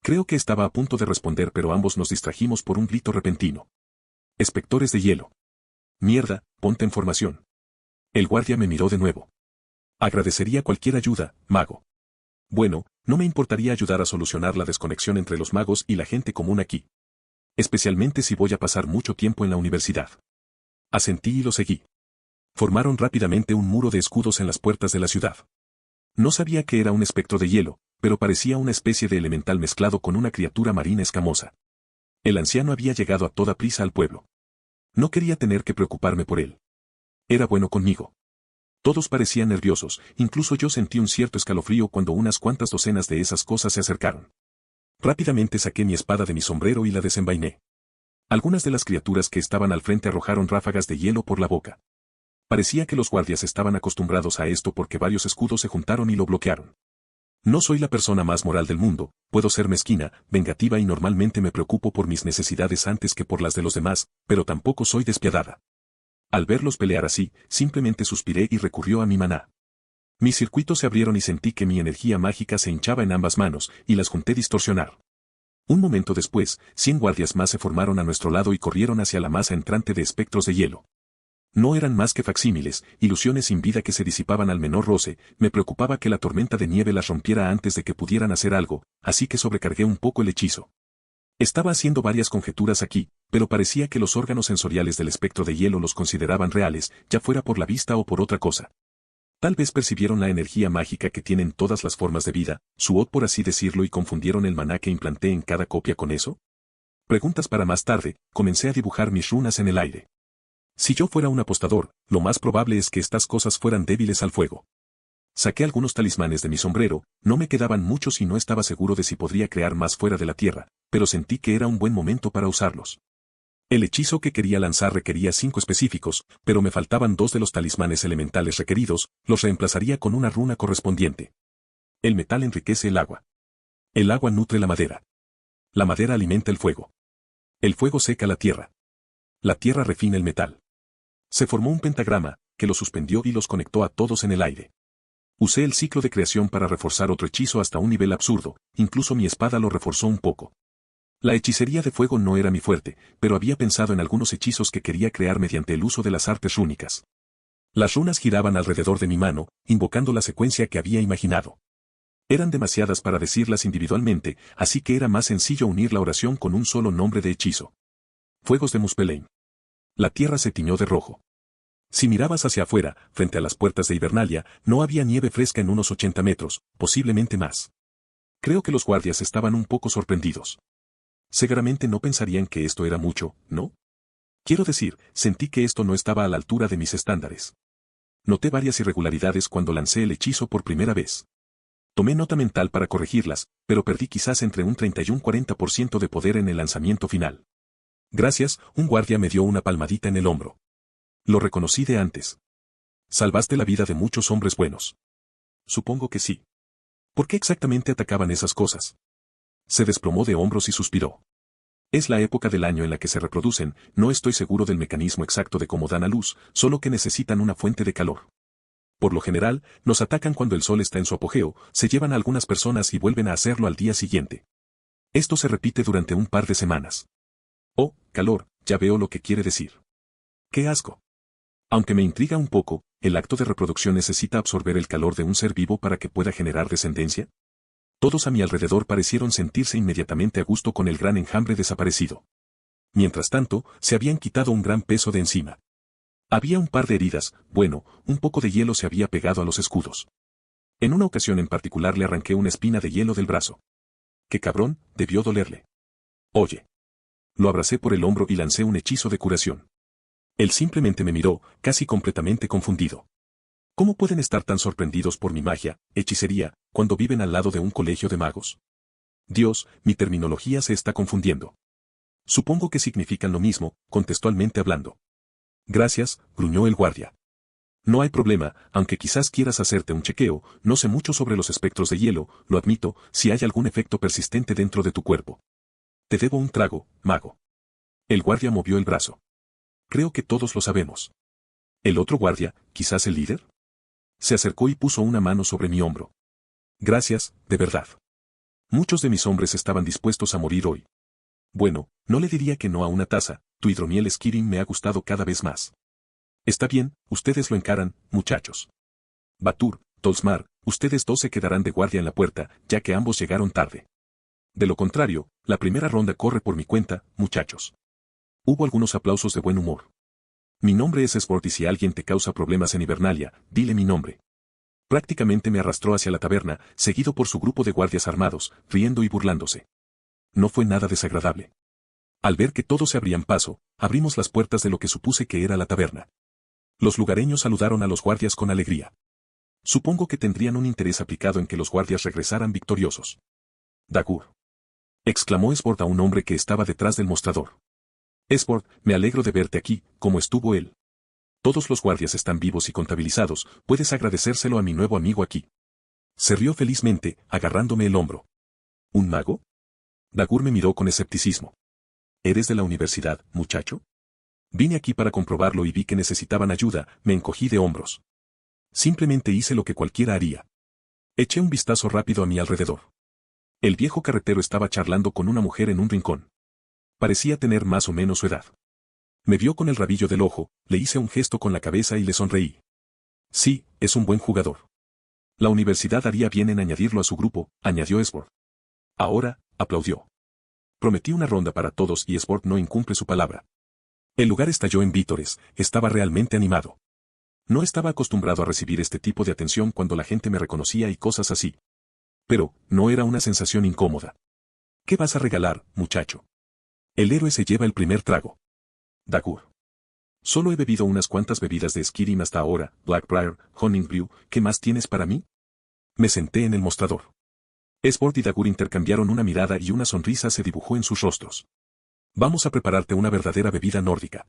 Creo que estaba a punto de responder, pero ambos nos distrajimos por un grito repentino. Espectores de hielo. Mierda, ponte en formación. El guardia me miró de nuevo. Agradecería cualquier ayuda, mago. Bueno, no me importaría ayudar a solucionar la desconexión entre los magos y la gente común aquí. Especialmente si voy a pasar mucho tiempo en la universidad. Asentí y lo seguí. Formaron rápidamente un muro de escudos en las puertas de la ciudad. No sabía que era un espectro de hielo, pero parecía una especie de elemental mezclado con una criatura marina escamosa. El anciano había llegado a toda prisa al pueblo. No quería tener que preocuparme por él. Era bueno conmigo. Todos parecían nerviosos, incluso yo sentí un cierto escalofrío cuando unas cuantas docenas de esas cosas se acercaron. Rápidamente saqué mi espada de mi sombrero y la desenvainé. Algunas de las criaturas que estaban al frente arrojaron ráfagas de hielo por la boca. Parecía que los guardias estaban acostumbrados a esto porque varios escudos se juntaron y lo bloquearon. No soy la persona más moral del mundo, puedo ser mezquina, vengativa y normalmente me preocupo por mis necesidades antes que por las de los demás, pero tampoco soy despiadada. Al verlos pelear así, simplemente suspiré y recurrió a mi maná. Mis circuitos se abrieron y sentí que mi energía mágica se hinchaba en ambas manos, y las junté distorsionar. Un momento después, 100 guardias más se formaron a nuestro lado y corrieron hacia la masa entrante de espectros de hielo. No eran más que facsímiles, ilusiones sin vida que se disipaban al menor roce, me preocupaba que la tormenta de nieve las rompiera antes de que pudieran hacer algo, así que sobrecargué un poco el hechizo. Estaba haciendo varias conjeturas aquí, pero parecía que los órganos sensoriales del espectro de hielo los consideraban reales, ya fuera por la vista o por otra cosa. Tal vez percibieron la energía mágica que tienen todas las formas de vida, su por así decirlo, y confundieron el maná que implanté en cada copia con eso. Preguntas para más tarde, comencé a dibujar mis runas en el aire. Si yo fuera un apostador, lo más probable es que estas cosas fueran débiles al fuego. Saqué algunos talismanes de mi sombrero, no me quedaban muchos y no estaba seguro de si podría crear más fuera de la tierra, pero sentí que era un buen momento para usarlos. El hechizo que quería lanzar requería 5 específicos, pero me faltaban 2 de los talismanes elementales requeridos, los reemplazaría con una runa correspondiente. El metal enriquece el agua. El agua nutre la madera. La madera alimenta el fuego. El fuego seca la tierra. La tierra refina el metal. Se formó un pentagrama, que los suspendió y los conectó a todos en el aire. Usé el ciclo de creación para reforzar otro hechizo hasta un nivel absurdo, incluso mi espada lo reforzó un poco. La hechicería de fuego no era mi fuerte, pero había pensado en algunos hechizos que quería crear mediante el uso de las artes rúnicas. Las runas giraban alrededor de mi mano, invocando la secuencia que había imaginado. Eran demasiadas para decirlas individualmente, así que era más sencillo unir la oración con un solo nombre de hechizo. Fuegos de Muspelheim. La tierra se tiñó de rojo. Si mirabas hacia afuera, frente a las puertas de Hibernalia, no había nieve fresca en unos 80 metros, posiblemente más. Creo que los guardias estaban un poco sorprendidos. Seguramente no pensarían que esto era mucho, ¿no? Quiero decir, sentí que esto no estaba a la altura de mis estándares. Noté varias irregularidades cuando lancé el hechizo por primera vez. Tomé nota mental para corregirlas, pero perdí quizás entre un 30 y un 40% de poder en el lanzamiento final. Gracias, un guardia me dio una palmadita en el hombro. Lo reconocí de antes. Salvaste la vida de muchos hombres buenos. Supongo que sí. ¿Por qué exactamente atacaban esas cosas? Se desplomó de hombros y suspiró. Es la época del año en la que se reproducen, no estoy seguro del mecanismo exacto de cómo dan a luz, solo que necesitan una fuente de calor. Por lo general, nos atacan cuando el sol está en su apogeo, se llevan a algunas personas y vuelven a hacerlo al día siguiente. Esto se repite durante un par de semanas. Oh, calor, ya veo lo que quiere decir. ¡Qué asco! Aunque me intriga un poco, ¿el acto de reproducción necesita absorber el calor de un ser vivo para que pueda generar descendencia? Todos a mi alrededor parecieron sentirse inmediatamente a gusto con el gran enjambre desaparecido. Mientras tanto, se habían quitado un gran peso de encima. Había un par de heridas, bueno, un poco de hielo se había pegado a los escudos. En una ocasión en particular le arranqué una espina de hielo del brazo. Qué cabrón, debió dolerle. Oye. Lo abracé por el hombro y lancé un hechizo de curación. Él simplemente me miró, casi completamente confundido. ¿Cómo pueden estar tan sorprendidos por mi magia, hechicería, cuando viven al lado de un colegio de magos? Dios, mi terminología se está confundiendo. Supongo que significan lo mismo, contextualmente hablando. Gracias, gruñó el guardia. No hay problema, aunque quizás quieras hacerte un chequeo, no sé mucho sobre los espectros de hielo, lo admito, si hay algún efecto persistente dentro de tu cuerpo. Te debo un trago, mago. El guardia movió el brazo. Creo que todos lo sabemos. ¿El otro guardia, quizás el líder? Se acercó y puso una mano sobre mi hombro. Gracias, de verdad. Muchos de mis hombres estaban dispuestos a morir hoy. Bueno, no le diría que no a una taza, tu hidromiel Skirin me ha gustado cada vez más. Está bien, ustedes lo encaran, muchachos. Batur, Tolsmar, ustedes dos se quedarán de guardia en la puerta, ya que ambos llegaron tarde. De lo contrario, la primera ronda corre por mi cuenta, muchachos. Hubo algunos aplausos de buen humor. Mi nombre es Sport y si alguien te causa problemas en Hibernalia, dile mi nombre. Prácticamente me arrastró hacia la taberna, seguido por su grupo de guardias armados, riendo y burlándose. No fue nada desagradable. Al ver que todos se abrían paso, abrimos las puertas de lo que supuse que era la taberna. Los lugareños saludaron a los guardias con alegría. Supongo que tendrían un interés aplicado en que los guardias regresaran victoriosos. Dagur. Exclamó Sport a un hombre que estaba detrás del mostrador. Sport, me alegro de verte aquí, ¿cómo estuvo él? Todos los guardias están vivos y contabilizados, puedes agradecérselo a mi nuevo amigo aquí. Se rió felizmente, agarrándome el hombro. ¿Un mago? Dagur me miró con escepticismo. ¿Eres de la universidad, muchacho? Vine aquí para comprobarlo y vi que necesitaban ayuda, me encogí de hombros. Simplemente hice lo que cualquiera haría. Eché un vistazo rápido a mi alrededor. El viejo carretero estaba charlando con una mujer en un rincón. Parecía tener más o menos su edad. Me vio con el rabillo del ojo, le hice un gesto con la cabeza y le sonreí. Sí, es un buen jugador. La universidad haría bien en añadirlo a su grupo, añadió Sport. Ahora, aplaudió. Prometí una ronda para todos y Sport no incumple su palabra. El lugar estalló en vítores, estaba realmente animado. No estaba acostumbrado a recibir este tipo de atención cuando la gente me reconocía y cosas así. Pero, no era una sensación incómoda. ¿Qué vas a regalar, muchacho? El héroe se lleva el primer trago. Dagur. Solo he bebido unas cuantas bebidas de Skirin hasta ahora, Blackbriar, Honningbrew, ¿qué más tienes para mí? Me senté en el mostrador. Sport y Dagur intercambiaron una mirada y una sonrisa se dibujó en sus rostros. Vamos a prepararte una verdadera bebida nórdica.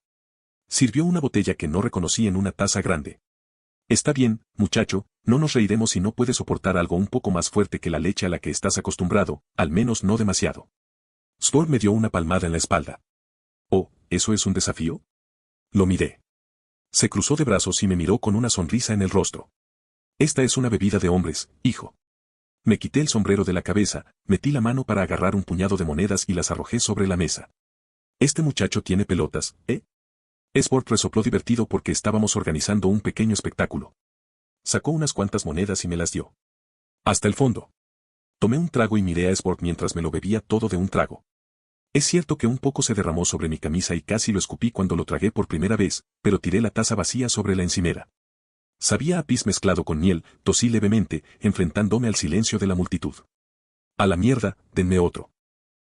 Sirvió una botella que no reconocí en una taza grande. Está bien, muchacho, no nos reiremos si no puedes soportar algo un poco más fuerte que la leche a la que estás acostumbrado, al menos no demasiado. Sport me dio una palmada en la espalda. Oh, ¿eso es un desafío? Lo miré. Se cruzó de brazos y me miró con una sonrisa en el rostro. Esta es una bebida de hombres, hijo. Me quité el sombrero de la cabeza, metí la mano para agarrar un puñado de monedas y las arrojé sobre la mesa. Este muchacho tiene pelotas, ¿eh? Sport resopló divertido porque estábamos organizando un pequeño espectáculo. Sacó unas cuantas monedas y me las dio. Hasta el fondo. Tomé un trago y miré a Sport mientras me lo bebía todo de un trago. Es cierto que un poco se derramó sobre mi camisa y casi lo escupí cuando lo tragué por primera vez, pero tiré la taza vacía sobre la encimera. Sabía a pis mezclado con miel, tosí levemente, enfrentándome al silencio de la multitud. A la mierda, denme otro.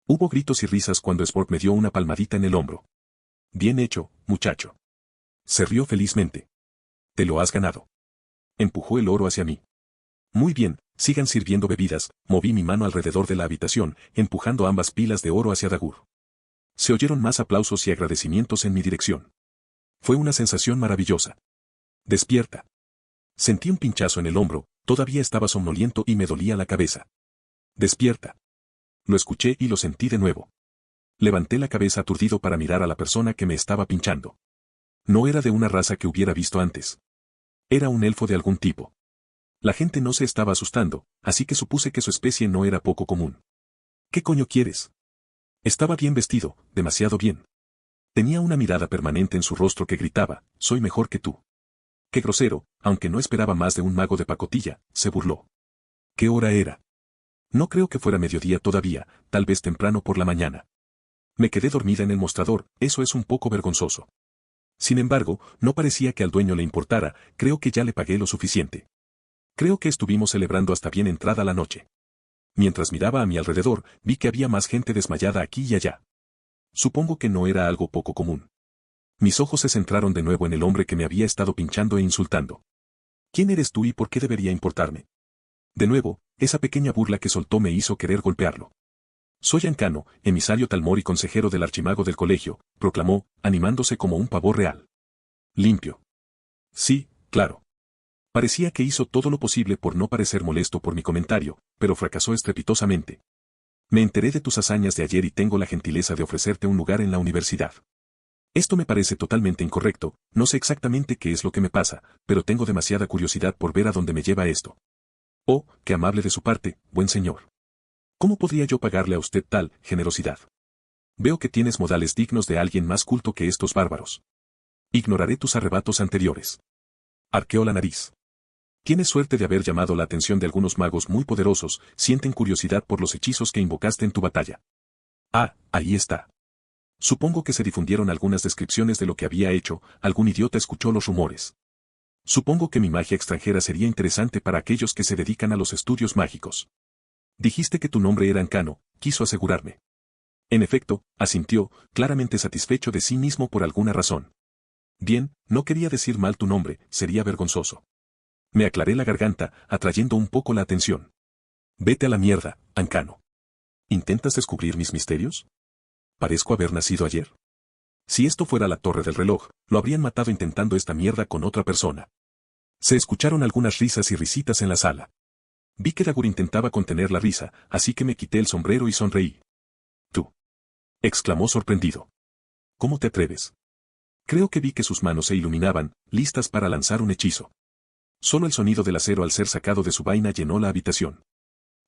Hubo gritos y risas cuando Sport me dio una palmadita en el hombro. Bien hecho, muchacho. Se rió felizmente. Te lo has ganado. Empujó el oro hacia mí. Muy bien, sigan sirviendo bebidas, moví mi mano alrededor de la habitación, empujando ambas pilas de oro hacia Dagur. Se oyeron más aplausos y agradecimientos en mi dirección. Fue una sensación maravillosa. Despierta. Sentí un pinchazo en el hombro, todavía estaba somnoliento y me dolía la cabeza. Despierta. Lo escuché y lo sentí de nuevo. Levanté la cabeza aturdido para mirar a la persona que me estaba pinchando. No era de una raza que hubiera visto antes. Era un elfo de algún tipo. La gente no se estaba asustando, así que supuse que su especie no era poco común. ¿Qué coño quieres? Estaba bien vestido, demasiado bien. Tenía una mirada permanente en su rostro que gritaba, soy mejor que tú. Qué grosero, aunque no esperaba más de un mago de pacotilla, se burló. ¿Qué hora era? No creo que fuera mediodía todavía, tal vez temprano por la mañana. Me quedé dormida en el mostrador, eso es un poco vergonzoso. Sin embargo, no parecía que al dueño le importara, creo que ya le pagué lo suficiente. Creo que estuvimos celebrando hasta bien entrada la noche. Mientras miraba a mi alrededor, vi que había más gente desmayada aquí y allá. Supongo que no era algo poco común. Mis ojos se centraron de nuevo en el hombre que me había estado pinchando e insultando. ¿Quién eres tú y por qué debería importarme? De nuevo, esa pequeña burla que soltó me hizo querer golpearlo. Soy Ancano, emisario Talmor y consejero del archimago del colegio, proclamó, animándose como un pavor real. Limpio. Sí, claro. Parecía que hizo todo lo posible por no parecer molesto por mi comentario, pero fracasó estrepitosamente. Me enteré de tus hazañas de ayer y tengo la gentileza de ofrecerte un lugar en la universidad. Esto me parece totalmente incorrecto, no sé exactamente qué es lo que me pasa, pero tengo demasiada curiosidad por ver a dónde me lleva esto. Oh, qué amable de su parte, buen señor. ¿Cómo podría yo pagarle a usted tal generosidad? Veo que tienes modales dignos de alguien más culto que estos bárbaros. Ignoraré tus arrebatos anteriores. Arqueó la nariz. Tienes suerte de haber llamado la atención de algunos magos muy poderosos, sienten curiosidad por los hechizos que invocaste en tu batalla. Ah, ahí está. Supongo que se difundieron algunas descripciones de lo que había hecho, algún idiota escuchó los rumores. Supongo que mi magia extranjera sería interesante para aquellos que se dedican a los estudios mágicos. Dijiste que tu nombre era Ancano, quiso asegurarme. En efecto, asintió, claramente satisfecho de sí mismo por alguna razón. Bien, no quería decir mal tu nombre, sería vergonzoso. Me aclaré la garganta, atrayendo un poco la atención. Vete a la mierda, Ancano. ¿Intentas descubrir mis misterios? ¿Parezco haber nacido ayer? Si esto fuera la torre del reloj, lo habrían matado intentando esta mierda con otra persona. Se escucharon algunas risas y risitas en la sala. Vi que Dagur intentaba contener la risa, así que me quité el sombrero y sonreí. Tú. Exclamó sorprendido. ¿Cómo te atreves? Creo que vi que sus manos se iluminaban, listas para lanzar un hechizo. Solo el sonido del acero al ser sacado de su vaina llenó la habitación.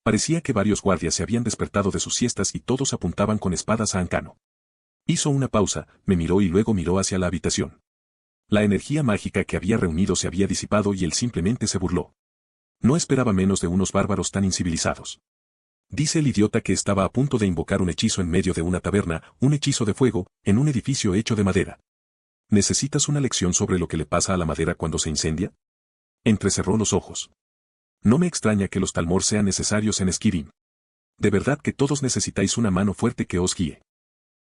Parecía que varios guardias se habían despertado de sus siestas y todos apuntaban con espadas a Ancano. Hizo una pausa, me miró y luego miró hacia la habitación. La energía mágica que había reunido se había disipado y él simplemente se burló. No esperaba menos de unos bárbaros tan incivilizados. Dice el idiota que estaba a punto de invocar un hechizo en medio de una taberna, un hechizo de fuego, en un edificio hecho de madera. ¿Necesitas una lección sobre lo que le pasa a la madera cuando se incendia? Entrecerró los ojos. No me extraña que los Talmor sean necesarios en Skyrim. De verdad que todos necesitáis una mano fuerte que os guíe.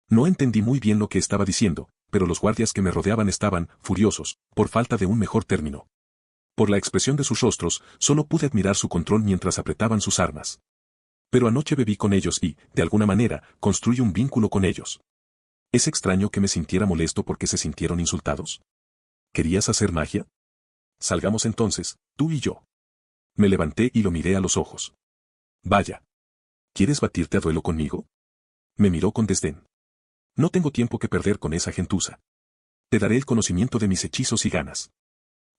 No entendí muy bien lo que estaba diciendo, pero los guardias que me rodeaban estaban, furiosos, por falta de un mejor término. Por la expresión de sus rostros, solo pude admirar su control mientras apretaban sus armas. Pero anoche bebí con ellos y, de alguna manera, construí un vínculo con ellos. ¿Es extraño que me sintiera molesto porque se sintieron insultados? ¿Querías hacer magia? Salgamos entonces, tú y yo. Me levanté y lo miré a los ojos. Vaya. ¿Quieres batirte a duelo conmigo? Me miró con desdén. No tengo tiempo que perder con esa gentuza. Te daré el conocimiento de mis hechizos y ganas.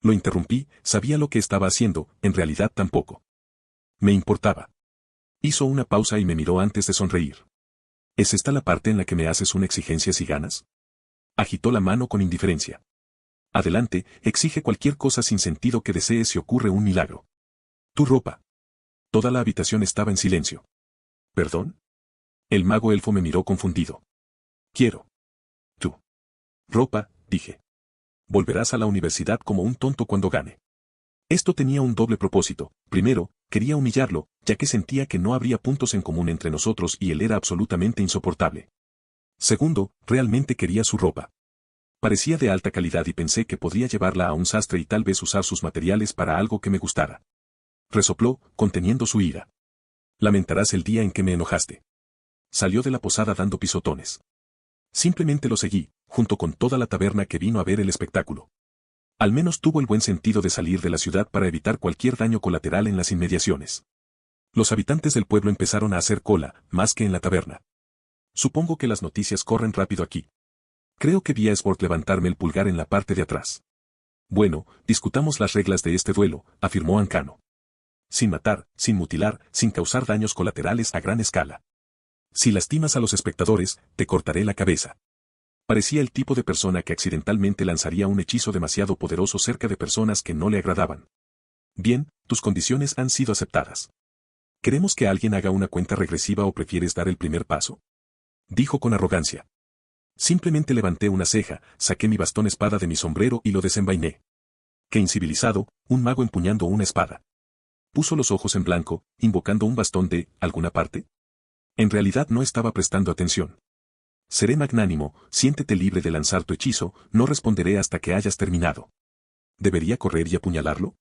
Lo interrumpí, sabía lo que estaba haciendo, en realidad tampoco. Me importaba. Hizo una pausa y me miró antes de sonreír. ¿Es esta la parte en la que me haces una exigencia si ganas? Agitó la mano con indiferencia. Adelante, exige cualquier cosa sin sentido que desees si ocurre un milagro. Tu ropa. Toda la habitación estaba en silencio. ¿Perdón? El mago elfo me miró confundido. Quiero. Tu ropa, dije. Volverás a la universidad como un tonto cuando gane. Esto tenía un doble propósito. Primero, quería humillarlo, ya que sentía que no habría puntos en común entre nosotros y él era absolutamente insoportable. Segundo, realmente quería su ropa. Parecía de alta calidad y pensé que podría llevarla a un sastre y tal vez usar sus materiales para algo que me gustara. Resopló, conteniendo su ira. Lamentarás el día en que me enojaste. Salió de la posada dando pisotones. Simplemente lo seguí, junto con toda la taberna que vino a ver el espectáculo. Al menos tuvo el buen sentido de salir de la ciudad para evitar cualquier daño colateral en las inmediaciones. Los habitantes del pueblo empezaron a hacer cola, más que en la taberna. Supongo que las noticias corren rápido aquí. Creo que vi a Sport levantarme el pulgar en la parte de atrás. Bueno, discutamos las reglas de este duelo, afirmó Ancano. Sin matar, sin mutilar, sin causar daños colaterales a gran escala. Si lastimas a los espectadores, te cortaré la cabeza. Parecía el tipo de persona que accidentalmente lanzaría un hechizo demasiado poderoso cerca de personas que no le agradaban. Bien, tus condiciones han sido aceptadas. ¿Queremos que alguien haga una cuenta regresiva o prefieres dar el primer paso? Dijo con arrogancia. Simplemente levanté una ceja, saqué mi bastón espada de mi sombrero y lo desenvainé. Qué incivilizado, un mago empuñando una espada. Puso los ojos en blanco, invocando un bastón de ¿alguna parte? En realidad no estaba prestando atención. Seré magnánimo, siéntete libre de lanzar tu hechizo, no responderé hasta que hayas terminado. ¿Debería correr y apuñalarlo?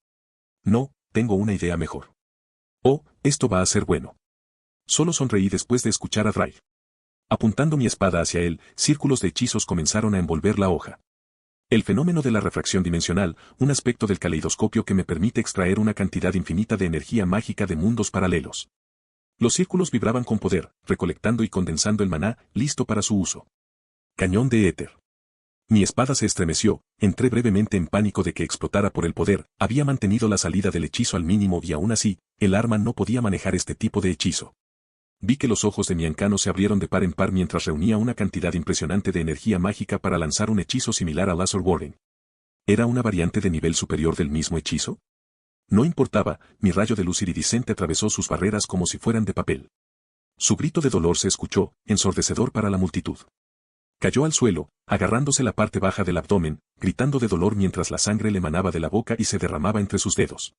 No, tengo una idea mejor. Oh, esto va a ser bueno. Solo sonreí después de escuchar a Drive. Apuntando mi espada hacia él, círculos de hechizos comenzaron a envolver la hoja. El fenómeno de la refracción dimensional, un aspecto del caleidoscopio que me permite extraer una cantidad infinita de energía mágica de mundos paralelos. Los círculos vibraban con poder, recolectando y condensando el maná, listo para su uso. Cañón de éter. Mi espada se estremeció, entré brevemente en pánico de que explotara por el poder, había mantenido la salida del hechizo al mínimo y aún así, el arma no podía manejar este tipo de hechizo. Vi que los ojos de mi ancano se abrieron de par en par mientras reunía una cantidad impresionante de energía mágica para lanzar un hechizo similar a Laser Warding. ¿Era una variante de nivel superior del mismo hechizo? No importaba, mi rayo de luz iridiscente atravesó sus barreras como si fueran de papel. Su grito de dolor se escuchó, ensordecedor para la multitud. Cayó al suelo, agarrándose la parte baja del abdomen, gritando de dolor mientras la sangre le manaba de la boca y se derramaba entre sus dedos.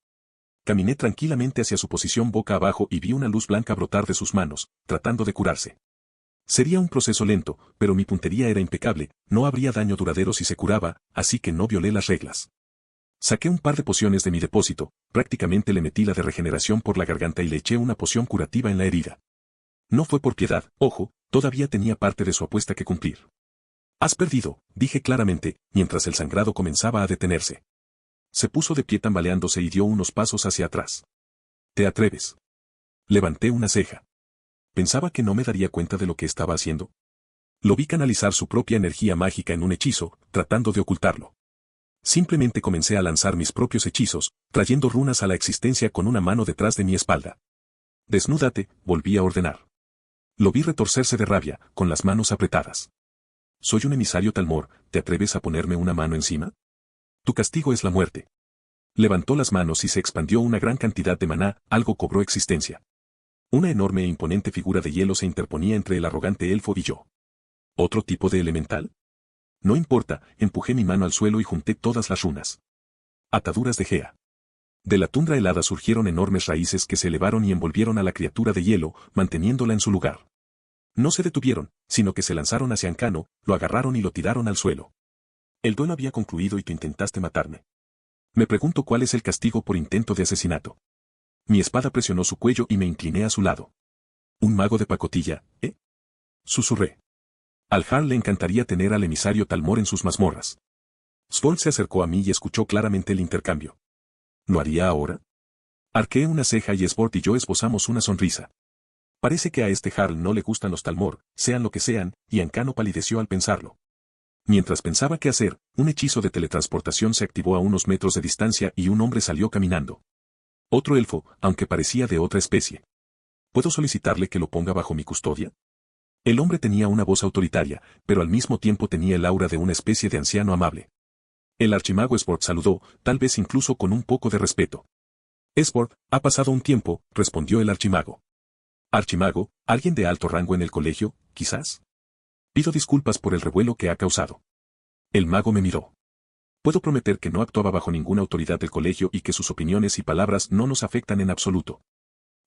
Caminé tranquilamente hacia su posición boca abajo y vi una luz blanca brotar de sus manos, tratando de curarse. Sería un proceso lento, pero mi puntería era impecable, no habría daño duradero si se curaba, así que no violé las reglas. Saqué un par de pociones de mi depósito, prácticamente le metí la de regeneración por la garganta y le eché una poción curativa en la herida. No fue por piedad, ojo, todavía tenía parte de su apuesta que cumplir. Has perdido, dije claramente, mientras el sangrado comenzaba a detenerse. Se puso de pie tambaleándose y dio unos pasos hacia atrás. ¿Te atreves? Levanté una ceja. ¿Pensaba que no me daría cuenta de lo que estaba haciendo? Lo vi canalizar su propia energía mágica en un hechizo, tratando de ocultarlo. Simplemente comencé a lanzar mis propios hechizos, trayendo runas a la existencia con una mano detrás de mi espalda. Desnúdate, volví a ordenar. Lo vi retorcerse de rabia, con las manos apretadas. Soy un emisario Talmor, ¿te atreves a ponerme una mano encima? Tu castigo es la muerte. Levantó las manos y se expandió una gran cantidad de maná, algo cobró existencia. Una enorme e imponente figura de hielo se interponía entre el arrogante elfo y yo. ¿Otro tipo de elemental? No importa, empujé mi mano al suelo y junté todas las runas. Ataduras de Gea. De la tundra helada surgieron enormes raíces que se elevaron y envolvieron a la criatura de hielo, manteniéndola en su lugar. No se detuvieron, sino que se lanzaron hacia Ancano, lo agarraron y lo tiraron al suelo. El duelo había concluido y tú intentaste matarme. Me pregunto cuál es el castigo por intento de asesinato. Mi espada presionó su cuello y me incliné a su lado. ¿Un mago de pacotilla, eh? Susurré. Al Jarl le encantaría tener al emisario Talmor en sus mazmorras. Svold se acercó a mí y escuchó claramente el intercambio. ¿Lo haría ahora? Arqueé una ceja y Svold y yo esbozamos una sonrisa. Parece que a este Jarl no le gustan los Talmor, sean lo que sean, y Ancano palideció al pensarlo. Mientras pensaba qué hacer, un hechizo de teletransportación se activó a unos metros de distancia y un hombre salió caminando. Otro elfo, aunque parecía de otra especie. ¿Puedo solicitarle que lo ponga bajo mi custodia? El hombre tenía una voz autoritaria, pero al mismo tiempo tenía el aura de una especie de anciano amable. El archimago Svord saludó, tal vez incluso con un poco de respeto. Svord, ha pasado un tiempo, respondió el archimago. Archimago, ¿alguien de alto rango en el colegio, quizás? Pido disculpas por el revuelo que ha causado. El mago me miró. Puedo prometer que no actuaba bajo ninguna autoridad del colegio y que sus opiniones y palabras no nos afectan en absoluto.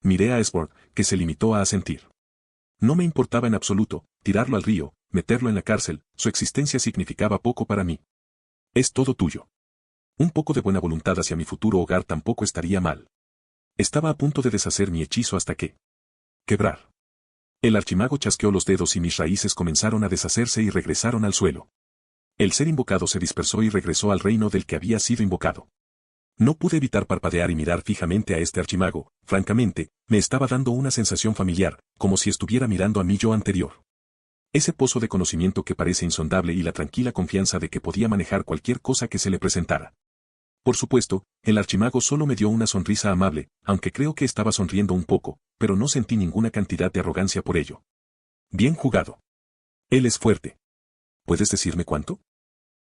Miré a Svord, que se limitó a asentir. No me importaba en absoluto, tirarlo al río, meterlo en la cárcel, su existencia significaba poco para mí. Es todo tuyo. Un poco de buena voluntad hacia mi futuro hogar tampoco estaría mal. Estaba a punto de deshacer mi hechizo hasta que... quebrar. El archimago chasqueó los dedos y mis raíces comenzaron a deshacerse y regresaron al suelo. El ser invocado se dispersó y regresó al reino del que había sido invocado. No pude evitar parpadear y mirar fijamente a este archimago, francamente, me estaba dando una sensación familiar, como si estuviera mirando a mi yo anterior. Ese pozo de conocimiento que parece insondable y la tranquila confianza de que podía manejar cualquier cosa que se le presentara. Por supuesto, el archimago solo me dio una sonrisa amable, aunque creo que estaba sonriendo un poco, pero no sentí ninguna cantidad de arrogancia por ello. Bien jugado. Él es fuerte. ¿Puedes decirme cuánto?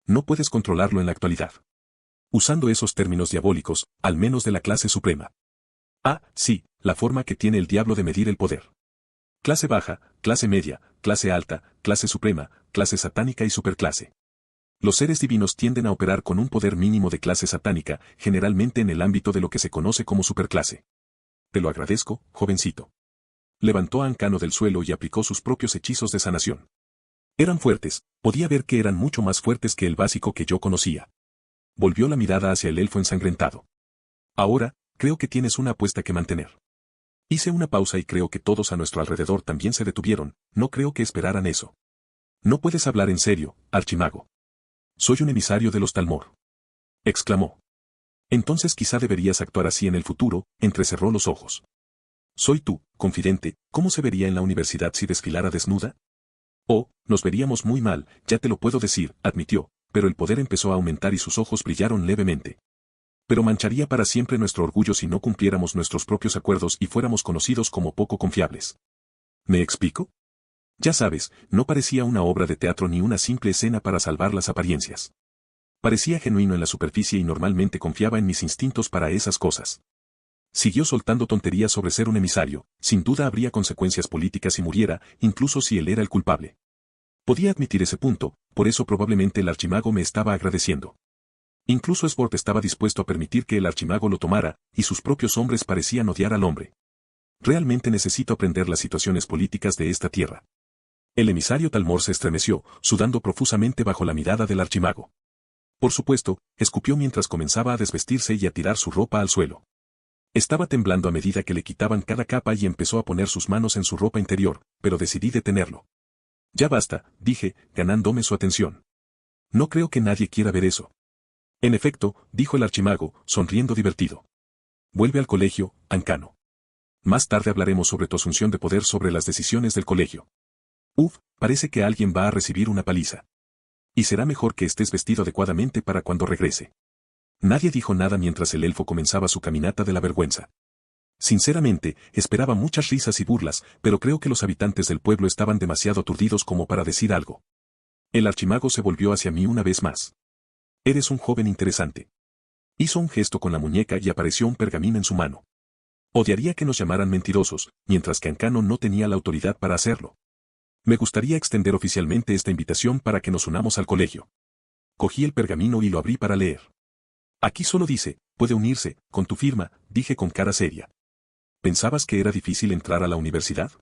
No puedes controlarlo en la actualidad. Usando esos términos diabólicos, al menos de la clase suprema. Ah, sí, la forma que tiene el diablo de medir el poder. Clase baja, clase media, clase alta, clase suprema, clase satánica y superclase. Los seres divinos tienden a operar con un poder mínimo de clase satánica, generalmente en el ámbito de lo que se conoce como superclase. te lo agradezco, jovencito. Levantó a Ancano del suelo y aplicó sus propios hechizos de sanación. Eran fuertes, podía ver que eran mucho más fuertes que el básico que yo conocía. Volvió la mirada hacia el elfo ensangrentado. Ahora, creo que tienes una apuesta que mantener. Hice una pausa y creo que todos a nuestro alrededor también se detuvieron, no creo que esperaran eso. No puedes hablar en serio, archimago. Soy un emisario de los Talmor. Exclamó. Entonces quizá deberías actuar así en el futuro, entrecerró los ojos. Soy tú, confidente, ¿cómo se vería en la universidad si desfilara desnuda? Oh, nos veríamos muy mal, ya te lo puedo decir, admitió, pero el poder empezó a aumentar y sus ojos brillaron levemente. Pero mancharía para siempre nuestro orgullo si no cumpliéramos nuestros propios acuerdos y fuéramos conocidos como poco confiables. ¿Me explico? Ya sabes, no parecía una obra de teatro ni una simple escena para salvar las apariencias. Parecía genuino en la superficie y normalmente confiaba en mis instintos para esas cosas. Siguió soltando tonterías sobre ser un emisario, sin duda habría consecuencias políticas si muriera, incluso si él era el culpable. Podía admitir ese punto, por eso probablemente el archimago me estaba agradeciendo. Incluso Svord estaba dispuesto a permitir que el archimago lo tomara, y sus propios hombres parecían odiar al hombre. Realmente necesito aprender las situaciones políticas de esta tierra. El emisario Talmor se estremeció, sudando profusamente bajo la mirada del archimago. Por supuesto, escupió mientras comenzaba a desvestirse y a tirar su ropa al suelo. Estaba temblando a medida que le quitaban cada capa y empezó a poner sus manos en su ropa interior, pero decidí detenerlo. Ya basta, dije, ganándome su atención. No creo que nadie quiera ver eso. En efecto, dijo el archimago, sonriendo divertido. Vuelve al colegio, Ancano. Más tarde hablaremos sobre tu asunción de poder sobre las decisiones del colegio. Parece que alguien va a recibir una paliza. Y será mejor que estés vestido adecuadamente para cuando regrese. Nadie dijo nada mientras el elfo comenzaba su caminata de la vergüenza. Sinceramente, esperaba muchas risas y burlas, pero creo que los habitantes del pueblo estaban demasiado aturdidos como para decir algo. El archimago se volvió hacia mí una vez más. Eres un joven interesante. Hizo un gesto con la muñeca y apareció un pergamino en su mano. Odiaría que nos llamaran mentirosos, mientras que Ancano no tenía la autoridad para hacerlo. Me gustaría extender oficialmente esta invitación para que nos unamos al colegio. Cogí el pergamino y lo abrí para leer. Aquí solo dice, puede unirse, con tu firma, dije con cara seria. ¿Pensabas que era difícil entrar a la universidad?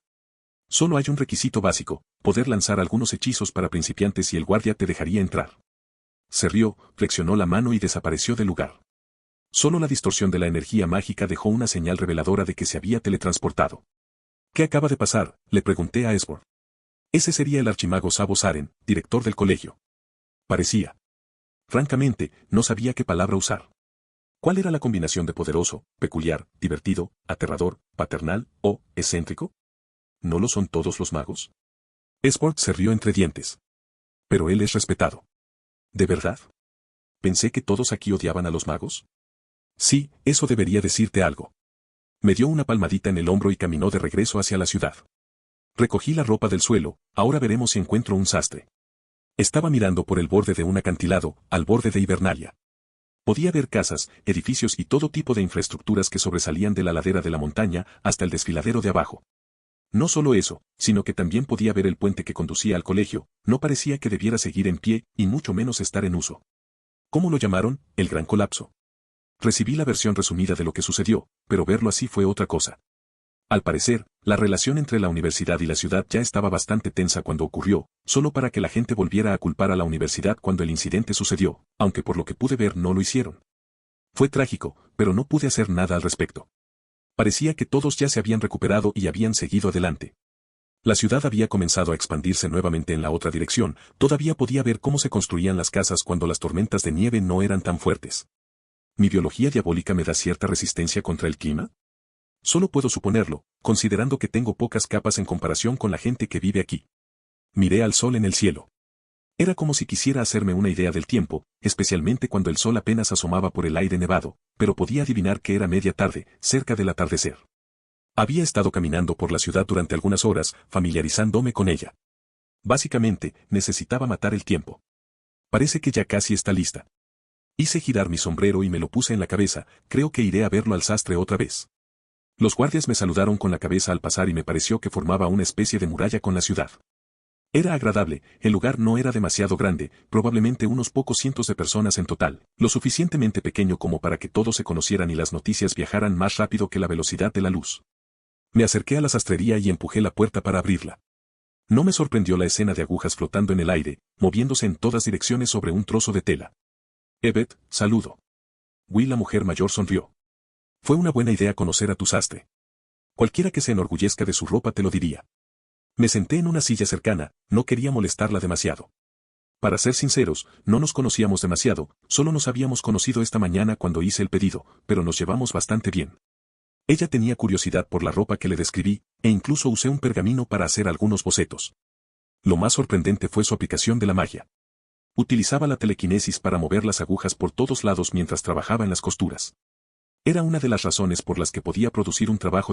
Solo hay un requisito básico, poder lanzar algunos hechizos para principiantes y el guardia te dejaría entrar. Se rió, flexionó la mano y desapareció del lugar. Solo la distorsión de la energía mágica dejó una señal reveladora de que se había teletransportado. ¿Qué acaba de pasar?, le pregunté a Svord. Ese sería el archimago Sabo Saren, director del colegio. Parecía. Francamente, no sabía qué palabra usar. ¿Cuál era la combinación de poderoso, peculiar, divertido, aterrador, paternal o excéntrico? ¿No lo son todos los magos? Svord se rió entre dientes. Pero él es respetado. ¿De verdad? Pensé que todos aquí odiaban a los magos. Sí, eso debería decirte algo. Me dio una palmadita en el hombro y caminó de regreso hacia la ciudad. Recogí la ropa del suelo, ahora veremos si encuentro un sastre. Estaba mirando por el borde de un acantilado, al borde de Hibernalia. Podía ver casas, edificios y todo tipo de infraestructuras que sobresalían de la ladera de la montaña hasta el desfiladero de abajo. No solo eso, sino que también podía ver el puente que conducía al colegio, no parecía que debiera seguir en pie, y mucho menos estar en uso. ¿Cómo lo llamaron? El gran colapso. Recibí la versión resumida de lo que sucedió, pero verlo así fue otra cosa. Al parecer, la relación entre la universidad y la ciudad ya estaba bastante tensa cuando ocurrió, solo para que la gente volviera a culpar a la universidad cuando el incidente sucedió, aunque por lo que pude ver no lo hicieron. Fue trágico, pero no pude hacer nada al respecto. Parecía que todos ya se habían recuperado y habían seguido adelante. La ciudad había comenzado a expandirse nuevamente en la otra dirección, todavía podía ver cómo se construían las casas cuando las tormentas de nieve no eran tan fuertes. ¿Mi biología diabólica me da cierta resistencia contra el clima? Solo puedo suponerlo, considerando que tengo pocas capas en comparación con la gente que vive aquí. Miré al sol en el cielo. Era como si quisiera hacerme una idea del tiempo, especialmente cuando el sol apenas asomaba por el aire nevado, pero podía adivinar que era media tarde, cerca del atardecer. Había estado caminando por la ciudad durante algunas horas, familiarizándome con ella. Básicamente, necesitaba matar el tiempo. Parece que ya casi está lista. Hice girar mi sombrero y me lo puse en la cabeza, creo que iré a verlo al sastre otra vez. Los guardias me saludaron con la cabeza al pasar y me pareció que formaba una especie de muralla con la ciudad. Era agradable, el lugar no era demasiado grande, probablemente unos pocos cientos de personas en total, lo suficientemente pequeño como para que todos se conocieran y las noticias viajaran más rápido que la velocidad de la luz. Me acerqué a la sastrería y empujé la puerta para abrirla. No me sorprendió la escena de agujas flotando en el aire, moviéndose en todas direcciones sobre un trozo de tela. Ebet, saludo. Will, la mujer mayor, sonrió. Fue una buena idea conocer a tu sastre. Cualquiera que se enorgullezca de su ropa te lo diría. Me senté en una silla cercana, no quería molestarla demasiado. Para ser sinceros, no nos conocíamos demasiado, solo nos habíamos conocido esta mañana cuando hice el pedido, pero nos llevamos bastante bien. Ella tenía curiosidad por la ropa que le describí, e incluso usé un pergamino para hacer algunos bocetos. Lo más sorprendente fue su aplicación de la magia. Utilizaba la telequinesis para mover las agujas por todos lados mientras trabajaba en las costuras. Era una de las razones por las que podía producir un trabajo de